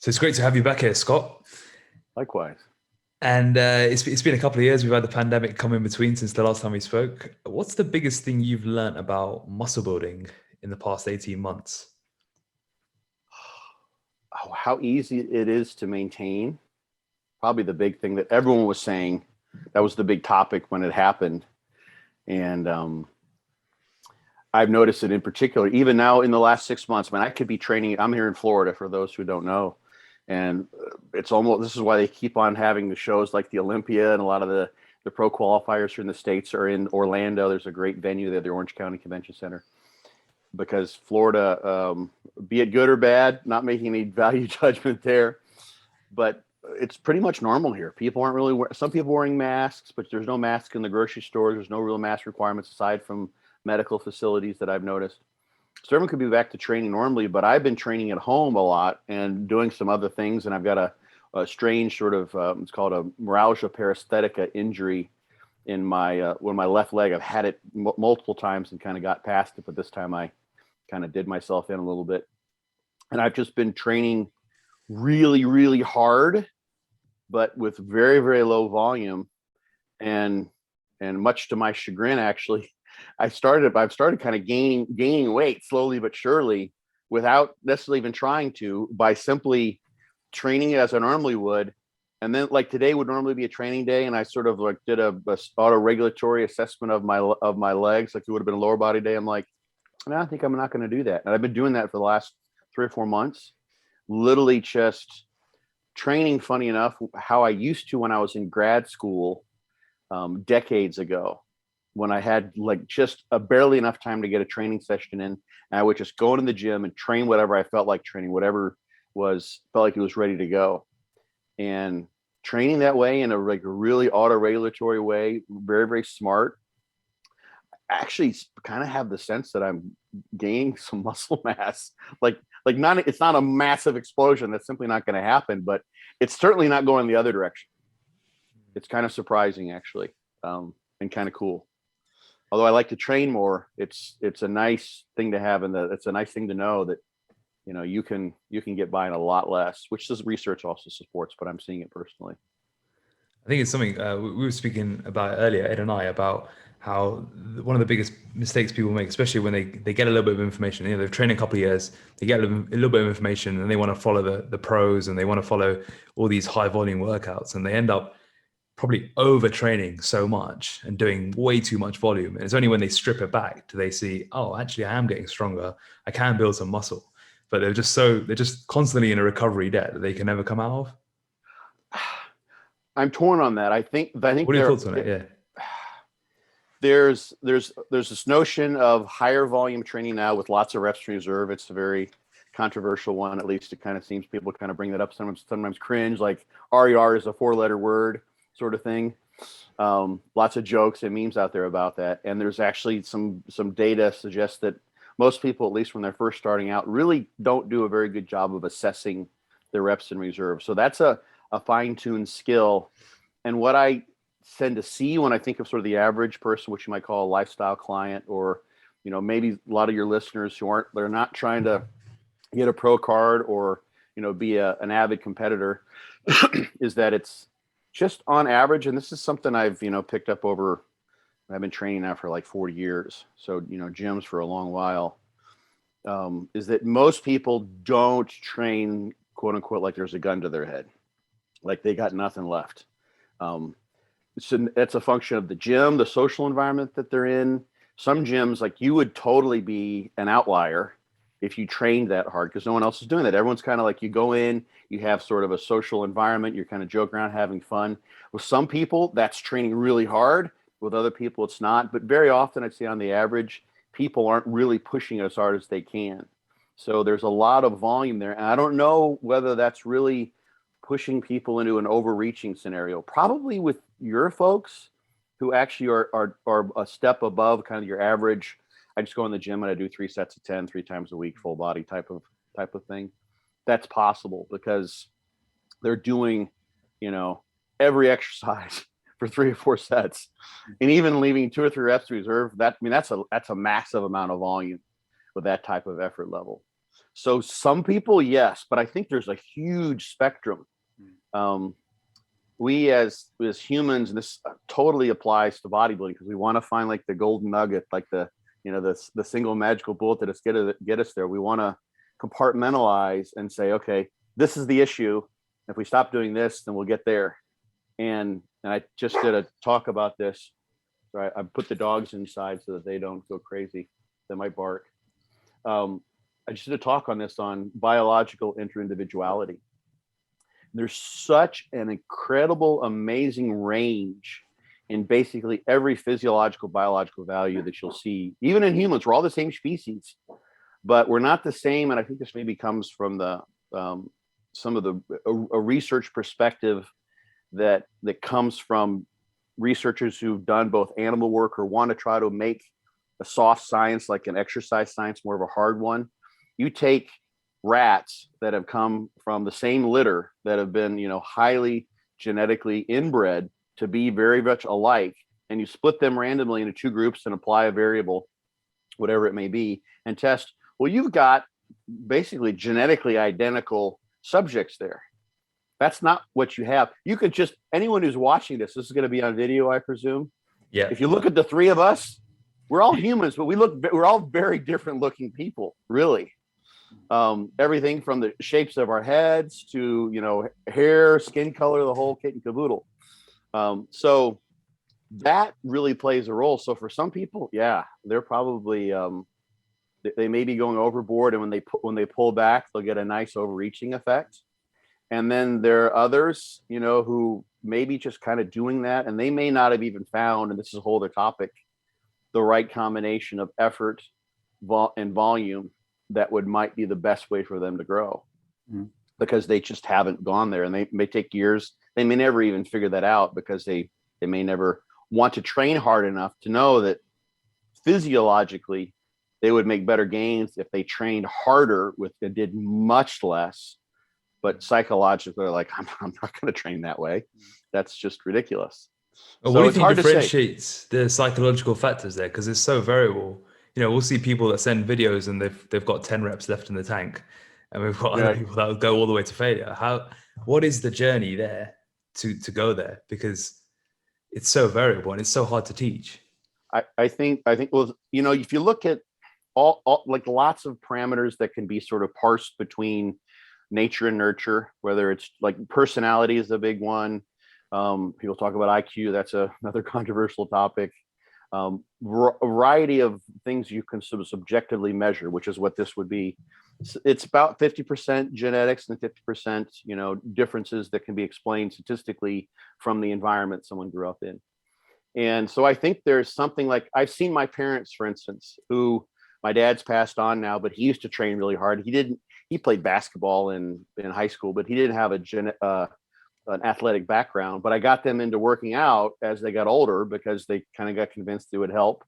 So it's great to have you back here, Scott. Likewise. And it's been a couple of years. We've had the pandemic come in between since the last time we spoke. What's the biggest thing you've learned about muscle building in the past 18 months? Oh, how easy it is to maintain. Probably the big thing that everyone was saying. That was the big topic when it happened. And I've noticed it in particular, even now in the last 6 months. I could be training. I'm here in Florida for those who don't know. And it's almost, this is why they keep on having the shows like the Olympia, and a lot of the pro qualifiers here in the States are in Orlando. There's a great venue there, the Orange County Convention Center, because Florida, be it good or bad, not making any value judgment there, but it's pretty much normal here. People aren't really, some people wearing masks, but there's no mask in the grocery stores. There's no real mask requirements aside from medical facilities that I've noticed. So everyone could be back to training normally, but I've been training at home a lot and doing some other things. And I've got a strange sort of, it's called a myalgia paresthetica injury in my, when my left leg. I've had it multiple times and kind of got past it, but this time I kind of did myself in a little bit. And I've just been training really, really hard, but with very, very low volume. And much to my chagrin, actually, I've started kind of gaining weight slowly but surely, without necessarily even trying to, by simply training it as I normally would. And then, like, today would normally be a training day, and I sort of like did a auto regulatory assessment of my legs, like it would have been a lower body day. I'm like, no, I think I'm not going to do that. And I've been doing that for the last 3 or 4 months, literally just training, funny enough, how I used to when I was in grad school decades ago, when I had like just barely enough time to get a training session in. And I would just go into the gym and train whatever I felt like training, whatever felt like it was ready to go. And training that way in a really auto-regulatory way, very, very smart. Actually kind of have the sense that I'm gaining some muscle mass. It's not a massive explosion. That's simply not going to happen, but it's certainly not going the other direction. It's kind of surprising, actually, and kind of cool. Although I like to train more, it's a nice thing to have, and it's a nice thing to know that, you know, you can get by in a lot less, which this research also supports, but I'm seeing it personally. I think it's something we were speaking about earlier, Ed and I, about how one of the biggest mistakes people make, especially when they get a little bit of information, you know, they've trained a couple of years, they get a little bit of information and they want to follow the pros, and they want to follow all these high volume workouts, and they end up probably overtraining so much and doing way too much volume. And it's only when they strip it back do they see, oh, actually I am getting stronger. I can build some muscle. But they're just constantly in a recovery debt that they can never come out of. I'm torn on that. I think. What are your thoughts on it? Yeah. There's this notion of higher volume training now with lots of reps in reserve. It's a very controversial one. At least it kind of seems people kind of bring that up. Sometimes cringe, like RER is a 4-letter word sort of thing. Lots of jokes and memes out there about that. And there's actually some data suggests that most people, at least when they're first starting out, really don't do a very good job of assessing their reps in reserve. So that's a fine-tuned skill. And what I tend to see when I think of sort of the average person, which you might call a lifestyle client, or, you know, maybe a lot of your listeners who they're not trying to get a pro card or, you know, be an avid competitor, is that it's just on average, and this is something I've, you know, picked up over, I've been training now for like 40 years. So, you know, gyms for a long while, is that most people don't train, quote unquote, like there's a gun to their head, like they got nothing left. So that's a function of the gym, the social environment that they're in. Some gyms, like, you would totally be an outlier if you trained that hard, because no one else is doing that. Everyone's kind of like, you go in, you have sort of a social environment, you're kind of joking around, having fun. With some people, that's training really hard. With other people, it's not. But very often, I'd say on the average, people aren't really pushing as hard as they can. So there's a lot of volume there. And I don't know whether that's really pushing people into an overreaching scenario. Probably with your folks who actually are a step above kind of your average. I just go in the gym and I do 3 sets of 10, 3 times a week, full body type of thing. That's possible because they're doing, you know, every exercise for 3 or 4 sets, and even leaving 2 or 3 reps to reserve. That's a massive amount of volume with that type of effort level. So some people, yes, but I think there's a huge spectrum. We as humans, and this totally applies to bodybuilding, because we want to find like the golden nugget, like the single magical bullet that is get us there. We want to compartmentalize and say, okay, this is the issue. If we stop doing this, then we'll get there. And I just did a talk about this. Right, I put the dogs inside so that they don't go crazy. They might bark. I just did a talk on this, on biological interindividuality. There's such an incredible, amazing range in basically every physiological, biological value that you'll see. Even in humans, we're all the same species, but we're not the same. And I think this maybe comes from the some of the a research perspective that comes from researchers who've done both animal work or want to try to make a soft science, like an exercise science, more of a hard one. You take rats that have come from the same litter, that have been, highly genetically inbred to be very much alike, and you split them randomly into two groups and apply a variable, whatever it may be, and test. Well, you've got basically genetically identical subjects there. That's not what you have. You could just, anyone who's watching this is going to be on video, I presume. Yeah. If you look at the three of us, we're all humans, but we're all very different looking people, really. Everything from the shapes of our heads to, hair, skin color, the whole kit and caboodle. So that really plays a role. So for some people, yeah, they're probably, they may be going overboard, and when they pull back, they'll get a nice overreaching effect. And then there are others, who may be just kind of doing that, and they may not have even found, and this is a whole other topic, the right combination of effort and volume that might be the best way for them to grow, because they just haven't gone there, and they may take years. They may never even figure that out, because they may never want to train hard enough to know that physiologically they would make better gains if they trained harder and did much less. But psychologically, they're like, I'm not going to train that way. That's just ridiculous. Well, what do you think differentiates the psychological factors there? Because it's so variable. We'll see people that send videos and they've got 10 reps left in the tank, and we've got other people that will go all the way to failure. What is the journey there to go there? Because it's so variable and it's so hard to teach. I think, well, if you look at all like lots of parameters that can be sort of parsed between nature and nurture, whether it's like personality is a big one. People talk about IQ. That's another controversial topic. A variety of things you can subjectively measure, which is what this would be. It's about 50% genetics and 50%, differences that can be explained statistically from the environment someone grew up in. And so I think there's something like, I've seen my parents, for instance, who my dad's passed on now, but he used to train really hard. He played basketball in high school, but he didn't have an athletic background. But I got them into working out as they got older, because they kind of got convinced it would help,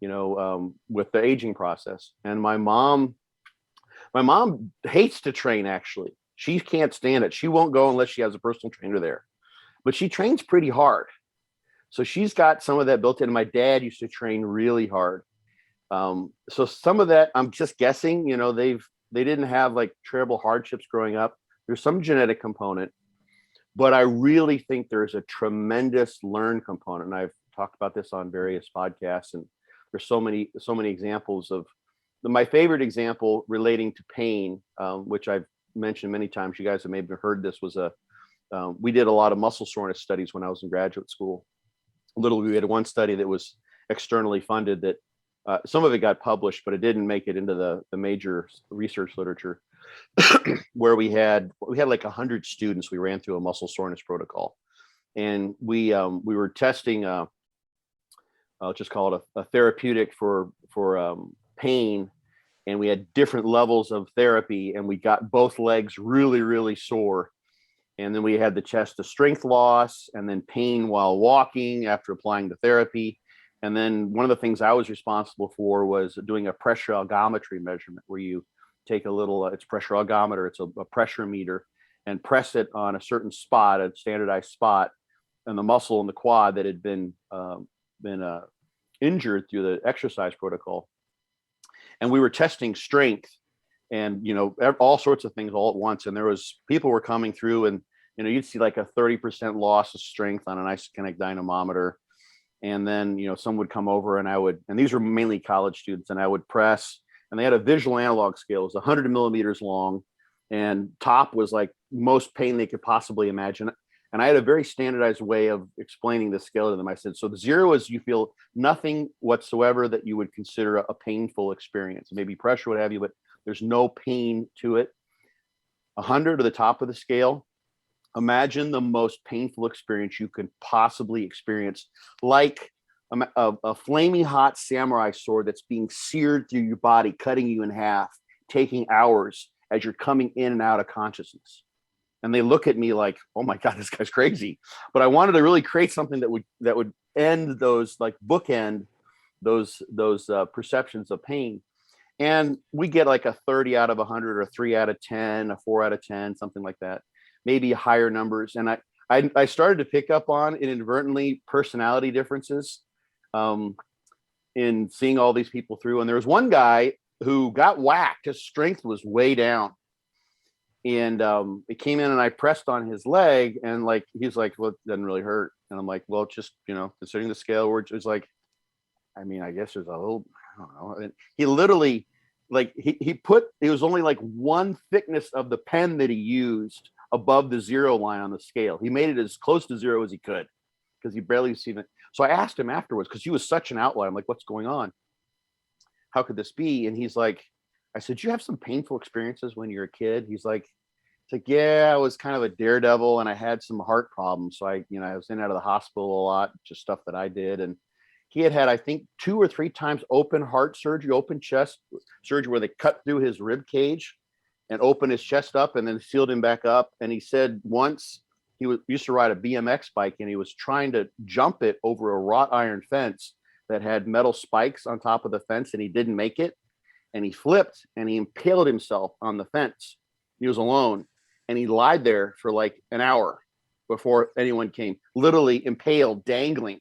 with the aging process. And my mom hates to train, actually. She can't stand it. She won't go unless she has a personal trainer there. But she trains pretty hard. So she's got some of that built in. My dad used to train really hard. So some of that, I'm just guessing, they didn't have like terrible hardships growing up. There's some genetic component, but I really think there's a tremendous learn component. And I've talked about this on various podcasts, and there's so many examples of my favorite example relating to pain, which I've mentioned many times. You guys have maybe heard this, was we did a lot of muscle soreness studies when I was in graduate school. We had one study that was externally funded that some of it got published, but it didn't make it into the major research literature, where we had like 100 students. We ran through a muscle soreness protocol, and we were testing, I'll just call it a therapeutic for pain. And we had different levels of therapy, and we got both legs really, really sore. And then we had the test of strength loss, and then pain while walking after applying the therapy. And then one of the things I was responsible for was doing a pressure algometry measurement, where you take a little, it's pressure algometer, it's a pressure meter, and press it on a certain spot, a standardized spot, and the muscle in the quad that had been injured through the exercise protocol. And we were testing strength. and, all sorts of things all at once. And there was people were coming through, and, you'd see like a 30% loss of strength on an isokinetic dynamometer. And then, some would come over and these were mainly college students, and I would press, and they had a visual analog scale. It was 100 millimeters long, and top was like most pain they could possibly imagine. And I had a very standardized way of explaining the scale to them. I said, so the 0 is you feel nothing whatsoever that you would consider a painful experience, maybe pressure, what have you, but there's no pain to it. 100 to the top of the scale. Imagine the most painful experience you could possibly experience, like a flaming hot samurai sword that's being seared through your body, cutting you in half, taking hours as you're coming in and out of consciousness. And they look at me like, oh my God, this guy's crazy. But I wanted to really create something that would end those, like bookend those perceptions of pain. And we get like a 30 out of 100, or a 3 out of 10, a 4 out of 10, something like that, maybe higher numbers. And I started to pick up on inadvertently personality differences in seeing all these people through. And there was one guy who got whacked. His strength was way down. And it came in, and I pressed on his leg, and like, he's like, well, it doesn't really hurt. And I'm like, well, just, considering the scale, we're just like, I mean, I guess there's a little, I don't know. And he literally, like, he was only like one thickness of the pen that he used above the 0 line on the scale. He made it as close to 0 as he could, because he barely seen it. So I asked him afterwards, because he was such an outlier. I'm like, what's going on? How could this be? And he's like, I said, "Do you have some painful experiences when you're a kid?" He's like, yeah, I was kind of a daredevil, and I had some heart problems. So I was in and out of the hospital a lot, just stuff that I did. And he had, I think, 2 or 3 times open heart surgery, open chest surgery, where they cut through his rib cage and opened his chest up and then sealed him back up. And he said once he used to ride a BMX bike, and he was trying to jump it over a wrought iron fence that had metal spikes on top of the fence, and he didn't make it. And he flipped, and he impaled himself on the fence. He was alone, and he lied there for like an hour before anyone came, literally impaled, dangling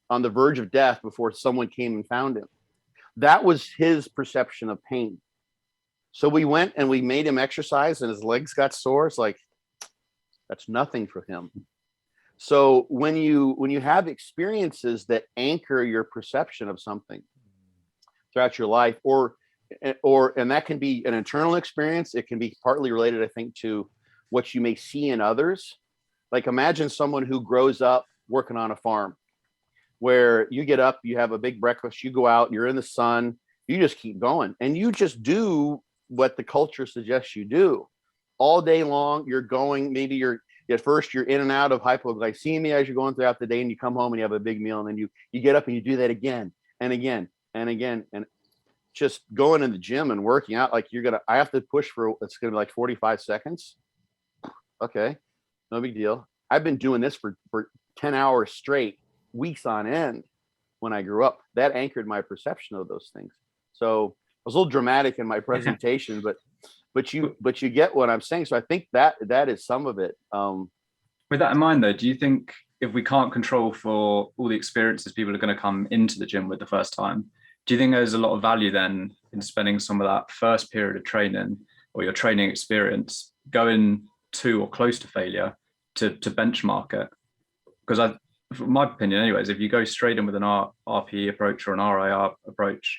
on the verge of death before someone came and found him. That was his perception of pain. So we went and we made him exercise, and his legs got sore. It's like, that's nothing for him. So when you have experiences that anchor your perception of something throughout your life, and that can be an internal experience. It can be partly related, I think, to what you may see in others. Like, imagine someone who grows up working on a farm, where you get up, you have a big breakfast, you go out, you're in the sun, you just keep going, and you just do what the culture suggests you do all day long. You're going, maybe at first you're in and out of hypoglycemia as you're going throughout the day, and you come home and you have a big meal, and then you get up and you do that again and again and again. And just going in the gym and working out, like, I have to push for, it's going to be like 45 seconds. Okay, no big deal. I've been doing this for 10 hours straight, weeks on end. When I grew up, that anchored my perception of those things. So I was a little dramatic in my presentation, but you get what I'm saying. So I think that is some of it. With that in mind, though, do you think if we can't control for all the experiences people are going to come into the gym with the first time, do you think there's a lot of value then in spending some of that first period of training, or your training experience, going to or close to failure to benchmark it? Because from my opinion anyways, if you go straight in with an RPE approach or an RIR approach,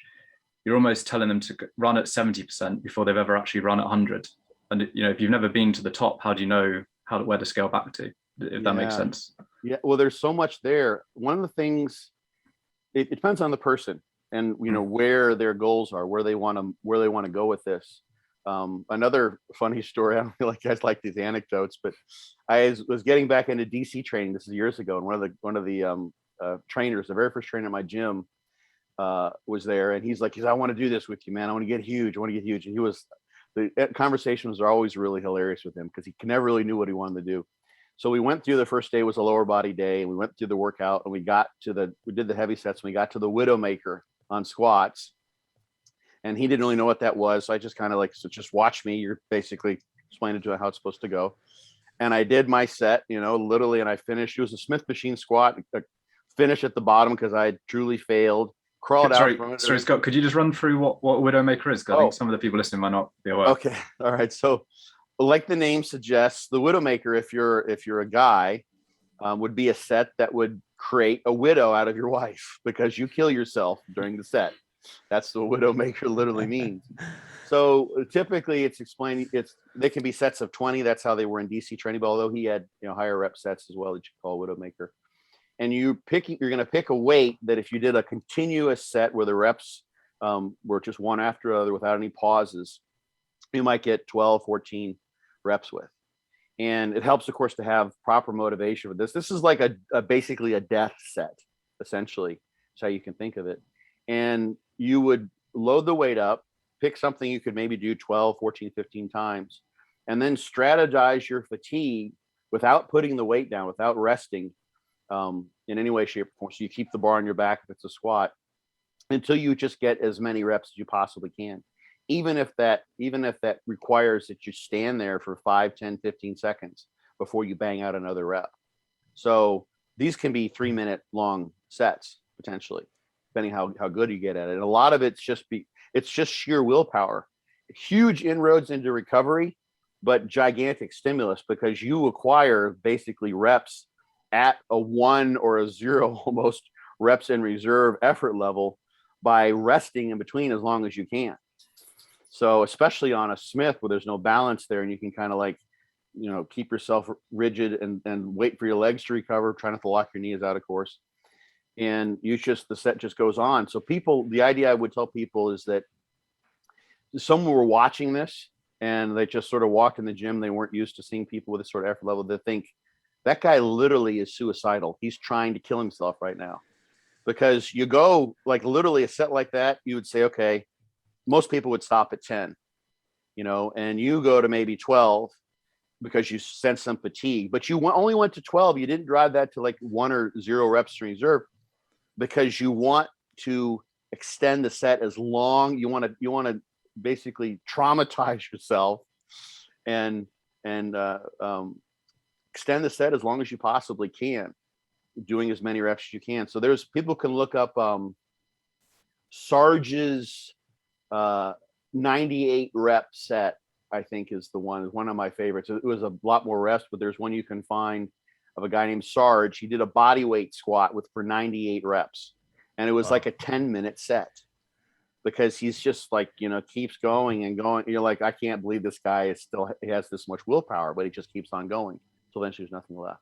you're almost telling them to run at 70% before they've ever actually run at 100. And if you've never been to the top, how do you know where to scale back to, if that makes sense? Yeah, well, there's so much there. One of the things, it depends on the person, and where their goals are, where they want to go with this. Another funny story, I don't feel like guys like these anecdotes, but I was getting back into DC training. This is years ago, and one of the trainers, the very first trainer in my gym, was there, and he's like, I want to do this with you, man. I want to get huge. And the conversations are always really hilarious with him, because he never really knew what he wanted to do. So we went through, the first day was a lower body day, and we went through the workout, and we did the heavy sets, and we got to the Widowmaker on squats, and he didn't really know what that was. So I just kind of like, so just watch me. You're basically explaining to him how it's supposed to go. And I did my set, literally, and I finished. It was a Smith machine squat, finish at the bottom, because I had truly failed. crawled out from Sorry, under. Scott, could you just run through what a Widowmaker is? 'Cause I think some of the people listening might not be aware. Okay. All right. So like the name suggests, the Widowmaker, if you're a guy, would be a set that would create a widow out of your wife because you kill yourself during the set. That's what Widowmaker literally means. So typically they can be sets of 20. That's how they were in DC training, but although he had higher rep sets as well that you call Widowmaker. And you're going to pick a weight that if you did a continuous set where the reps were just one after other without any pauses, you might get 12, 14 reps with. And it helps, of course, to have proper motivation with this. This is like basically a death set, essentially. That's how you can think of it. And you would load the weight up, pick something you could maybe do 12, 14, 15 times, and then strategize your fatigue without putting the weight down, without resting in any way, shape, or form. So you keep the bar on your back if it's a squat until you just get as many reps as you possibly can. Even if that requires that you stand there for 5, 10, 15 seconds before you bang out another rep. So these can be 3-minute long sets, potentially, depending how good you get at it. And a lot of it's just sheer willpower, huge inroads into recovery, but gigantic stimulus because you acquire basically reps at a 1 or a 0 almost reps in reserve effort level by resting in between as long as you can. So especially on a Smith where there's no balance there and you can kind of like, keep yourself rigid and wait for your legs to recover, try not to lock your knees out, of course. And the set just goes on. So the idea I would tell people is that someone were watching this and they just sort of walked in the gym. They weren't used to seeing people with this sort of effort level. They think that guy literally is suicidal. He's trying to kill himself right now because you go like literally a set like that. You would say, okay, most people would stop at 10, and you go to maybe 12 because you sense some fatigue, but you only went to 12. You didn't drive that to like 1 or 0 reps in reserve because you want to extend the set as long. You want to basically traumatize yourself and extend the set as long as you possibly can, doing as many reps as you can. So people can look up Sarge's 98 rep set, I think is one of my favorites. It was a lot more reps, but there's one you can find of a guy named Sarge. He did a body weight squat for 98 reps. And it was like a 10-minute set because he's just like, keeps going and going. You're like, I can't believe this guy he has this much willpower, but he just keeps on going until eventually there's nothing left.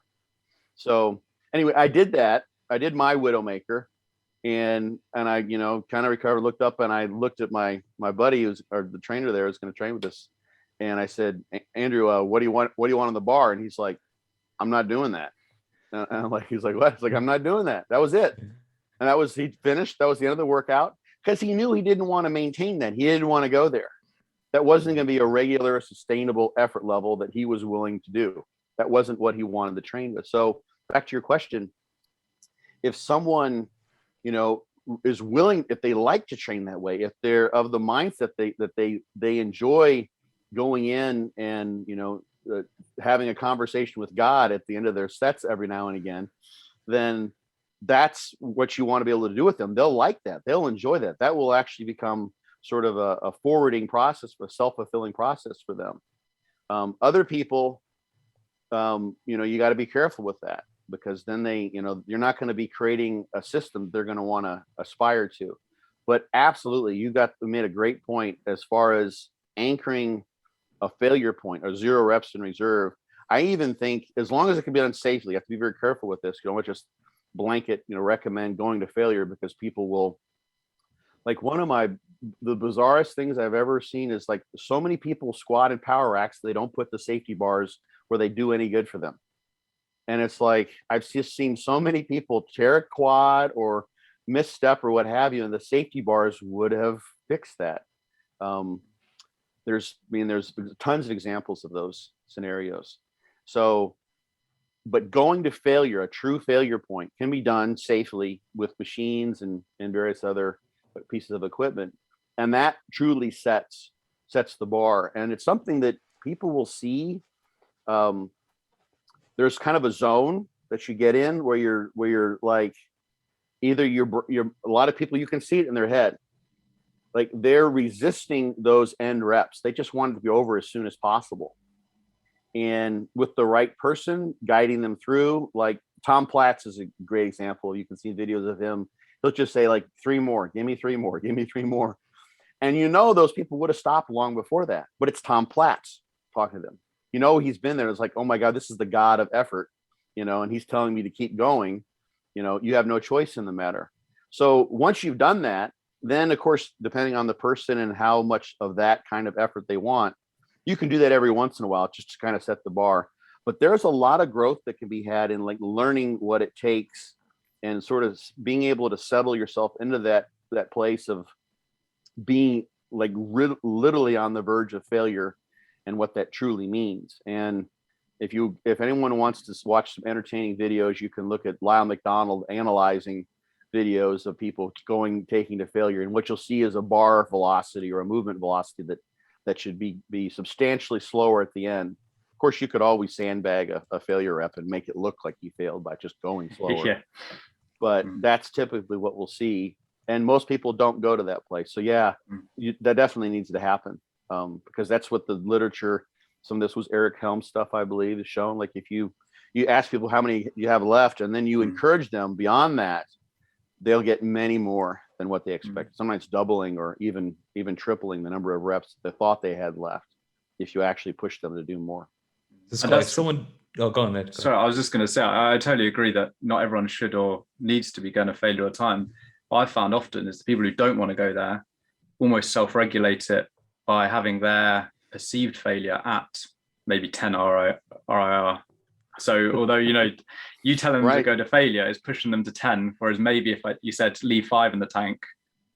So anyway, I did that. I did my Widowmaker. And I, kind of recovered, looked up, and I looked at my buddy or the trainer there who's going to train with us. And I said, Andrew, what do you want? What do you want on the bar? And he's like, I'm not doing that. And I'm like, he's like, what? It's like, I'm not doing that. That was it. And he finished. That was the end of the workout because he knew he didn't want to maintain that. He didn't want to go there. That wasn't going to be a regular, sustainable effort level that he was willing to do. That wasn't what he wanted to train with. So back to your question, if someone is willing, if they like to train that way, if they're of the mindset that they enjoy going in and having a conversation with God at the end of their sets every now and again, then that's what you want to be able to do with them. They'll like that. They'll enjoy that. That will actually become sort of a forwarding process, a self-fulfilling process for them. Other people, you got to be careful with that. Because then you're not going to be creating a system they're going to want to aspire to. But absolutely, you made a great point as far as anchoring a failure point or 0 reps in reserve. I even think as long as it can be done safely, you have to be very careful with this. You don't just blanket, recommend going to failure because people will. Like the bizarrest things I've ever seen is like so many people squat in power racks, they don't put the safety bars where they do any good for them. And it's like, I've just seen so many people tear a quad or misstep or what have you, and the safety bars would have fixed that. There's tons of examples of those scenarios. So, but going to failure, a true failure point can be done safely with machines and various other pieces of equipment. And that truly sets the bar. And it's something that people will see. There's kind of a zone that you get in where you're like, either you're a lot of people, you can see it in their head. Like they're resisting those end reps. They just want it to be over as soon as possible. And with the right person guiding them through, like Tom Platz is a great example. You can see videos of him. He'll just say like 3 more, give me 3 more, give me 3 more. And those people would have stopped long before that, but it's Tom Platz talking to them. He's been there. It's like, oh my God, this is the God of effort, and he's telling me to keep going. You have no choice in the matter. So once you've done that, then of course, depending on the person and how much of that kind of effort they want, you can do that every once in a while, just to kind of set the bar. But there's a lot of growth that can be had in like learning what it takes and sort of being able to settle yourself into that place of being like literally on the verge of failure and what that truly means. And if anyone wants to watch some entertaining videos, you can look at Lyle McDonald analyzing videos of people taking to failure. And what you'll see is a bar velocity or a movement velocity that should be substantially slower at the end. Of course, you could always sandbag a failure rep and make it look like you failed by just going slower. Yeah. But that's typically what we'll see. And most people don't go to that place. So yeah, that definitely needs to happen, because that's what the literature, some of this was Eric Helms stuff, I believe, is shown. Like if you ask people how many you have left, and then you encourage them beyond that, they'll get many more than what they expect. Sometimes doubling or even tripling the number of reps they thought they had left if you actually push them to do more. Scott, if someone, go on, Ed. Sorry, I was just going to say, I totally agree that not everyone should or needs to be going to failure all the time. What I found often is the people who don't want to go there almost self-regulate it by having their perceived failure at maybe 10 RIR. So although, you tell them to go to failure is pushing them to 10, whereas maybe if you said leave 5 in the tank,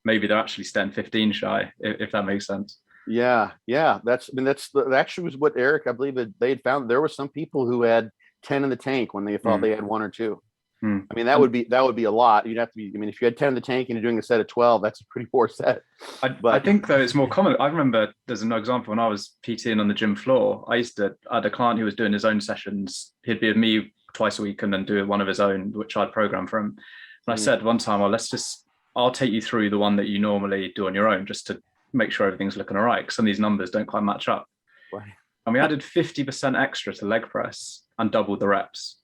maybe they're actually staying 15 shy, if that makes sense. Yeah. Actually was what Eric, I believe they had found. There were some people who had 10 in the tank when they thought they had 1 or 2. I mean, that would be a lot. You'd have to be, if you had 10 in the tank and you're doing a set of 12, that's a pretty poor set. I think though it's more common. I remember there's an example when I was PTing on the gym floor. I had a client who was doing his own sessions. He'd be with me twice a week and then do one of his own, which I'd program for him. And I said one time, I'll take you through the one that you normally do on your own, just to make sure everything's looking all right, because some of these numbers don't quite match up. Right. And we added 50% extra to leg press and doubled the reps.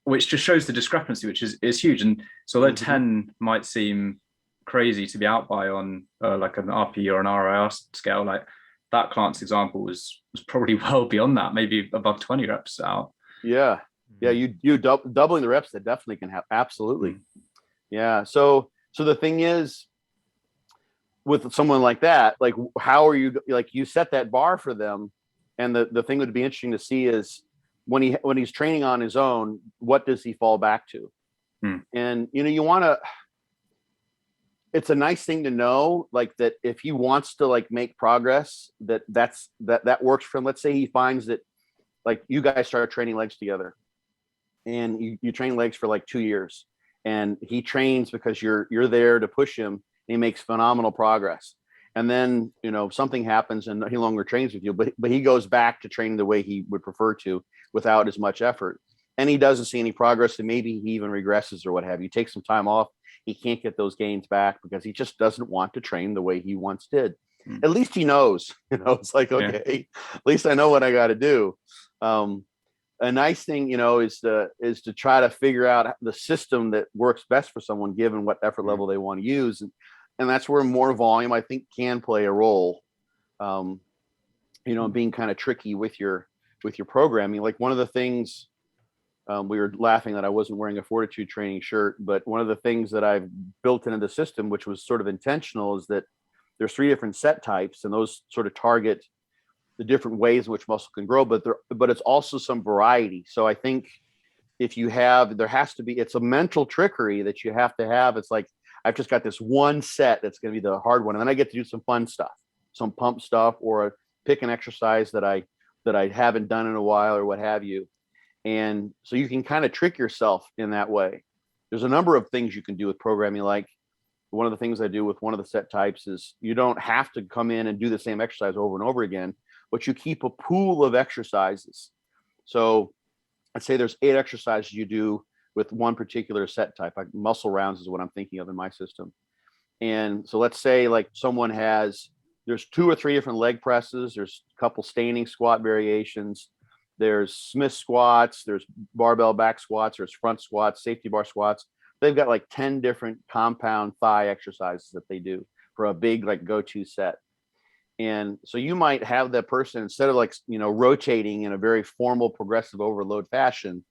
Which just shows the discrepancy, which is huge. And so although 10 might seem crazy to be out by on like an RP or an RIR scale, like that client's example was probably well beyond that, maybe above 20 reps out. Yeah. You doubling the reps, that definitely can happen. Absolutely. Yeah. So the thing is, with someone like that, like how are you, like you set that bar for them, and the thing that would be interesting to see is when he's training on his own, what does he fall back to? And you want to, it's a nice thing to know, like that if he wants to like make progress, that works for him. Let's say he finds that like you guys start training legs together and you train legs for like 2 years, and he trains because you're there to push him, and he makes phenomenal progress. And then, something happens and he no longer trains with you, but he goes back to training the way he would prefer to without as much effort. And he doesn't see any progress, and maybe he even regresses or what have you. Takes some time off. He can't get those gains back because he just doesn't want to train the way he once did. At least he knows, it's like, okay, at least I know what I got to do. A nice thing, is to try to figure out the system that works best for someone, given what effort level they want to use. And that's where more volume, I think, can play a role, being kind of tricky with your programming. Like one of the things, we were laughing that I wasn't wearing a fortitude training shirt, but one of the things that I've built into the system, which was sort of intentional, is that there's 3 different set types, and those sort of target the different ways in which muscle can grow, but it's also some variety. So I think there has to be, it's a mental trickery that you have to have. It's like, I've just got this one set that's going to be the hard one, and then I get to do some fun stuff, some pump stuff, or pick an exercise that I haven't done in a while or what have you. And so you can kind of trick yourself in that way. There's a number of things you can do with programming. Like one of the things I do with one of the set types is you don't have to come in and do the same exercise over and over again, but you keep a pool of exercises. So let's say there's 8 exercises you do with one particular set type. Like muscle rounds is what I'm thinking of in my system. And so let's say like someone there's 2 or 3 different leg presses. There's a couple standing squat variations. There's Smith squats. There's barbell back squats. There's front squats, safety bar squats. They've got like 10 different compound thigh exercises that they do for a big like go-to set. And so you might have that person, instead of like, rotating in a very formal progressive overload fashion,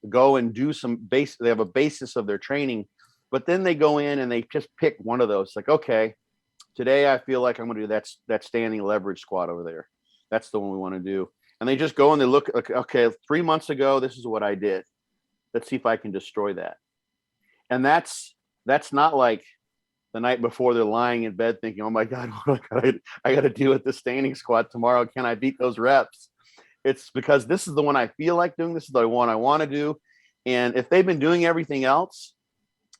go and do they have a basis of their training, but then they go in and they just pick one of those. Like, okay, today I feel like I'm going to do that standing leverage squat over there. That's the one we want to do. And they just go and they look, okay, 3 months ago, this is what I did. Let's see if I can destroy that. And that's not like the night before they're lying in bed thinking, oh my God, I got to do with the standing squat tomorrow. Can I beat those reps? It's because this is the one I feel like doing. This is the one I want to do. And if they've been doing everything else,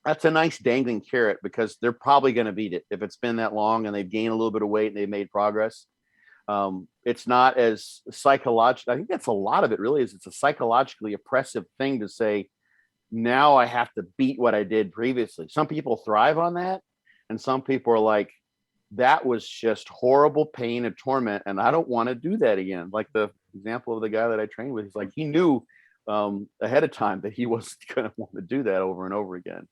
that's a nice dangling carrot, because they're probably going to beat it if it's been that long and they've gained a little bit of weight and they've made progress. It's not as psychological. I think that's a lot of it really is. It's a psychologically oppressive thing to say, now I have to beat what I did previously. Some people thrive on that. And some people are like, that was just horrible pain and torment, and I don't want to do that again. Like the example of the guy that I trained with, he's like, he knew ahead of time that he wasn't going to want to do that over and over again.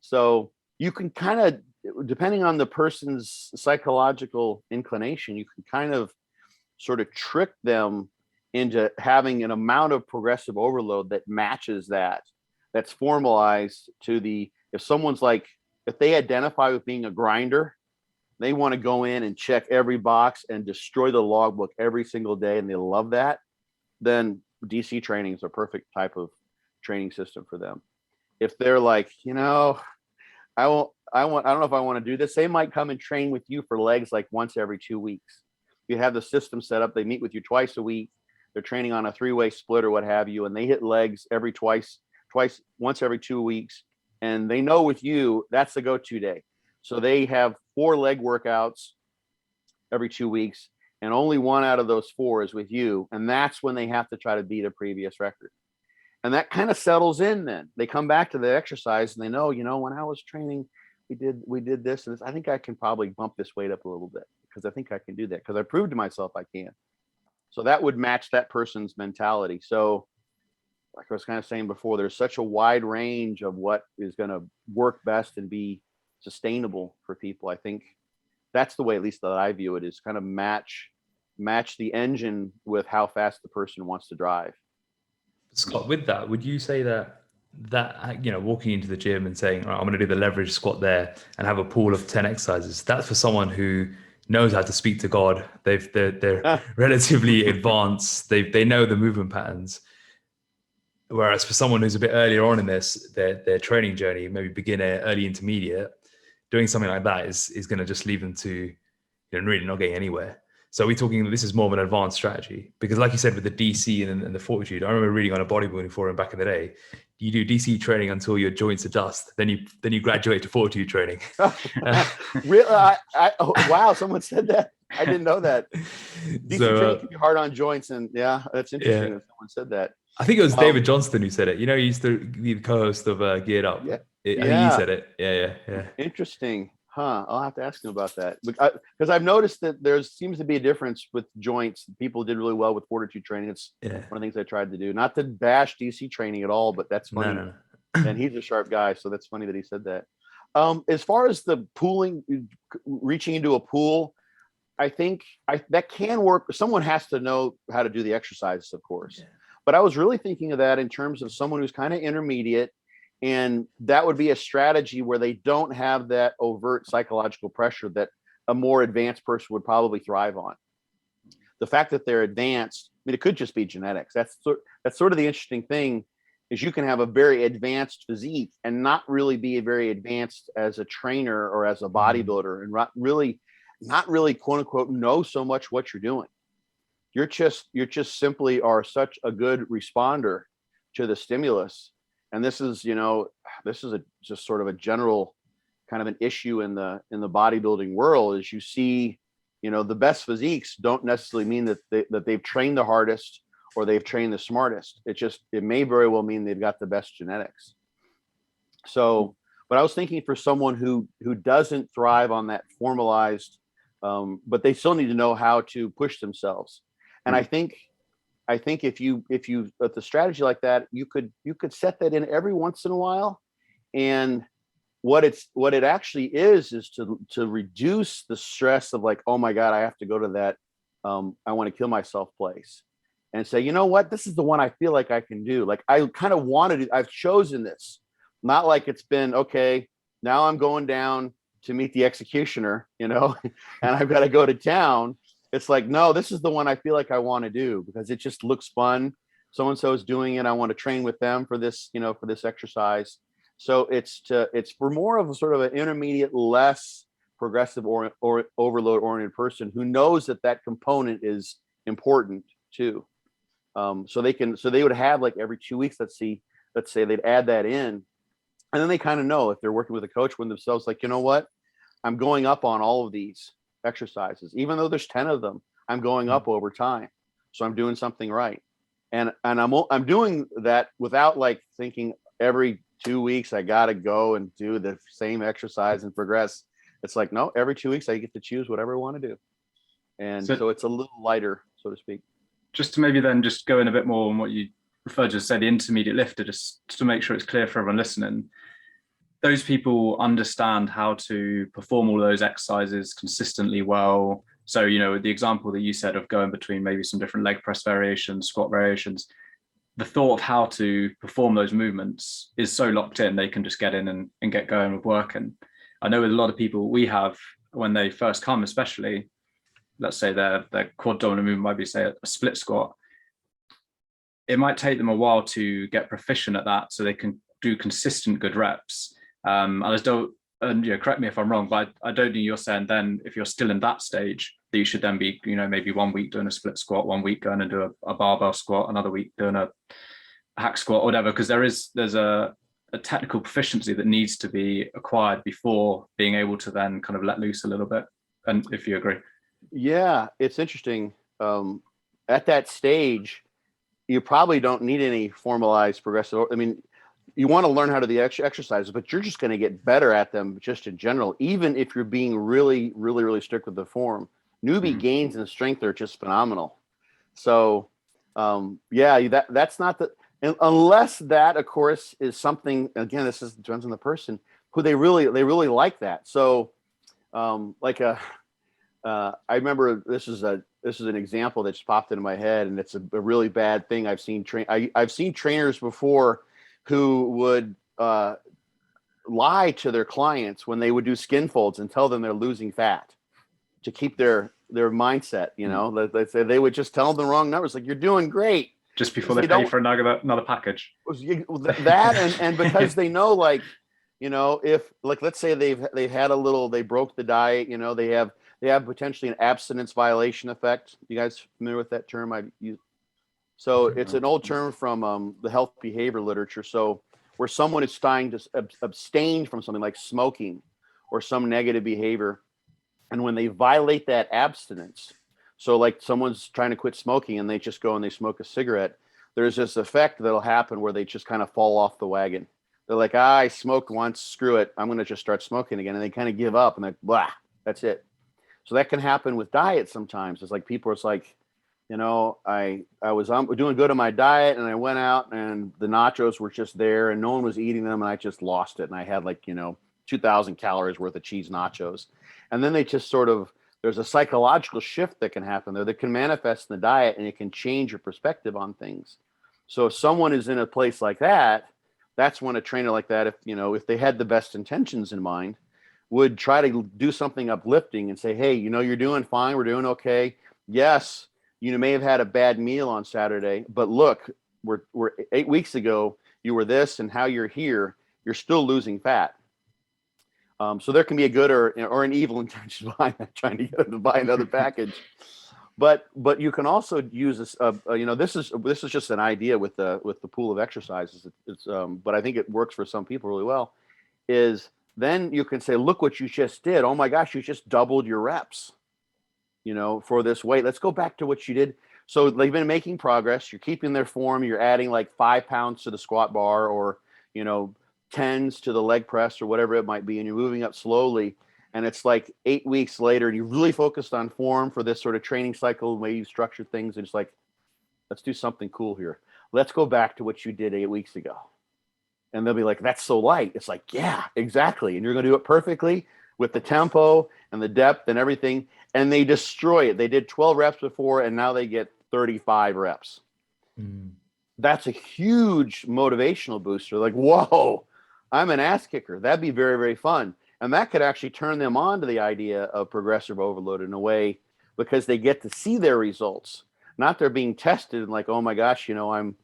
So you can kind of, depending on the person's psychological inclination, you can kind of sort of trick them into having an amount of progressive overload that matches that's formalized to if someone's like, if they identify with being a grinder, they want to go in and check every box and destroy the logbook every single day, and they love that, then DC training is a perfect type of training system for them. If they're like, I don't know if I want to do this, they might come and train with you for legs like once every 2 weeks. You have the system set up, they meet with you twice a week, they're training on a 3-way split or what have you, and they hit legs once every 2 weeks. And they know with you, that's the go-to day. So they have 4 leg workouts every 2 weeks, and only 1 out of those 4 is with you. And that's when they have to try to beat a previous record. And that kind of settles in then. They come back to the exercise and they know, when I was training, we did this and this. I think I can probably bump this weight up a little bit because I think I can do that because I proved to myself I can. So that would match that person's mentality. So like I was kind of saying before, there's such a wide range of what is going to work best and be sustainable for people. I think that's the way, at least that I view it, is kind of match the engine with how fast the person wants to drive. Scott, with that, would you say that walking into the gym and saying, I'm going to do the leverage squat there and have a pool of 10 exercises, that's for someone who knows how to speak to God. They're relatively advanced. They know the movement patterns. Whereas for someone who's a bit earlier on in their training journey, maybe beginner, early intermediate, doing something like that is going to just leave them to really not getting anywhere. So we're talking, this is more of an advanced strategy, because like you said, with the DC and the fortitude, I remember reading on a bodybuilding forum back in the day, you do DC training until your joints adjust, then you graduate to fortitude training. Really? Wow, someone said that. I didn't know that. DC training can be hard on joints, and yeah, that's interesting that someone said that. I think it was David Johnston who said it. He used to be the co-host of Geared Up. Yeah. I think he said it. Yeah. Interesting. Huh. I'll have to ask him about that. Because I've noticed that there seems to be a difference with joints. People did really well with fortitude training. It's one of the things I tried to do. Not to bash DC training at all, but that's funny. No. And he's a sharp guy, so that's funny that he said that. As far as the pooling, reaching into a pool, I think that can work. Someone has to know how to do the exercises, of course. Yeah. But I was really thinking of that in terms of someone who's kind of intermediate, and that would be a strategy where they don't have that overt psychological pressure that a more advanced person would probably thrive on. The fact that they're advanced, it could just be genetics. That's sort of the interesting thing, is you can have a very advanced physique and not really be very advanced as a trainer or as a bodybuilder, and not really quote unquote know so much what you're doing. You're just simply are such a good responder to the stimulus. And this is just sort of a general kind of an issue in the bodybuilding world, is you see, the best physiques don't necessarily mean that they've trained the hardest or they've trained the smartest. It may very well mean they've got the best genetics. So, but I was thinking for someone who doesn't thrive on that formalized, but they still need to know how to push themselves. And I think if you with a strategy like that, you could set that in every once in a while. And what it actually is to reduce the stress of like, oh my God, I have to go to that I want to kill myself place, and say, you know what, this is the one I feel like I can do. Like I kind of wanted it. I've chosen this, not like it's been, okay, now I'm going down to meet the executioner, and I've got to go to town. It's like, no, this is the one I feel like I want to do because it just looks fun. So-and-so is doing it. I want to train with them for this, for this exercise. So it's for more of a sort of an intermediate, less progressive or overload oriented person who knows that component is important too. So they would have like every 2 weeks, let's say they'd add that in. And then they kind of know if they're working with a coach with themselves, like, you know what, I'm going up on all of these exercises, even though there's 10 of them, I'm going up over time. So I'm doing something right. And I'm doing that without like thinking every 2 weeks, I got to go and do the same exercise and progress. It's like, no, every 2 weeks I get to choose whatever I want to do. And so it's a little lighter, so to speak. Just to maybe then just go in a bit more on what you referred to as, say, the intermediate lifter, just to make sure it's clear for everyone listening. Those people understand how to perform all those exercises consistently well. So, the example that you said of going between maybe some different leg press variations, squat variations, the thought of how to perform those movements is so locked in, they can just get in and get going with working. I know with a lot of people we have, when they first come, especially, let's say their quad dominant movement might be, say, a split squat. It might take them a while to get proficient at that so they can do consistent good reps. Correct me if I'm wrong, but I don't think you're saying then if you're still in that stage that you should then be, maybe 1 week doing a split squat, 1 week going and do a barbell squat, another week doing a hack squat or whatever, because there's a technical proficiency that needs to be acquired before being able to then kind of let loose a little bit. And if you agree. Yeah, it's interesting. At that stage, you probably don't need any formalized progressive. I mean, you want to learn how to do the exercises, but you're just going to get better at them just in general, even if you're being really, really, really strict with the form. Newbie gains in strength are just phenomenal. So, that's not the, unless that, of course, is something, again, depends on the person who they really like that. So, I remember this is an example that just popped into my head, and it's a really bad thing. I've seen trainers before who would lie to their clients when they would do skin folds and tell them they're losing fat to keep their mindset. They would just tell them the wrong numbers, like, you're doing great, just before they pay for another package. That and because they know, like, if, like, let's say they've had they broke the diet, they have potentially an abstinence violation effect. You guys familiar with that term? So it's an old term from the health behavior literature. So where someone is trying to abstain from something like smoking or some negative behavior, and when they violate that abstinence, so like someone's trying to quit smoking and they just go and they smoke a cigarette, there's this effect that'll happen where they just kind of fall off the wagon. They're like, I smoked once, screw it, I'm going to just start smoking again. And they kind of give up and that's it. So that can happen with diet sometimes. It's like people, it's like, I was doing good on my diet and I went out and the nachos were just there and no one was eating them and I just lost it. And I had like, 2,000 calories worth of cheese nachos. And then they just sort of, there's a psychological shift that can happen there that can manifest in the diet and it can change your perspective on things. So if someone is in a place like that, that's when a trainer like that, if they had the best intentions in mind, would try to do something uplifting and say, hey, you're doing fine. We're doing okay. Yes, you may have had a bad meal on Saturday, but look, we're 8 weeks ago, you were this, and how you're here, you're still losing fat. So there can be a good or an evil intention behind that, trying to get them to buy another package. But you can also use this. This is just an idea with the pool of exercises. But I think it works for some people really well. Is then you can say, look what you just did. Oh my gosh, you just doubled your reps. For this weight. Let's go back to what you did. So they've been making progress. You're keeping their form. You're adding like 5 pounds to the squat bar, or, you know, tens to the leg press or whatever it might be. And you're moving up slowly. And it's like 8 weeks later, and you really focused on form for this sort of training cycle, the way you structure things. And it's like, let's do something cool here. Let's go back to what you did 8 weeks ago. And they'll be like, that's so light. It's like, yeah, exactly. And you're going to do it perfectly with the tempo and the depth and everything. And they destroy it. They did 12 reps before, and now they get 35 reps. That's a huge motivational booster. Like, whoa, I'm an ass kicker. That'd be very, very fun. And that could actually turn them on to the idea of progressive overload in a way, because they get to see their results. Not they're being tested and like, oh my gosh, I'm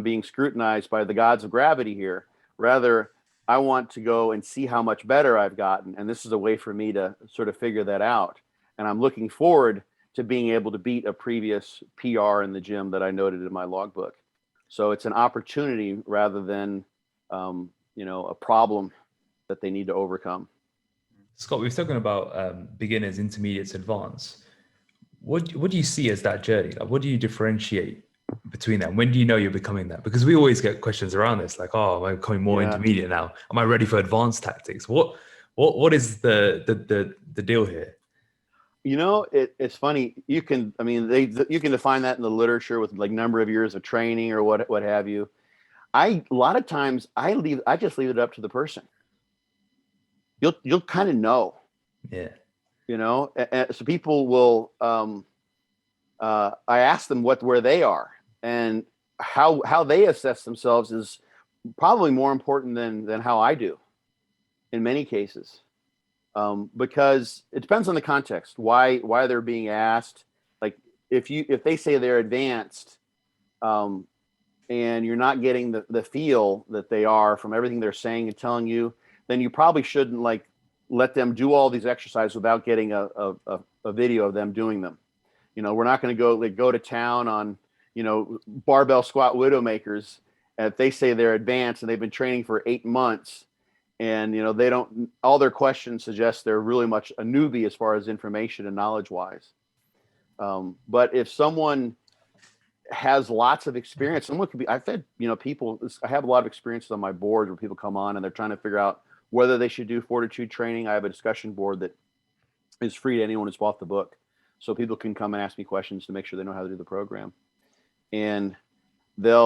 being scrutinized by the gods of gravity here. Rather, I want to go and see how much better I've gotten. And this is a way for me to sort of figure that out. And I'm looking forward to being able to beat a previous PR in the gym that I noted in my logbook. So it's an opportunity rather than, a problem that they need to overcome. Scott, we've spoken about beginners, intermediates, advanced. What do you see as that journey? Like, what do you differentiate between that? When do you know you're becoming that? Because we always get questions around this, like, oh, am I becoming more intermediate now? Am I ready for advanced tactics? What is the deal here? It's funny. You can define that in the literature with like number of years of training or what have you. A lot of times I just leave it up to the person. You'll kind of know. Yeah. So people will, I ask them where they are, and how they assess themselves is probably more important than how I do in many cases. Because it depends on the context, why they're being asked. Like if they say they're advanced, and you're not getting the feel that they are from everything they're saying and telling you, then you probably shouldn't like let them do all these exercises without getting a video of them doing them. We're not going to go to town on, barbell squat widowmakers. And if they say they're advanced and they've been training for 8 months, and they don't, all their questions suggest they're really much a newbie as far as information and knowledge wise. But if someone has lots of experience, someone could be, I've had, people, I have a lot of experiences on my board where people come on and they're trying to figure out whether they should do fortitude training. I have a discussion board that is free to anyone who's bought the book. So people can come and ask me questions to make sure they know how to do the program. And they've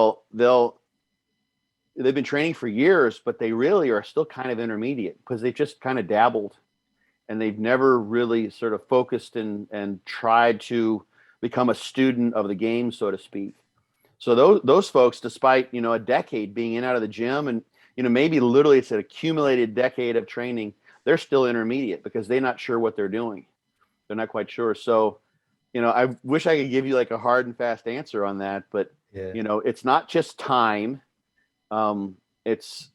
been training for years, but they really are still kind of intermediate because they've just kind of dabbled and they've never really sort of focused and tried to become a student of the game, so to speak. So those folks, despite, a decade being in and out of the gym and, maybe literally it's an accumulated decade of training, they're still intermediate because they're not sure what they're doing. They're not quite sure. So, I wish I could give you like a hard and fast answer on that, but it's not just time. It's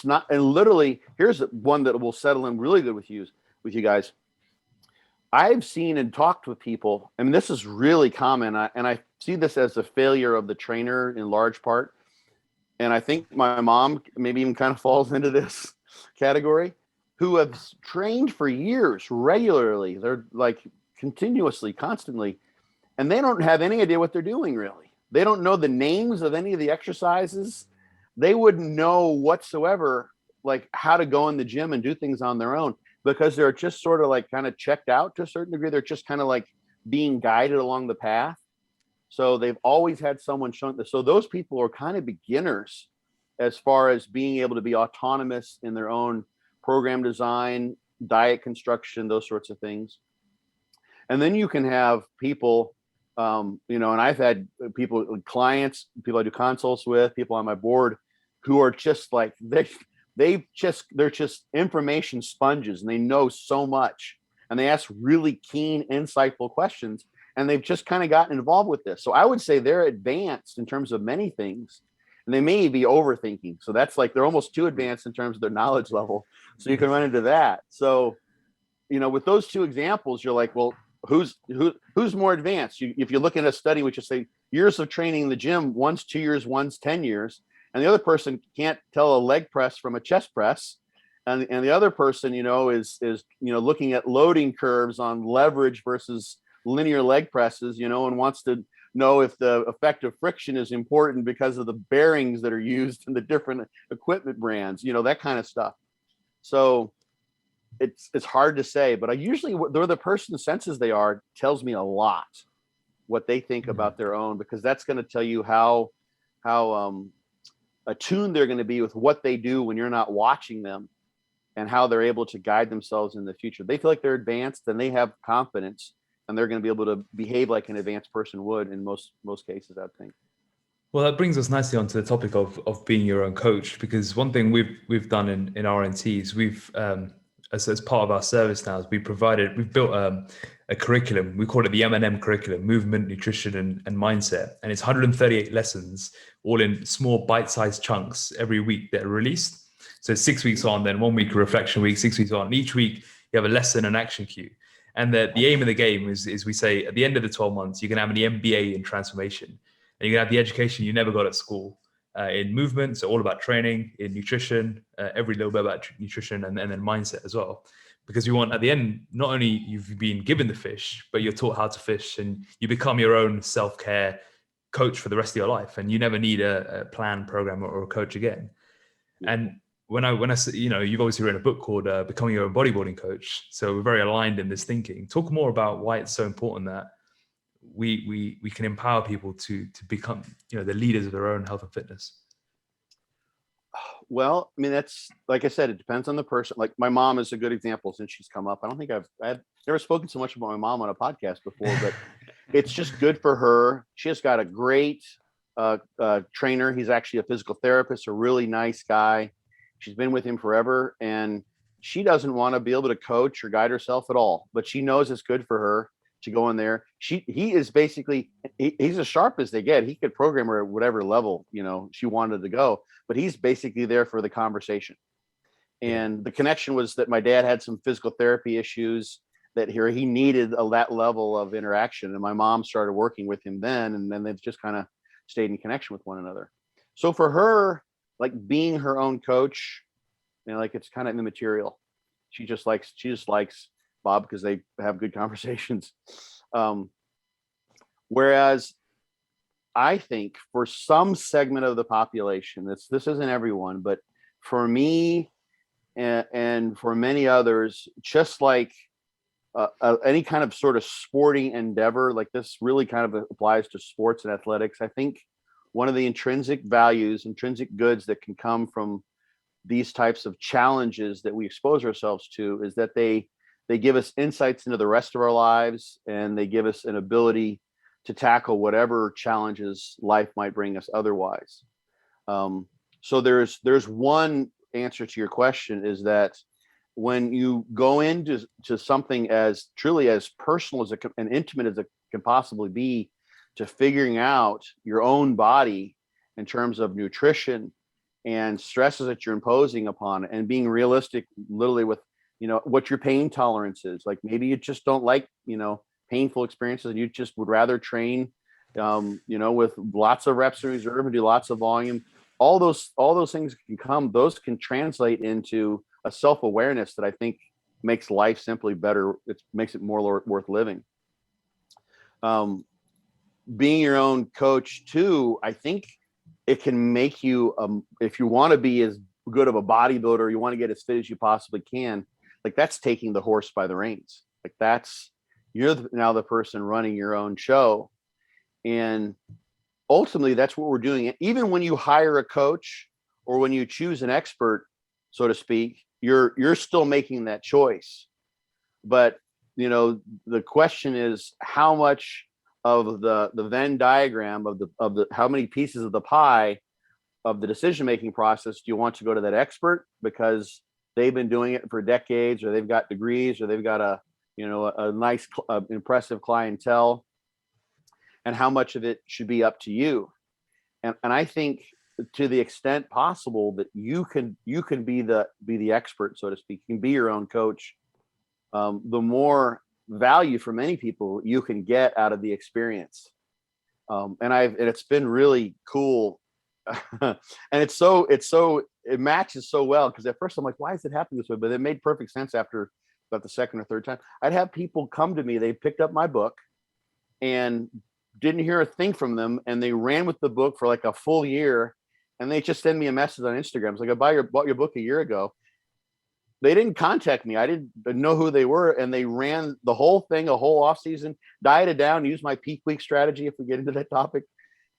not, and literally here's one that will settle in really good with you guys. I've seen and talked with people. I mean, this is really common. And I see this as a failure of the trainer in large part. And I think my mom maybe even kind of falls into this category, who have trained for years regularly. They're like continuously, constantly, and they don't have any idea what they're doing really. They don't know the names of any of the exercises. They wouldn't know whatsoever, like how to go in the gym and do things on their own because they're just sort of like kind of checked out to a certain degree. They're just kind of like being guided along the path. So they've always had someone showing this. So those people are kind of beginners as far as being able to be autonomous in their own program design, diet construction, those sorts of things. And then you can have people, and I've had people, clients, people I do consults with, people on my board who are just like, they're just information sponges and they know so much and they ask really keen, insightful questions and they've just kind of gotten involved with this. So I would say they're advanced in terms of many things and they may be overthinking. So that's like, they're almost too advanced in terms of their knowledge level. So you can run into that. So, with those two examples, you're like, well, who's more advanced? If you look at a study, which is say years of training in the gym, one's 2 years, one's 10 years. And the other person can't tell a leg press from a chest press. And the other person, is looking at loading curves on leverage versus linear leg presses, and wants to know if the effect of friction is important because of the bearings that are used in the different equipment brands, that kind of stuff. So it's hard to say, but I usually, the person senses they are tells me a lot what they think about their own, because that's going to tell you how attuned they're going to be with what they do when you're not watching them, and how they're able to guide themselves in the future. They feel like they're advanced and they have confidence, and they're going to be able to behave like an advanced person would in most cases, I think. Well, that brings us nicely onto the topic of being your own coach, because one thing we've done in RNT is we've as part of our service now is we've built a curriculum. We call it the M&M curriculum: movement, nutrition, and mindset. And it's 138 lessons, all in small bite-sized chunks every week that are released. So 6 weeks on, then 1 week reflection week, 6 weeks on. And each week you have a lesson and action cue. And the aim of the game is we say at the end of the 12 months, you can have an MBA in transformation. And you can have the education you never got at school in movement, so all about training, in nutrition, every little bit about nutrition, and then mindset as well. Because we want, at the end, not only you've been given the fish, but you're taught how to fish, and you become your own self-care coach for the rest of your life, and you never need a plan, program, or a coach again. And when I say, you've obviously written a book called Becoming Your Own Bodybuilding Coach, so we're very aligned in this thinking. Talk more about why it's so important that we can empower people to become, the leaders of their own health and fitness. Well, I mean, that's, like I said, it depends on the person. Like my mom is a good example since she's come up. I don't think I've never spoken so much about my mom on a podcast before, but it's just good for her. She has got a great trainer. He's actually a physical therapist, a really nice guy. She's been with him forever, and she doesn't want to be able to coach or guide herself at all, but she knows it's good for her to go in there. He is basically, he's as sharp as they get. He could program her at whatever level, she wanted to go, but he's basically there for the conversation. And the connection was that my dad had some physical therapy issues that he needed that level of interaction. And my mom started working with him then, and then they've just kind of stayed in connection with one another. So for her, like being her own coach, like it's kind of immaterial. She just likes Bob because they have good conversations. Whereas I think for some segment of the population, this isn't everyone, but for me and for many others, just like any kind of sort of sporting endeavor, like this really kind of applies to sports and athletics. I think one of the intrinsic values, intrinsic goods that can come from these types of challenges that we expose ourselves to is that they give us insights into the rest of our lives, and they give us an ability to tackle whatever challenges life might bring us otherwise. So there's one answer to your question, is that when you go into something as truly as personal as and intimate as it can possibly be, to figuring out your own body in terms of nutrition and stresses that you're imposing upon it, and being realistic literally with what your pain tolerance is. Like maybe you just don't like painful experiences, and you just would rather train with lots of reps in reserve and do lots of volume. All those things can translate into a self-awareness that I think makes life simply better. It makes it more worth living. Being your own coach too, I think it can make you, if you want to be as good of a bodybuilder, you want to get as fit as you possibly can, like that's taking the horse by the reins. Like you're now the person running your own show. And ultimately that's what we're doing. Even when you hire a coach or when you choose an expert, so to speak, you're still making that choice. But, the question is how much of the Venn diagram of the how many pieces of the pie of the decision-making process do you want to go to that expert because they've been doing it for decades, or they've got degrees, or they've got a nice, impressive clientele, and how much of it should be up to you. And I think to the extent possible that you can be the expert, so to speak, you can be your own coach, the more value for many people you can get out of the experience. And it's been really cool. And it matches so well, because at first I'm like, why is it happening this way? But it made perfect sense after about the second or third time. I'd have people come to me, they picked up my book, and didn't hear a thing from them, and they ran with the book for like a full year, and they just send me a message on Instagram. It's like, bought your book a year ago. They didn't contact me. I didn't know who they were, and they ran the whole thing, a whole off season, dieted down, used my peak week strategy if we get into that topic,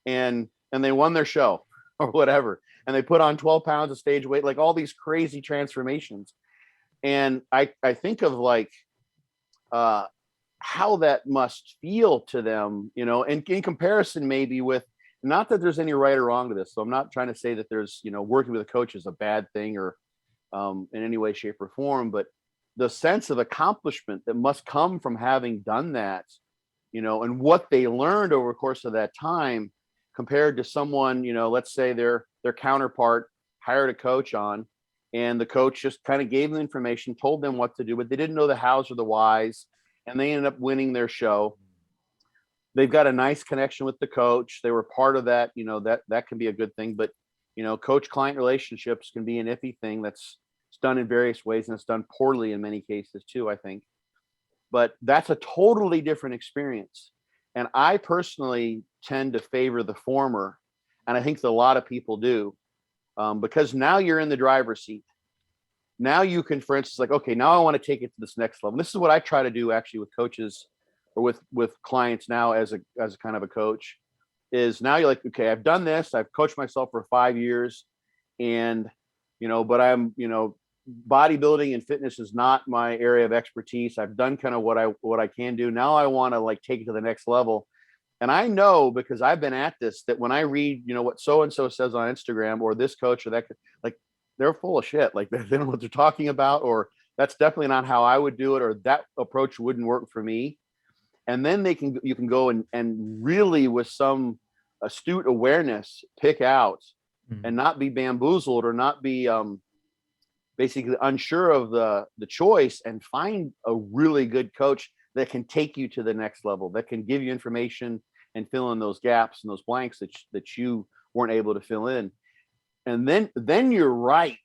and they won their show or whatever, and they put on 12 pounds of stage weight, like all these crazy transformations. And I think of like how that must feel to them, you know, and in comparison maybe with, not that there's any right or wrong to this. So I'm not trying to say that there's, you know, working with a coach is a bad thing or in any way, shape, or form, but the sense of accomplishment that must come from having done that, you know, and what they learned over the course of that time compared to someone, you know, let's say their counterpart hired a coach on, and the coach just kind of gave them information, told them what to do, but they didn't know the hows or the whys, and they ended up winning their show. They've got a nice connection with the coach. They were part of that, you know, that can be a good thing, but you know, coach-client relationships can be an iffy thing that's done in various ways, and it's done poorly in many cases too, I think. But that's a totally different experience. And I personally tend to favor the former, and I think that a lot of people do, because now you're in the driver's seat. Now you can, for instance, like, okay, now I want to take it to this next level. This is what I try to do actually with coaches or with clients now as a kind of a coach, is now you're like, okay, I've done this. I've coached myself for 5 years, and, you know, but I'm, you know, bodybuilding and fitness is not my area of expertise. I've done kind of what I can do. Now I want to like take it to the next level. And I know, because I've been at this, that when I read, you know, what so-and-so says on Instagram, or this coach or that, like, they're full of shit. Like, they don't know what they're talking about, or that's definitely not how I would do it, or that approach wouldn't work for me. And then you can go and really, with some astute awareness, pick out and not be bamboozled, or not be basically unsure of the choice, and find a really good coach that can take you to the next level, that can give you information and fill in those gaps and those blanks that you weren't able to fill in. And then you're right.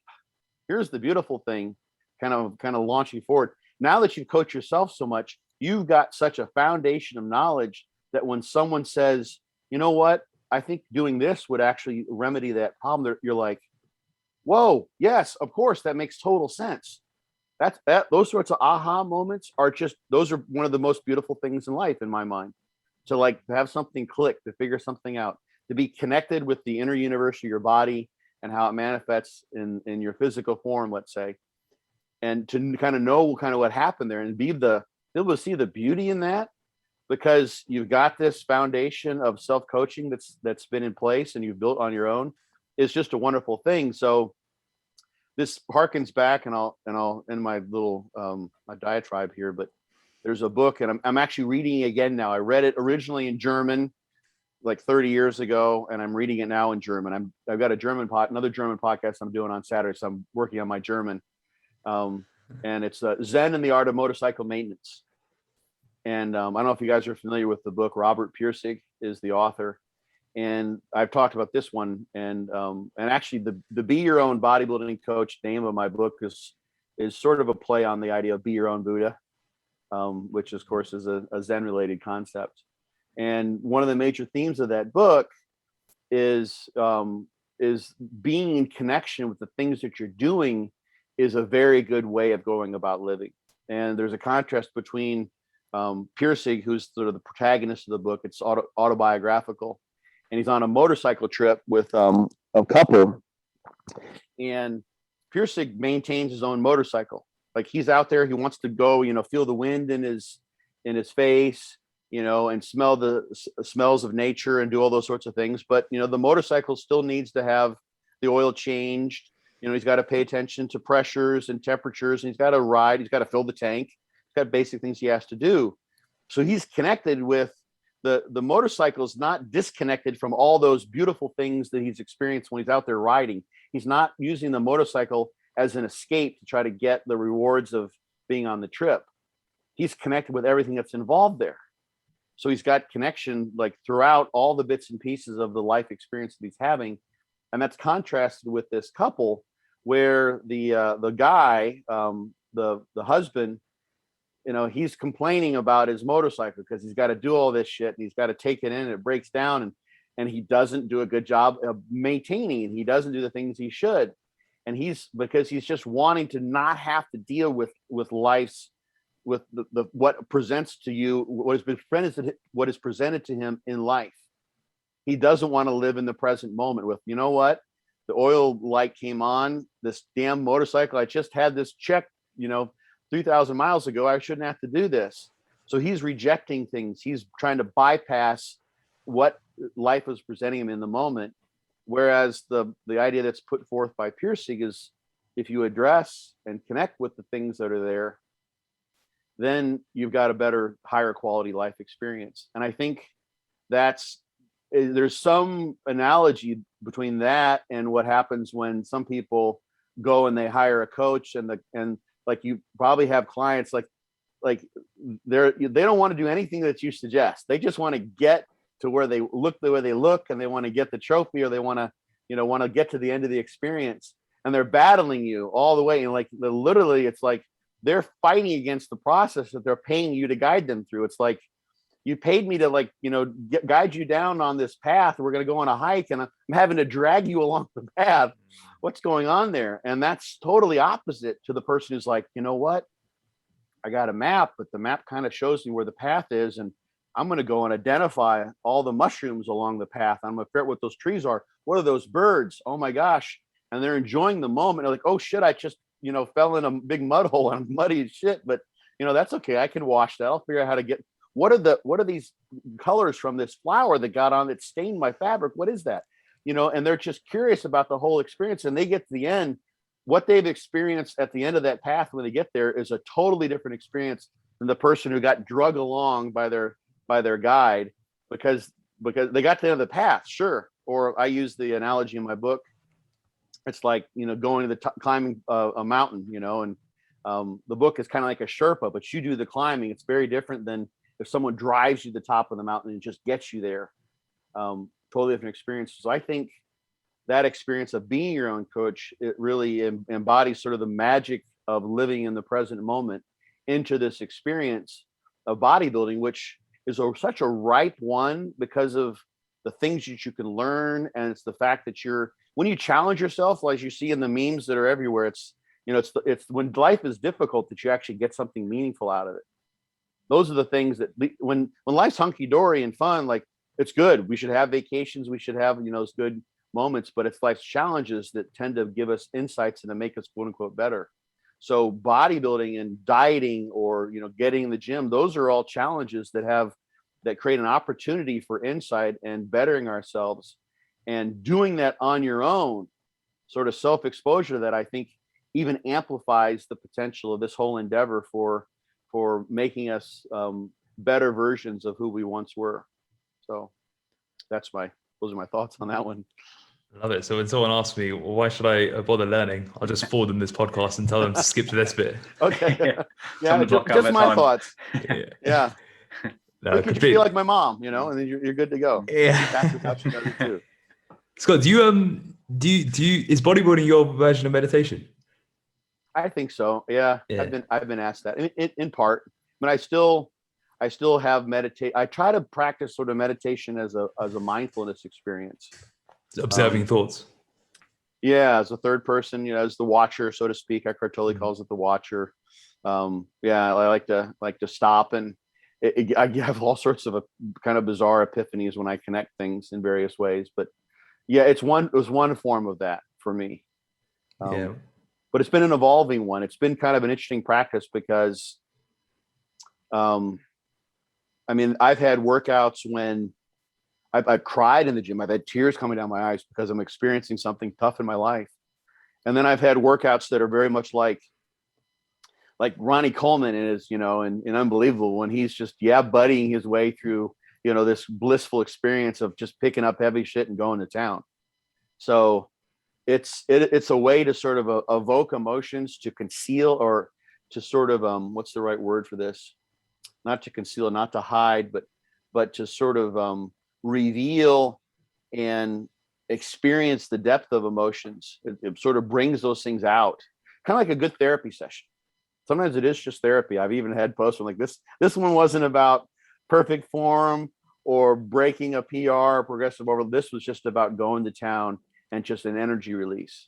Here's the beautiful thing, kind of launching forward. Now that you've coached yourself so much, you've got such a foundation of knowledge that when someone says, you know what, I think doing this would actually remedy that problem, you're like, whoa, yes, of course, that makes total sense. Those sorts of aha moments are those are one of the most beautiful things in life, in my mind. To like have something click, to figure something out, to be connected with the inner universe of your body and how it manifests in your physical form, let's say, and to kind of know what happened there, and be able to see the beauty in that, because you've got this foundation of self-coaching that's been in place and you've built on your own, is just a wonderful thing. So this harkens back, and I'll end my little my diatribe here, but there's a book, and I'm actually reading it again now. I read it originally in German like 30 years ago, and I'm reading it now in German. I've got another German podcast I'm doing on Saturday, so I'm working on my German. And it's Zen and the Art of Motorcycle Maintenance. And I don't know if you guys are familiar with the book. Robert Pirsig is the author, and I've talked about this one. And actually, the Be Your Own Bodybuilding Coach name of my book is sort of a play on the idea of be your own Buddha, which of course is a Zen related concept. And one of the major themes of that book is being in connection with the things that you're doing is a very good way of going about living. And there's a contrast between Pirsig, who's sort of the protagonist of the book. It's autobiographical, and he's on a motorcycle trip with a couple, and Pirsig maintains his own motorcycle. Like, he's out there, he wants to go, you know, feel the wind in his face, you know, and smell the smells of nature and do all those sorts of things. But, you know, the motorcycle still needs to have the oil changed. You know, he's got to pay attention to pressures and temperatures, and he's got to ride. He's got to fill the tank. He's got basic things he has to do. So he's connected with the motorcycle, is not disconnected from all those beautiful things that he's experienced when he's out there riding. He's not using the motorcycle as an escape to try to get the rewards of being on the trip. He's connected with everything that's involved there. So he's got connection like throughout all the bits and pieces of the life experience that he's having. And that's contrasted with this couple where the guy, the husband, he's complaining about his motorcycle because he's got to do all this shit and he's got to take it in and it breaks down, and he doesn't do a good job of maintaining, and he doesn't do the things he should. And because he's just wanting to not have to deal with life's, with the what presents to you, what is presented to him in life. He doesn't want to live in the present moment with, you know what, the oil light came on, this damn motorcycle, I just had this check, 3,000 miles ago, I shouldn't have to do this. So he's rejecting things. He's trying to bypass what life is presenting him in the moment. Whereas the idea that's put forth by Physique is, if you address and connect with the things that are there, then you've got a better, higher quality life experience. And I think there's some analogy between that and what happens when some people go and they hire a coach, and like you probably have clients like they don't want to do anything that you suggest. They just want to get to where they look the way they look, and they want to get the trophy, or they want to get to the end of the experience, and they're battling you all the way. And like literally, it's like they're fighting against the process that they're paying you to guide them through. It's like, you paid me to guide you down on this path. We're going to go on a hike, and I'm having to drag you along the path. What's going on there? And that's totally opposite to the person who's like, you know what? I got a map, but the map kind of shows me where the path is, and I'm going to go and identify all the mushrooms along the path. I'm going to figure out what those trees are. What are those birds? Oh my gosh. And they're enjoying the moment. They're like, oh shit, I just, fell in a big mud hole and I'm muddy as shit, but that's okay. I can wash that. I'll figure out how to get, what are these colors from this flower that got on that stained my fabric? What is that? And they're just curious about the whole experience, and they get to the end. What they've experienced at the end of that path when they get there is a totally different experience than the person who got drug along by their guide because they got to the end of the path. Sure. Or I use the analogy in my book. It's like, going to the climbing a mountain, and the book is kind of like a Sherpa, but you do the climbing. It's very different than if someone drives you to the top of the mountain and just gets you there. Totally different experience. So I think that experience of being your own coach, it really embodies sort of the magic of living in the present moment into this experience of bodybuilding, which is such a ripe one because of the things that you can learn. And it's the fact that when you challenge yourself, like you see in the memes that are everywhere, it's when life is difficult that you actually get something meaningful out of it. Those are the things that when life's hunky-dory and fun, like, it's good. We should have vacations. We should have, those good moments, but it's life's challenges that tend to give us insights and to make us quote unquote better. So bodybuilding and dieting or, getting in the gym, those are all challenges that create an opportunity for insight and bettering ourselves, and doing that on your own, sort of self-exposure, that I think even amplifies the potential of this whole endeavor for making us better versions of who we once were. So those are my thoughts on that one. I love it. So when someone asks me, well, why should I bother learning? I'll just forward them this podcast and tell them to skip to this bit. Okay. Yeah, just my thoughts. Yeah. No, you could feel like my mom, and then you're good to go. Yeah. That's how she does it too. Scott, do you is bodybuilding your version of meditation? I think so. Yeah. I've been asked that in part, but I still have meditate. I try to practice sort of meditation as a mindfulness experience. Observing thoughts. Yeah. As a third person, as the watcher, so to speak. Eckhart Tolle calls it the watcher. I like to stop, and I have all sorts of kind of bizarre epiphanies when I connect things in various ways. But yeah, it was one form of that for me. But it's been an evolving one. It's been kind of an interesting practice because, I've had workouts when I've cried in the gym. I've had tears coming down my eyes because I'm experiencing something tough in my life. And then I've had workouts that are very much like Ronnie Coleman is, and Unbelievable, when he's just buddying his way through, this blissful experience of just picking up heavy shit and going to town. So it's a way to sort of evoke emotions, to conceal, or to sort of what's the right word for this? Not to conceal, not to hide, but to sort of reveal and experience the depth of emotions. It sort of brings those things out, kind of like a good therapy session. sometimes it is just therapy. I've even had posts like this one wasn't about perfect form or breaking a PR or progressive over. This was just about going to town and just an energy release.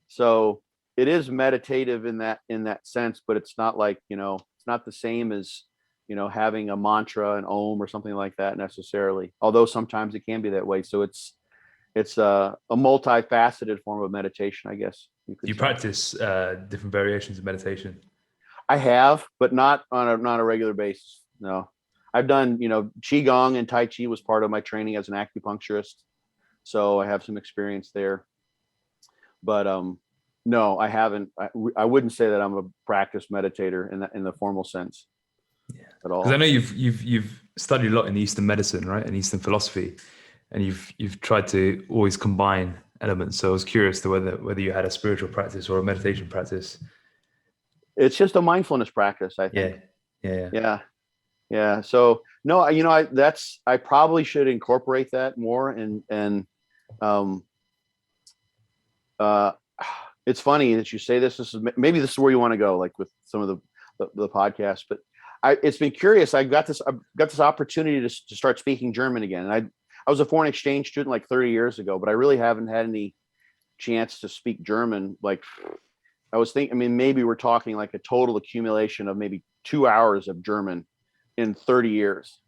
So it is meditative in that sense, but it's not like, it's not the same as, having a mantra, an om or something like that necessarily, although sometimes it can be that way. So it's a multifaceted form of meditation, I guess. Do you practice different variations of meditation? I have, but not on a regular basis. No, I've done, Qigong and Tai Chi was part of my training as an acupuncturist. So I have some experience there, but, no, I haven't. I wouldn't say that I'm a practice meditator in the formal sense. Yeah. At all. Because I know you've studied a lot in Eastern medicine, right? And Eastern philosophy, and you've tried to always combine elements. So I was curious to whether you had a spiritual practice or a meditation practice. It's just a mindfulness practice, I think. Yeah. So no, I probably should incorporate that more. And it's funny that you say this. Maybe this is where you want to go, like with some of the podcasts. But it's been curious. I've got this opportunity to start speaking German again. And I was a foreign exchange student like 30 years ago, but I really haven't had any chance to speak German. Like I was thinking, maybe we're talking like a total accumulation of maybe 2 hours of German in 30 years.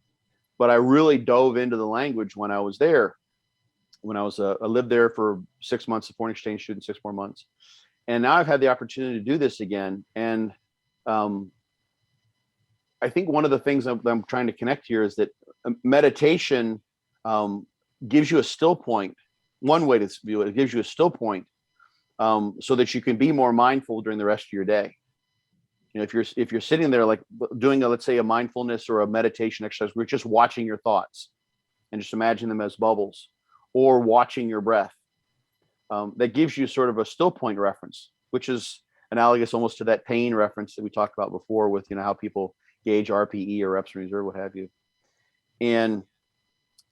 But I really dove into the language when I was there. When I lived there for 6 months, a foreign exchange student, 6 more months. And now I've had the opportunity to do this again. And I think one of the things I'm trying to connect here is that meditation gives you a still point. One way to view it gives you a still point so that you can be more mindful during the rest of your day. If you're sitting there like doing let's say a mindfulness or a meditation exercise, we're just watching your thoughts and just imagine them as bubbles, or watching your breath. That gives you sort of a still point reference, which is analogous almost to that pain reference that we talked about before with, how people gauge RPE or reps in reserve, what have you. And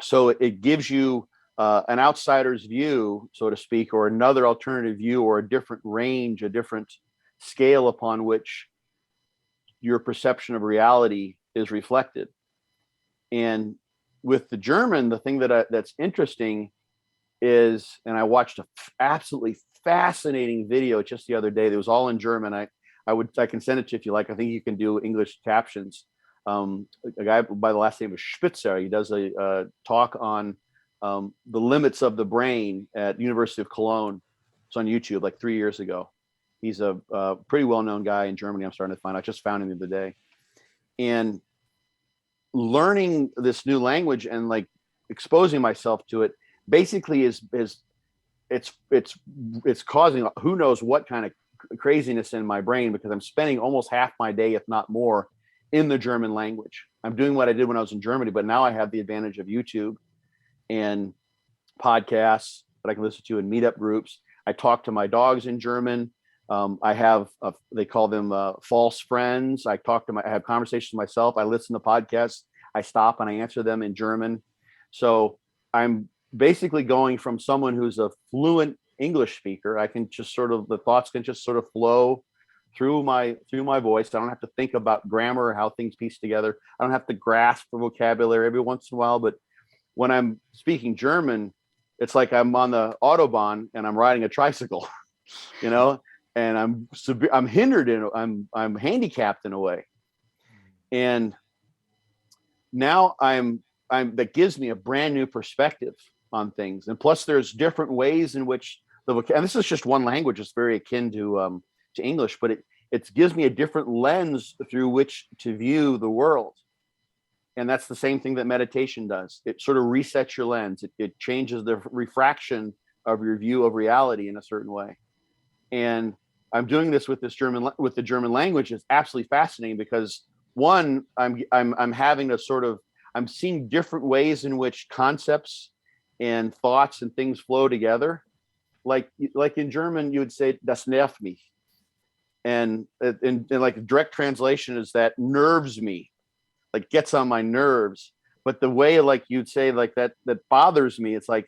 so it gives you an outsider's view, so to speak, or another alternative view, or a different range, a different scale upon which your perception of reality is reflected. And with the German, the thing that's interesting is, and I watched an absolutely fascinating video just the other day. That was all in German. I can send it to you if you like. I think you can do English captions. A guy by the last name of Spitzer. He does a talk on the limits of the brain at University of Cologne. It's on YouTube like 3 years ago. He's a pretty well-known guy in Germany. I'm starting to find out. I just found him the other day. And learning this new language and like exposing myself to it basically is it's causing who knows what kind of craziness in my brain, because I'm spending almost half my day, if not more, in the German language. I'm doing what I did when I was in Germany, but now I have the advantage of YouTube and podcasts that I can listen to in meetup groups. I talk to my dogs in German. I have they call them false friends. I have conversations with myself. I listen to podcasts. I stop and I answer them in German. So I'm basically going from someone who's a fluent English speaker. I can just the thoughts can just sort of flow through my voice. I don't have to think about grammar or how things piece together. I don't have to grasp the vocabulary every once in a while. But when I'm speaking German, it's like I'm on the Autobahn and I'm riding a tricycle, and I'm hindered I'm handicapped in a way. And now that gives me a brand new perspective on things. And plus there's different ways in which and this is just one language. It's very akin to English, but it gives me a different lens through which to view the world. And that's the same thing that meditation does. It sort of resets your lens. It changes the refraction of your view of reality in a certain way. And I'm doing this with the German language. It's absolutely fascinating because one, I'm having a sort of, I'm seeing different ways in which concepts and thoughts and things flow together. Like in German, you would say, das nervt mich. And like direct translation is that nerves me, like gets on my nerves. But the way, like you'd say, like that bothers me, it's like,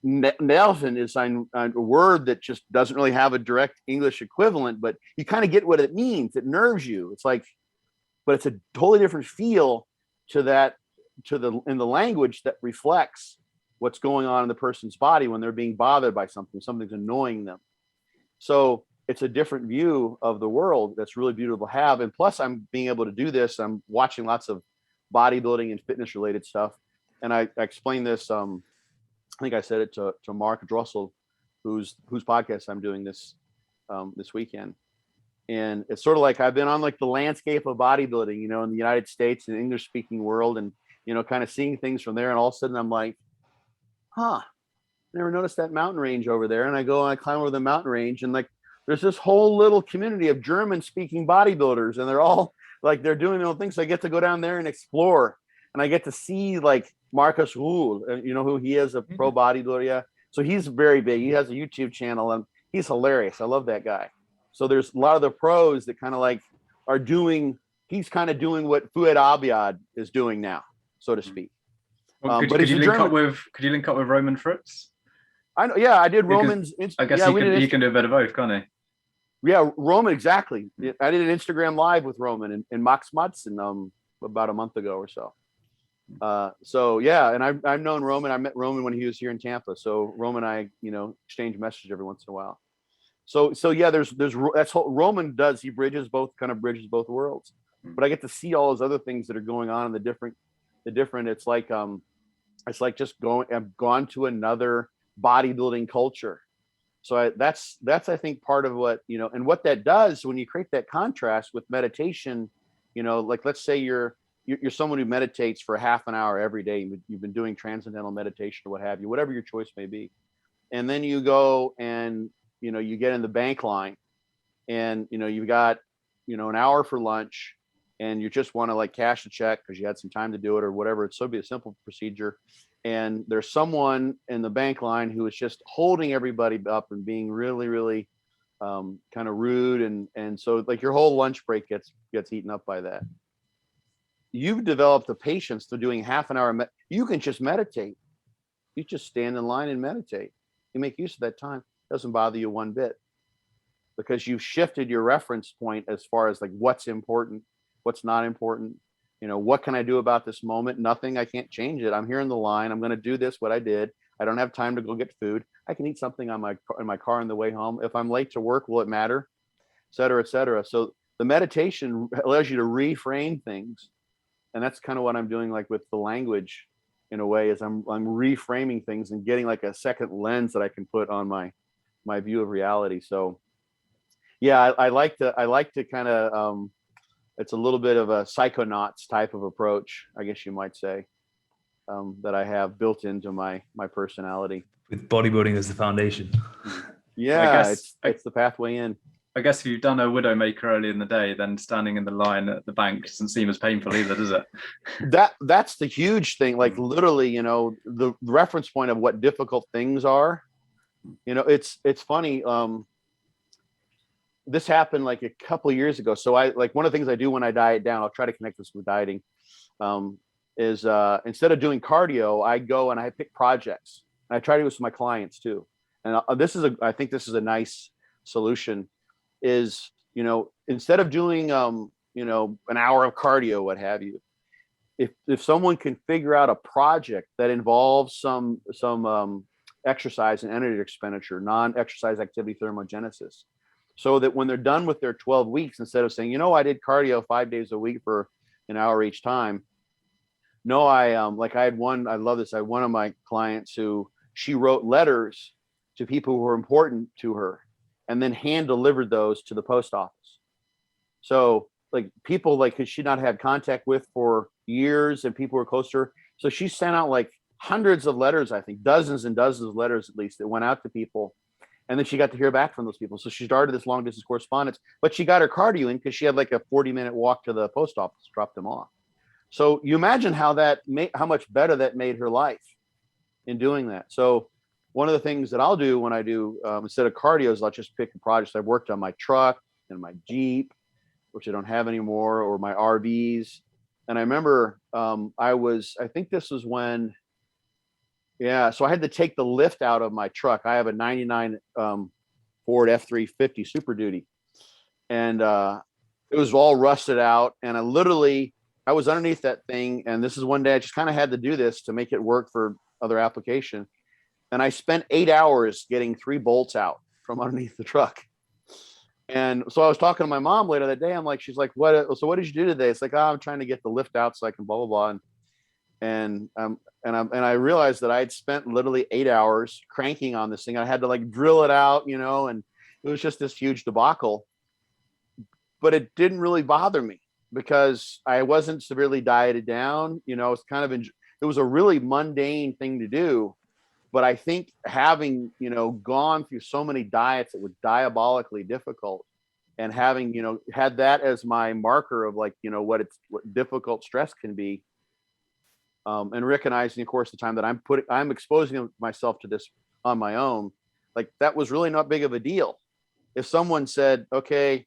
Nerven is a word that just doesn't really have a direct English equivalent, but you kind of get what it means. It nerves you. It's like, but it's a totally different feel to that, in the language that reflects what's going on in the person's body when they're being bothered by something's annoying them. So it's a different view of the world that's really beautiful to have. And plus, I'm being able to do this. I'm watching lots of bodybuilding and fitness related stuff. And I explained this, I think I said it to Mark Drossel, whose podcast I'm doing this weekend. And it's sort of like I've been on like the landscape of bodybuilding, you know, in the United States and English speaking world, and, you know, kind of seeing things from there. And all of a sudden I'm like, never noticed that mountain range over there. And I go and I climb over the mountain range, and like, there's this whole little community of German speaking bodybuilders, and they're all like, they're doing their own things. So I get to go down there and explore, and I get to see like Marcus Ruhl, you know who he is, a pro bodybuilder. Yeah. So he's very big. He has a YouTube channel and he's hilarious. I love that guy. So there's a lot of the pros that kind of like are doing, he's kind of doing what Fouad Abiad is doing now, so to speak. Well, could you link up with Roman Fritz? I know. Yeah, I did Because Roman's. I guess he can do a bit of both, can't he? Yeah, Roman, exactly. I did an Instagram live with Roman and Maximising about a month ago or so. So yeah, and I've known Roman. I met Roman when he was here in Tampa. So Roman and I, you know, exchange messages every once in a while. So yeah, there's that's what Roman does. He bridges both worlds. But I get to see all those other things that are going on in the different. It's like just I've gone to another bodybuilding culture. So that's I think part of what, you know, and what that does when you create that contrast with meditation, you know, like let's say you're someone who meditates for half an hour every day. You've been doing transcendental meditation or what have you, whatever your choice may be. And then you go and, you know, you get in the bank line and, you know, you've got, you know, an hour for lunch and you just want to like cash a check because you had some time to do it or whatever. It's so be a simple procedure. And there's someone in the bank line who is just holding everybody up and being really, really kind of rude. And so like your whole lunch break gets eaten up by that. You've developed the patience to doing half an hour. You can just meditate. You just stand in line and meditate. You make use of that time. It doesn't bother you one bit because you've shifted your reference point as far as like what's important, what's not important. You know, what can I do about this moment? Nothing. I can't change it. I'm here in the line. I'm going to do this, what I did. I don't have time to go get food. I can eat something in my car on the way home. If I'm late to work, will it matter? Et cetera, et cetera. So the meditation allows you to reframe things. And that's kind of what I'm doing, like with the language in a way, is I'm reframing things and getting like a second lens that I can put on my view of reality. So yeah, I like to kind of, it's a little bit of a psychonauts type of approach, I guess you might say, that I have built into my personality. With bodybuilding as the foundation. Yeah, it's the pathway in. I guess if you've done a Widowmaker early in the day, then standing in the line at the bank doesn't seem as painful either, does it? That's the huge thing. Like literally, you know, the reference point of what difficult things are. You know, it's funny. This happened like a couple of years ago. So I like one of the things I do when I diet down, I'll try to connect this with dieting, is instead of doing cardio, I go and I pick projects. And I try to do this with my clients too. And I think this is a nice solution. Is, you know, instead of doing you know, an hour of cardio, what have you, if someone can figure out a project that involves some exercise and energy expenditure, non-exercise activity thermogenesis, so that when they're done with their 12 weeks, instead of saying, you know, I did cardio 5 days a week for an hour each time. No, I had one, I love this. I had one of my clients who she wrote letters to people who were important to her and then hand delivered those to the post office. So like people like could she not had contact with for years and people were close to her. So she sent out like hundreds of letters, I think dozens and dozens of letters at least that went out to people. And then she got to hear back from those people. So she started this long distance correspondence, but she got her cardio in because she had like a 40-minute walk to the post office, drop them off. So you imagine how much better that made her life in doing that. So one of the things that I'll do when I do, instead of cardio, is I'll just pick the projects I've worked on, my truck and my Jeep, which I don't have anymore, or my RVs. And I remember I think this was when Yeah. So I had to take the lift out of my truck. I have a 99 Ford F-350 Super Duty. And it was all rusted out. And I was underneath that thing. And this is one day I just kind of had to do this to make it work for other application. And I spent 8 hours getting 3 bolts out from underneath the truck. And so I was talking to my mom later that day. She's like, what did you do today? It's like, I'm trying to get the lift out so I can blah, blah, blah. And I realized that I had spent literally 8 hours cranking on this thing. I had to like drill it out, and it was just this huge debacle. But it didn't really bother me because I wasn't severely dieted down. It's it was a really mundane thing to do. But I think having, gone through so many diets that were diabolically difficult, and having, had that as my marker of like, what difficult stress can be, and recognizing, of course, the time that I'm exposing myself to this on my own, like that was really not big of a deal. If someone said, okay,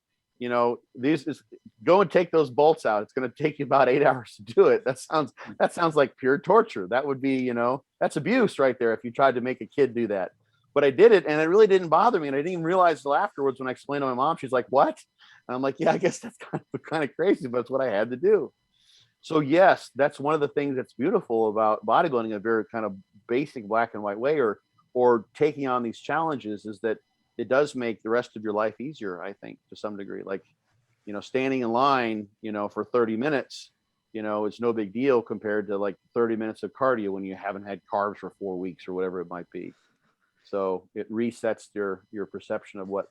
go and take those bolts out, it's going to take you about 8 hours to do it. That sounds like pure torture. That would be, that's abuse right there if you tried to make a kid do that. But I did it, and it really didn't bother me. And I didn't even realize till afterwards when I explained to my mom. She's like, what? And I'm like, yeah, I guess that's kind of crazy, but it's what I had to do. So yes, that's one of the things that's beautiful about bodybuilding in a very kind of basic black and white way, or taking on these challenges, is that it does make the rest of your life easier, I think, to some degree. Like, standing in line, for 30 minutes, it's no big deal compared to like 30 minutes of cardio when you haven't had carbs for 4 weeks or whatever it might be. So it resets your perception of what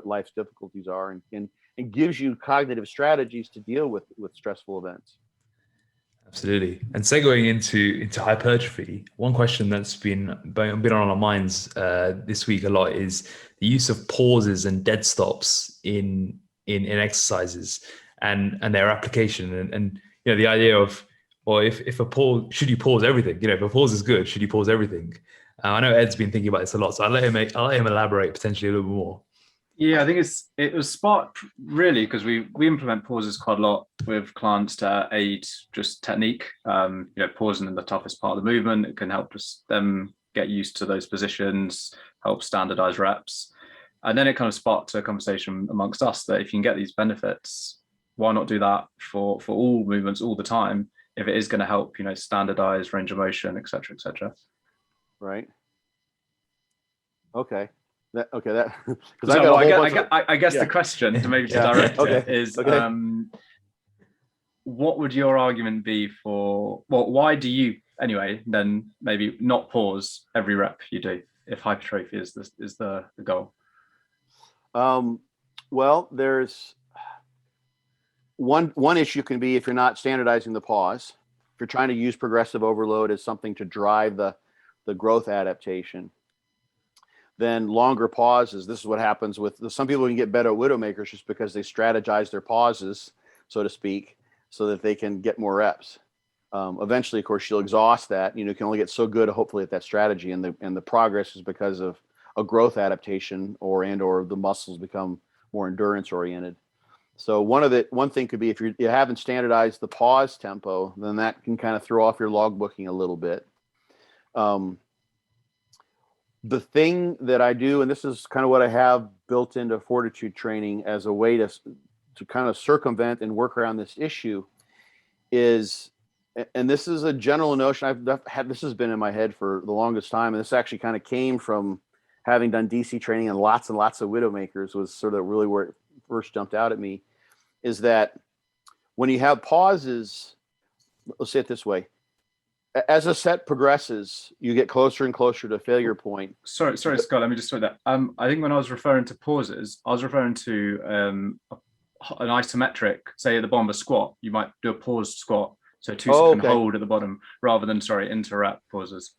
life's difficulties are, and gives you cognitive strategies to deal with stressful events. Absolutely. And segueing into hypertrophy, one question that's been on our minds this week a lot is the use of pauses and dead stops in exercises and their application, and the idea of, well, if a pause, should you pause everything? If a pause is good, should you pause everything? I know Ed's been thinking about this a lot, so I'll let him elaborate potentially a little bit more. Yeah, I think it was sparked really because we implement pauses quite a lot with clients to aid just technique. Pausing in the toughest part of the movement, it can help them get used to those positions, help standardize reps. And then it kind of sparked a conversation amongst us that if you can get these benefits, why not do that for all movements all the time if it is going to help, standardize range of motion, et cetera, et cetera. Right. Okay. Because I guess the question to maybe direct it is, what would your argument be for? Well, why do you anyway? Then maybe not pause every rep you do if hypertrophy is the goal. Well, there's one issue can be if you're not standardizing the pause. If you're trying to use progressive overload as something to drive the growth adaptation, then longer pauses. This is what happens with some people can get better at widowmakers just because they strategize their pauses, so to speak, so that they can get more reps. Eventually, of course, you'll exhaust that. You can only get so good, hopefully, at that strategy, and the progress is because of a growth adaptation, or the muscles become more endurance oriented. So one thing could be if you haven't standardized the pause tempo, then that can kind of throw off your log booking a little bit. The thing that I do, and this is kind of what I have built into fortitude training as a way to kind of circumvent and work around this issue, is, and this is a general notion this has been in my head for the longest time, and this actually kind of came from having done DC training and lots of widowmakers, was sort of really where it first jumped out at me, is that when you have pauses, let's say it this way, as a set progresses, you get closer and closer to failure point. Sorry, Scott, let me just say that. I think when I was referring to pauses, I was referring to an isometric, say at the bottom of a squat, you might do a paused squat. So 2 second hold at the bottom rather than, inter-rep pauses.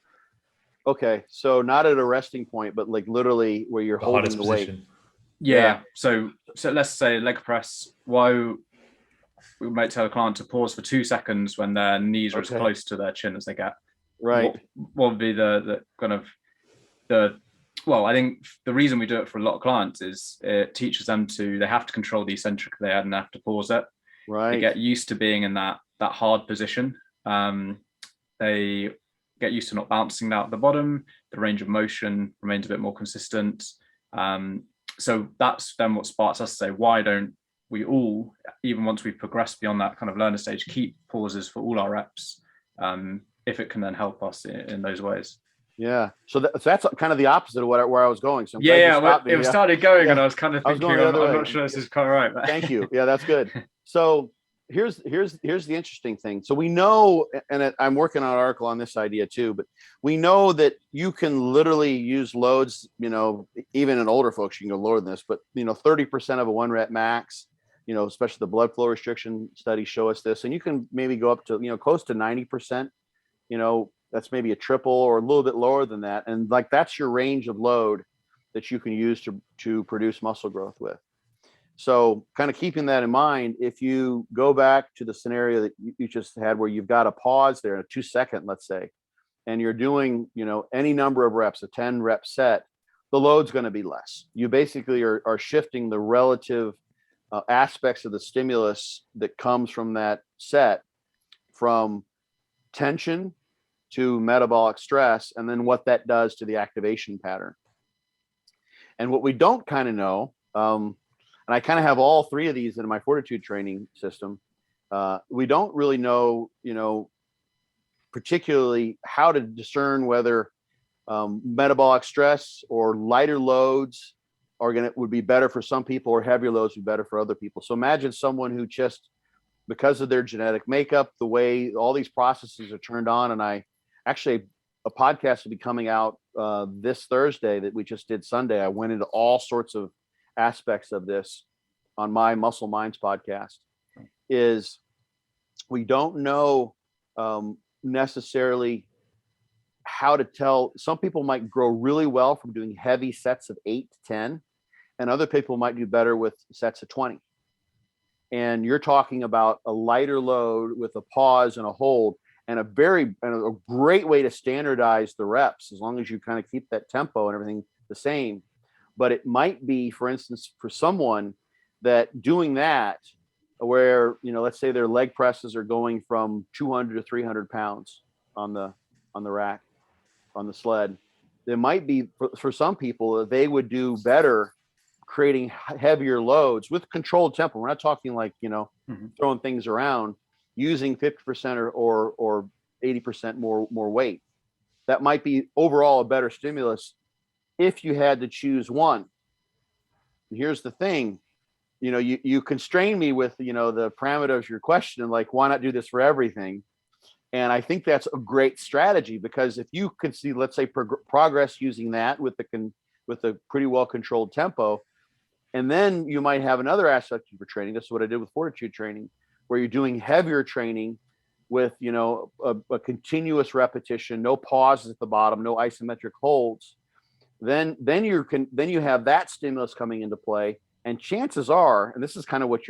Okay. So not at a resting point, but like literally where you're holding the weight. Yeah. So let's say leg press, we might tell a client to pause for 2 seconds when their knees are as close to their chin as they get. Right. What would be the kind of I think the reason we do it for a lot of clients is it teaches them they have to control the eccentric they had and they have to pause it. Right. They get used to being in that hard position. They get used to not bouncing out the bottom. The range of motion remains a bit more consistent. So that's then what sparks us to say, why don't we all, even once we've progressed beyond that kind of learner stage, keep pauses for all our reps, if it can then help us in those ways. Yeah. So that's kind of the opposite of where I was going. So it started going, and I was kind of thinking, I'm not sure this is quite right. But. Thank you. Yeah, that's good. So here's the interesting thing. So we know, and I'm working on an article on this idea too, but we know that you can literally use loads, even in older folks, you can go lower than this, but 30% of a 1 rep max, especially the blood flow restriction studies show us this, and you can maybe go up to, close to 90%, that's maybe a triple or a little bit lower than that. And like, that's your range of load that you can use to produce muscle growth with. So kind of keeping that in mind, if you go back to the scenario that you just had where you've got a pause there, a 2-second, let's say, and you're doing, any number of reps, a 10 rep set, the load's going to be less. You basically are shifting the relative aspects of the stimulus that comes from that set from tension to metabolic stress, and then what that does to the activation pattern. And what we don't kind of know, and I kind of have all 3 of these in my fortitude training system, we don't really know, particularly how to discern whether metabolic stress or lighter loads would be better for some people, or heavier loads would be better for other people. So imagine someone who just, because of their genetic makeup, the way all these processes are turned on, and actually a podcast will be coming out this Thursday that we just did Sunday. I went into all sorts of aspects of this on my Muscle Minds podcast. Is we don't know necessarily how to tell. Some people might grow really well from doing heavy sets of 8 to 10, and other people might do better with sets of 20. And you're talking about a lighter load with a pause and a hold, and a great way to standardize the reps, as long as you kind of keep that tempo and everything the same. But it might be, for instance, for someone that doing that, where, let's say their leg presses are going from 200 to 300 pounds on the rack, on the sled. There might be, for some people, they would do better creating heavier loads with controlled tempo. We're not talking like, throwing things around, using 50% or 80% more weight. That might be overall a better stimulus if you had to choose one. And here's the thing, you constrain me with, the parameter of your question, like, why not do this for everything? And I think that's a great strategy, because if you could see, let's say, progress using that with a pretty well controlled tempo, and then you might have another aspect of your training. This is what I did with fortitude training, where you're doing heavier training with, a continuous repetition, no pauses at the bottom, no isometric holds. Then you have that stimulus coming into play. And chances are, and this is kind of what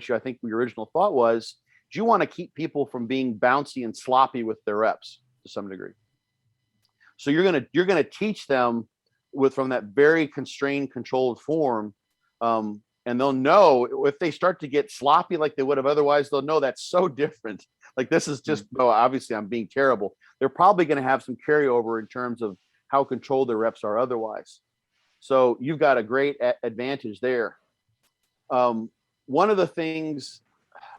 I think your original thought was, you want to keep people from being bouncy and sloppy with their reps to some degree. So you're gonna teach them from that very constrained, controlled form. And they'll know if they start to get sloppy like they would have otherwise, they'll know that's so different. Like, this is just, obviously I'm being terrible. They're probably going to have some carryover in terms of how controlled their reps are otherwise. So you've got a great advantage there. One of the things,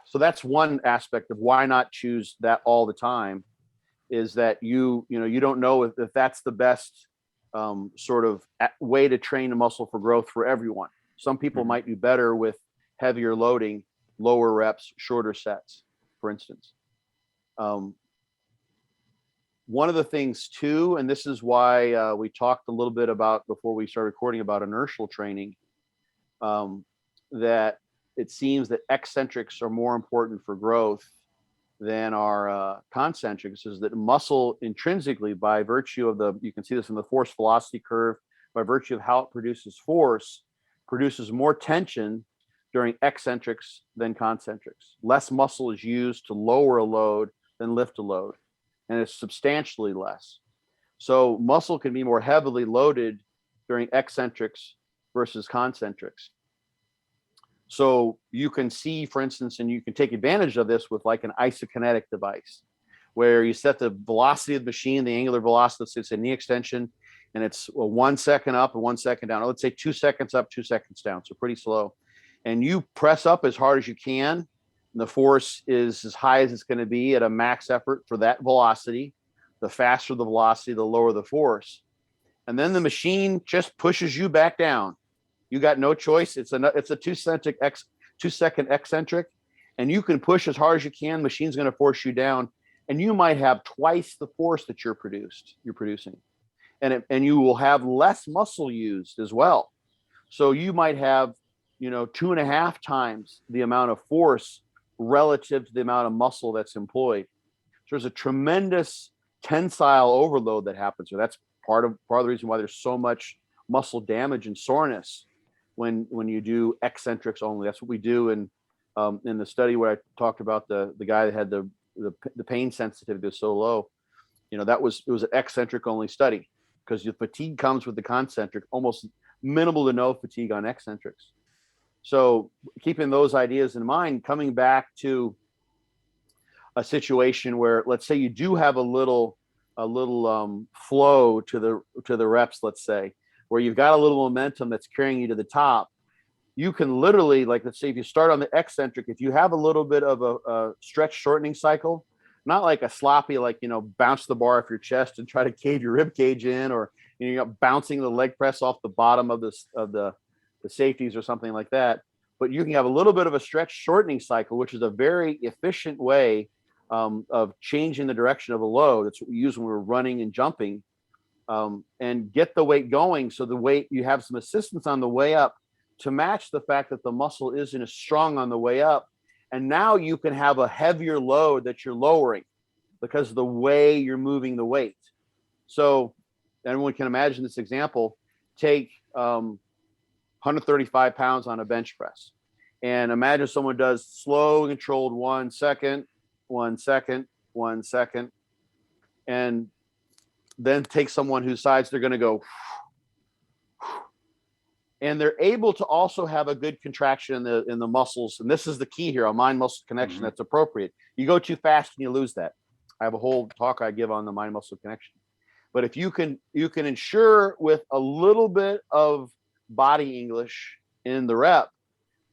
so that's one aspect of why not choose that all the time, is that you don't know if that's the best sort of way to train a muscle for growth for everyone. Some people might do better with heavier loading, lower reps, shorter sets, for instance. One of the things too, and this is why we talked a little bit about before we started recording about inertial training, that it seems that eccentrics are more important for growth than our concentrics, is that muscle intrinsically, by virtue of you can see this in the force velocity curve, by virtue of how it produces force, produces more tension during eccentrics than concentrics. Less muscle is used to lower a load than lift a load, and it's substantially less. So muscle can be more heavily loaded during eccentrics versus concentrics. So you can see, for instance, and you can take advantage of this with like an isokinetic device, where you set the velocity of the machine, the angular velocity, let's say it's a knee extension, and it's 1 second up and 1 second down. Or let's say 2 seconds up, 2 seconds down. So pretty slow. And you press up as hard as you can. And the force is as high as it's going to be at a max effort for that velocity. The faster the velocity, the lower the force. And then the machine just pushes you back down. You got no choice. It's a 2 second eccentric, and you can push as hard as you can. Machine's going to force you down, and you might have twice the force that you're producing, and you will have less muscle used as well. So you might have 2.5 times the amount of force relative to the amount of muscle that's employed. So there's a tremendous tensile overload that happens. So that's part of the reason why there's so much muscle damage and soreness when you do eccentrics only. That's what we do in the study where I talked about the guy that had the pain sensitivity was so low. It was an eccentric only study, because your fatigue comes with the concentric, almost minimal to no fatigue on eccentrics. So keeping those ideas in mind, coming back to a situation where, let's say you do have a little flow to the reps, let's say, where you've got a little momentum that's carrying you to the top, you can literally, like, let's say if you start on the eccentric, if you have a little bit of a stretch shortening cycle, not like a sloppy, like, bounce the bar off your chest and try to cave your rib cage in, or bouncing the leg press off the bottom of the safeties or something like that. But you can have a little bit of a stretch shortening cycle, which is a very efficient way of changing the direction of a load. That's what we use when we're running and jumping, and get the weight going. So the weight, you have some assistance on the way up to match the fact that the muscle isn't as strong on the way up. And now you can have a heavier load that you're lowering because of the way you're moving the weight. So everyone can imagine this example. Take 135 pounds on a bench press, and imagine someone does slow, controlled 1 second, 1 second, 1 second, and then take someone who decides they're going to go, and they're able to also have a good contraction in the muscles. And this is the key here, a mind muscle connection that's appropriate. You go too fast and you lose that. I have a whole talk I give on the mind muscle connection. But if you can ensure with a little bit of body English in the rep,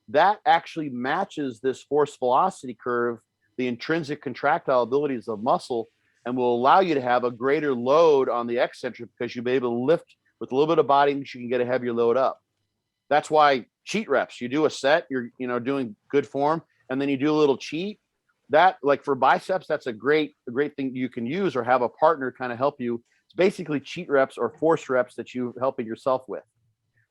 that actually matches this force velocity curve, the intrinsic contractile abilities of muscle, and will allow you to have a greater load on the eccentric, because you'll be able to lift with a little bit of body English. You can get a heavier load up. That's why cheat reps, you do a set, you're doing good form, and then you do a little cheat. That, like for biceps, that's a great thing you can use, or have a partner kind of help you. It's basically cheat reps or force reps that you're helping yourself with.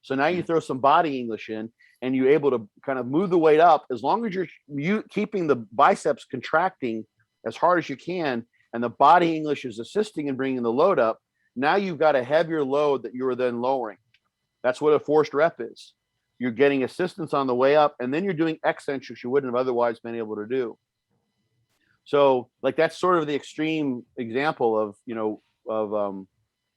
So now you throw some body English in, and you're able to kind of move the weight up, as long as you're keeping the biceps contracting as hard as you can, and the body English is assisting in bringing the load up. Now you've got a heavier load that you are then lowering. That's what a forced rep is. You're getting assistance on the way up, and then you're doing eccentrics you wouldn't have otherwise been able to do. So, like, that's sort of the extreme example of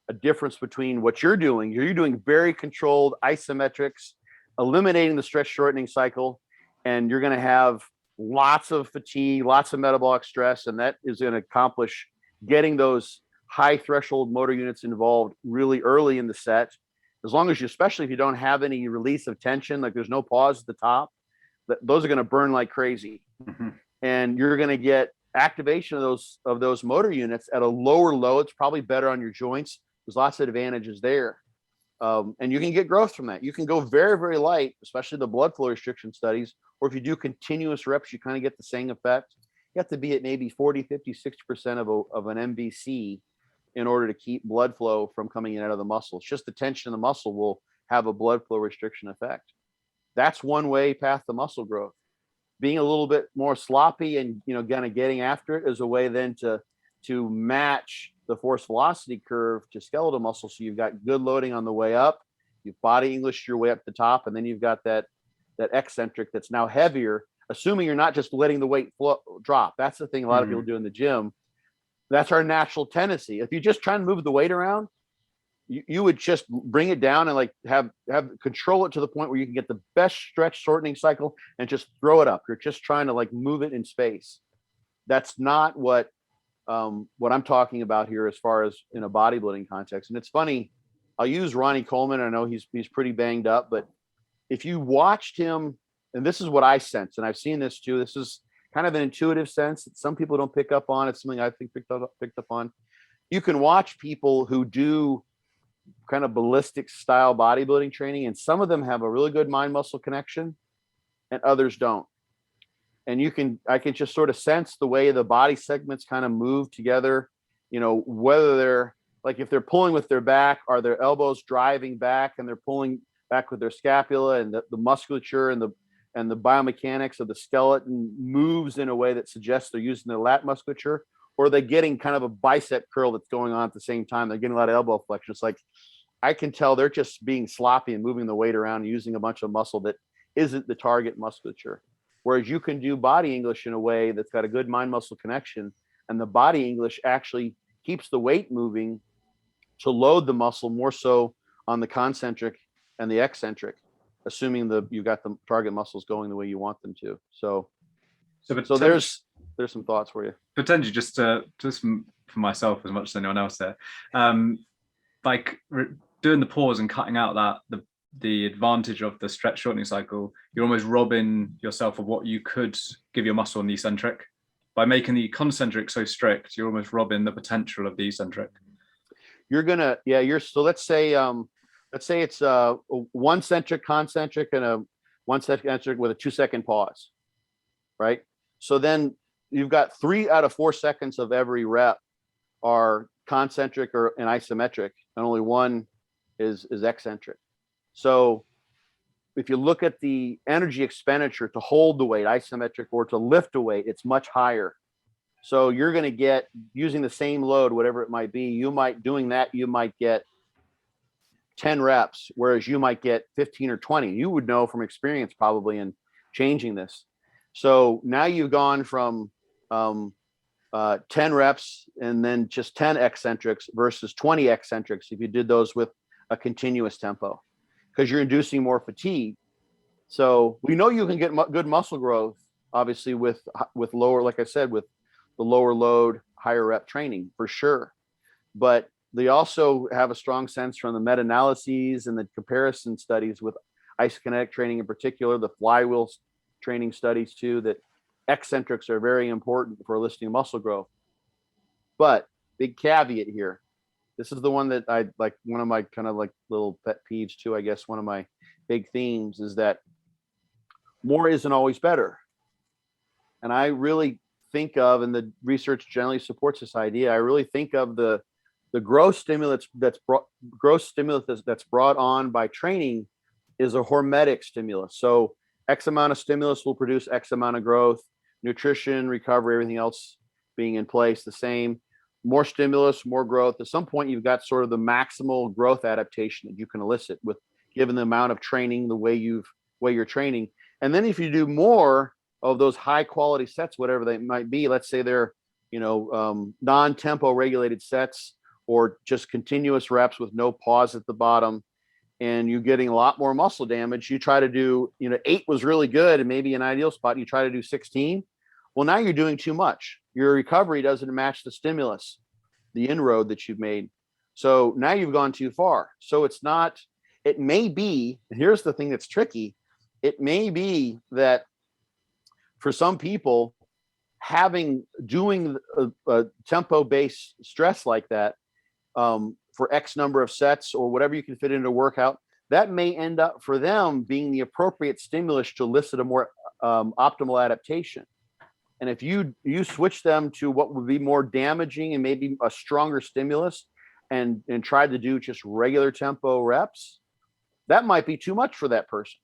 a difference between what you're doing. You're doing very controlled isometrics, eliminating the stretch shortening cycle, and you're going to have lots of fatigue, lots of metabolic stress, and that is going to accomplish getting those high threshold motor units involved really early in the set. As long as especially if you don't have any release of tension, like there's no pause at the top, those are going to burn like crazy. And you're going to get activation of those motor units at a lower load. It's probably better on your joints. There's lots of advantages there. And you can get growth from that. You can go very, very light, especially the blood flow restriction studies, or if you do continuous reps, you kind of get the same effect. You have to be at maybe 40, 50, 60% of an MVC in order to keep blood flow from coming in out of the muscle. It's just the tension in the muscle will have a blood flow restriction effect. That's one way path to muscle growth. Being a little bit more sloppy and kind of getting after it is a way then to match the force velocity curve to skeletal muscle. So you've got good loading on the way up, you've body English your way up the top, and then you've got that eccentric that's now heavier, assuming you're not just letting the weight drop. That's the thing a lot of people do in the gym. That's our natural tendency. If you just try and move the weight around, you would just bring it down and like have control it to the point where you can get the best stretch shortening cycle and just throw it up. You're just trying to like move it in space. That's not what what I'm talking about here as far as in a bodybuilding context. And it's funny, I'll use Ronnie Coleman. I know he's pretty banged up, but if you watched him, and this is what I sense, and I've seen this too, this is kind of an intuitive sense that some people don't pick up on. It's something I think picked up on. You can watch people who do kind of ballistic style bodybuilding training, and some of them have a really good mind muscle connection and others don't. And I can just sort of sense the way the body segments kind of move together, whether they're like, if they're pulling with their back, are their elbows driving back and they're pulling back with their scapula, and the musculature and the biomechanics of the skeleton moves in a way that suggests they're using their lat musculature, or are they getting kind of a bicep curl that's going on at the same time? They're getting a lot of elbow flexion. It's like, I can tell they're just being sloppy and moving the weight around and using a bunch of muscle that isn't the target musculature. Whereas you can do body English in a way that's got a good mind muscle connection, and the body English actually keeps the weight moving to load the muscle more so on the concentric and the eccentric, assuming you got the target muscles going the way you want them to. So there's some thoughts for you. Potentially, just for myself as much as anyone else there, doing the pause and cutting out the advantage of the stretch shortening cycle, you're almost robbing yourself of what you could give your muscle in the eccentric. By making the concentric so strict, you're almost robbing the potential of the eccentric. So let's say it's a 1 centric concentric and a 1 second eccentric with a 2 second pause, right? So then you've got 3 out of 4 seconds of every rep are concentric or an isometric, and only 1 is eccentric. So if you look at the energy expenditure to hold the weight, isometric, or to lift a weight, it's much higher. So you're going to get, using the same load, whatever it might be, you might get 10 reps, whereas you might get 15 or 20. You would know from experience probably in changing this. So now you've gone from 10 reps and then just 10 eccentrics versus 20 eccentrics if you did those with a continuous tempo, because you're inducing more fatigue. So we know you can get good muscle growth, obviously, with lower, like I said, with the lower load, higher rep training for sure. But they also have a strong sense from the meta-analyses and the comparison studies with isokinetic training in particular, the flywheel training studies too, that eccentrics are very important for eliciting muscle growth. But big caveat here. This is the one that I like, one of my kind of like little pet peeves too, I guess. One of my big themes is that more isn't always better. And I really think of, and the research generally supports this idea, I really think of the growth stimulus that's brought on by training is a hormetic stimulus. So X amount of stimulus will produce X amount of growth, nutrition, recovery, everything else being in place the same. More stimulus, more growth. At some point, you've got sort of the maximal growth adaptation that you can elicit with given the amount of training, the way you're training. And then if you do more of those high quality sets, whatever they might be, let's say they're, non-tempo regulated sets or just continuous reps with no pause at the bottom, and you're getting a lot more muscle damage. You try to do, 8 was really good and maybe an ideal spot, and you try to do 16. Well, now you're doing too much. Your recovery doesn't match the stimulus, the inroad that you've made. So now you've gone too far. So it may be, and here's the thing that's tricky. It may be that for some people, doing a tempo-based stress like that for X number of sets or whatever you can fit into a workout, that may end up for them being the appropriate stimulus to elicit a more optimal adaptation. And if you switch them to what would be more damaging and maybe a stronger stimulus and try to do just regular tempo reps, that might be too much for that person.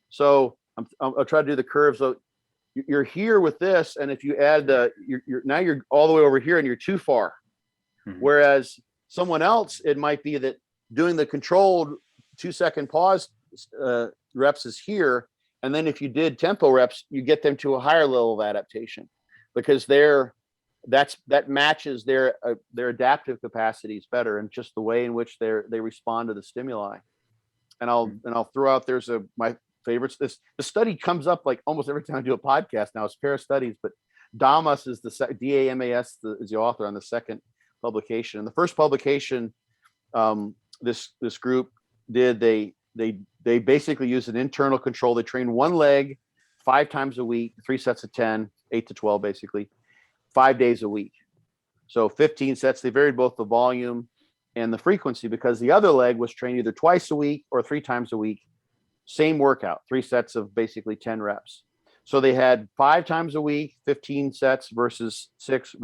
So I'll try to do the curve. So you're here with this, and if you add now you're all the way over here and you're too far. Mm-hmm. Whereas someone else, it might be that doing the controlled 2 second pause reps is here. And then if you did tempo reps, you get them to a higher level of adaptation because that matches their adaptive capacities better, and just the way in which they respond to the stimuli. And I'll throw out, my favorites. The study comes up like almost every time I do a podcast now. It's pair of studies, but Damas is DAMAS is the author on the second publication. And the first publication, this group did, they basically used an internal control. They trained one leg 5 times a week, 3 sets of 10, 8 to 12, basically 5 days a week. So 15 sets. They varied both the volume and the frequency, because the other leg was trained either twice a week or 3 times a week. Same workout, 3 sets of basically 10 reps. So they had 5 times a week, 15 sets versus 6